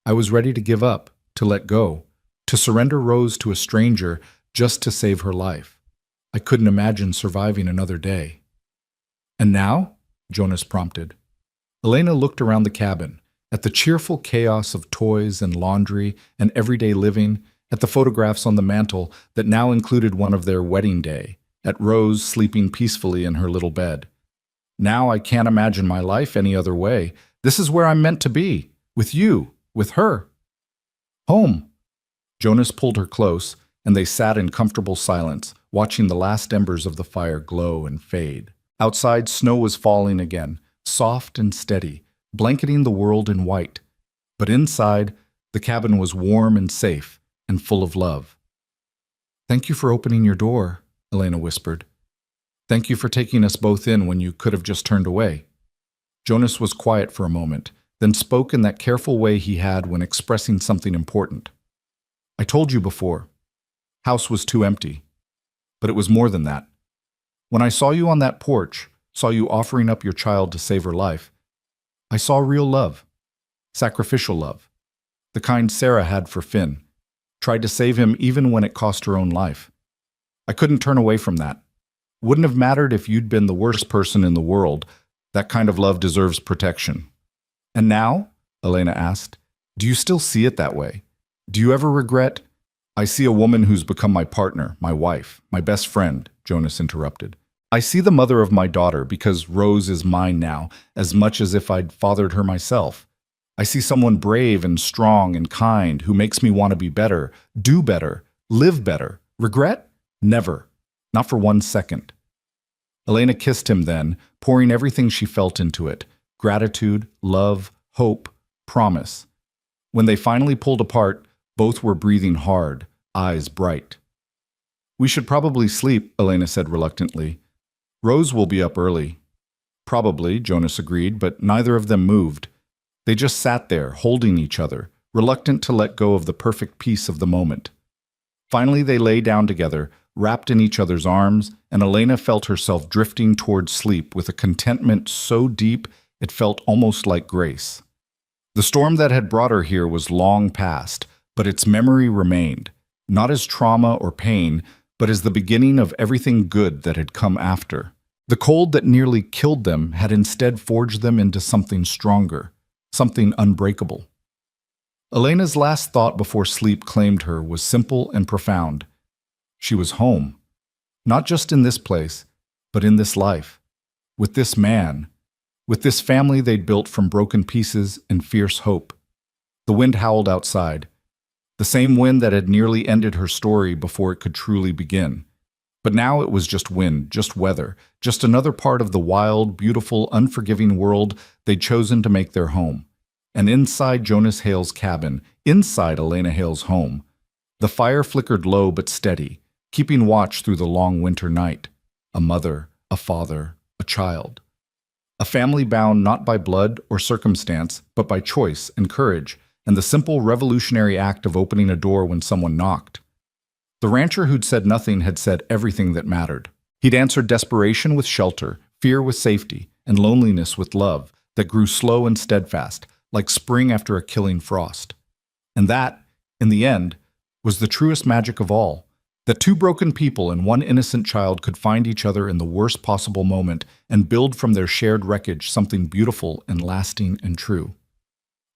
Speaker 1: "I was ready to give up, to let go, to surrender Rose to a stranger just to save her life. I couldn't imagine surviving another day." "And now?" Jonas prompted. Elena looked around the cabin, at the cheerful chaos of toys and laundry and everyday living, at the photographs on the mantel that now included one of their wedding day, at Rose sleeping peacefully in her little bed. "Now I can't imagine my life any other way. This is where I'm meant to be, with you, with her. Home." Jonas pulled her close, and they sat in comfortable silence, watching the last embers of the fire glow and fade. Outside, snow was falling again, soft and steady, blanketing the world in white. But inside, the cabin was warm and safe, and full of love. "Thank you for opening your door," Elena whispered. "Thank you for taking us both in when you could have just turned away." Jonas was quiet for a moment, then spoke in that careful way he had when expressing something important. "I told you before. House was too empty. But it was more than that. When I saw you on that porch, saw you offering up your child to save her life, I saw real love. Sacrificial love. The kind Sarah had for Finn. Tried to save him even when it cost her own life. I couldn't turn away from that. Wouldn't have mattered if you'd been the worst person in the world. That kind of love deserves protection." "And now?" Elena asked. "Do you still see it that way? Do you ever regret—" "I see a woman who's become my partner, my wife, my best friend," Jonas interrupted. "I see the mother of my daughter because Rose is mine now, as much as if I'd fathered her myself. I see someone brave and strong and kind who makes me want to be better, do better, live better. Regret? Never. Not for 1 second." Elena kissed him then, pouring everything she felt into it: gratitude, love, hope, promise. When they finally pulled apart, both were breathing hard, eyes bright. "We should probably sleep," Elena said reluctantly. "Rose will be up early." "Probably," Jonas agreed, but neither of them moved. They just sat there, holding each other, reluctant to let go of the perfect peace of the moment. Finally they lay down together, wrapped in each other's arms, and Elena felt herself drifting toward sleep with a contentment so deep it felt almost like grace. The storm that had brought her here was long past, but its memory remained, not as trauma or pain, but as the beginning of everything good that had come after. The cold that nearly killed them had instead forged them into something stronger, something unbreakable. Elena's last thought before sleep claimed her was simple and profound. She was home, not just in this place, but in this life, with this man, with this family they'd built from broken pieces and fierce hope. The wind howled outside, the same wind that had nearly ended her story before it could truly begin. But now it was just wind, just weather, just another part of the wild, beautiful, unforgiving world they'd chosen to make their home. And inside Jonas Hale's cabin, inside Elena Hale's home, the fire flickered low but steady, keeping watch through the long winter night. A mother, a father, a child. A family bound not by blood or circumstance, but by choice and courage, and the simple revolutionary act of opening a door when someone knocked. The rancher who'd said nothing had said everything that mattered. He'd answered desperation with shelter, fear with safety, and loneliness with love that grew slow and steadfast, like spring after a killing frost. And that, in the end, was the truest magic of all, That two broken people and one innocent child could find each other in the worst possible moment and build from their shared wreckage something beautiful and lasting and true.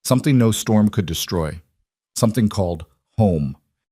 Speaker 1: Something no storm could destroy. Something called home.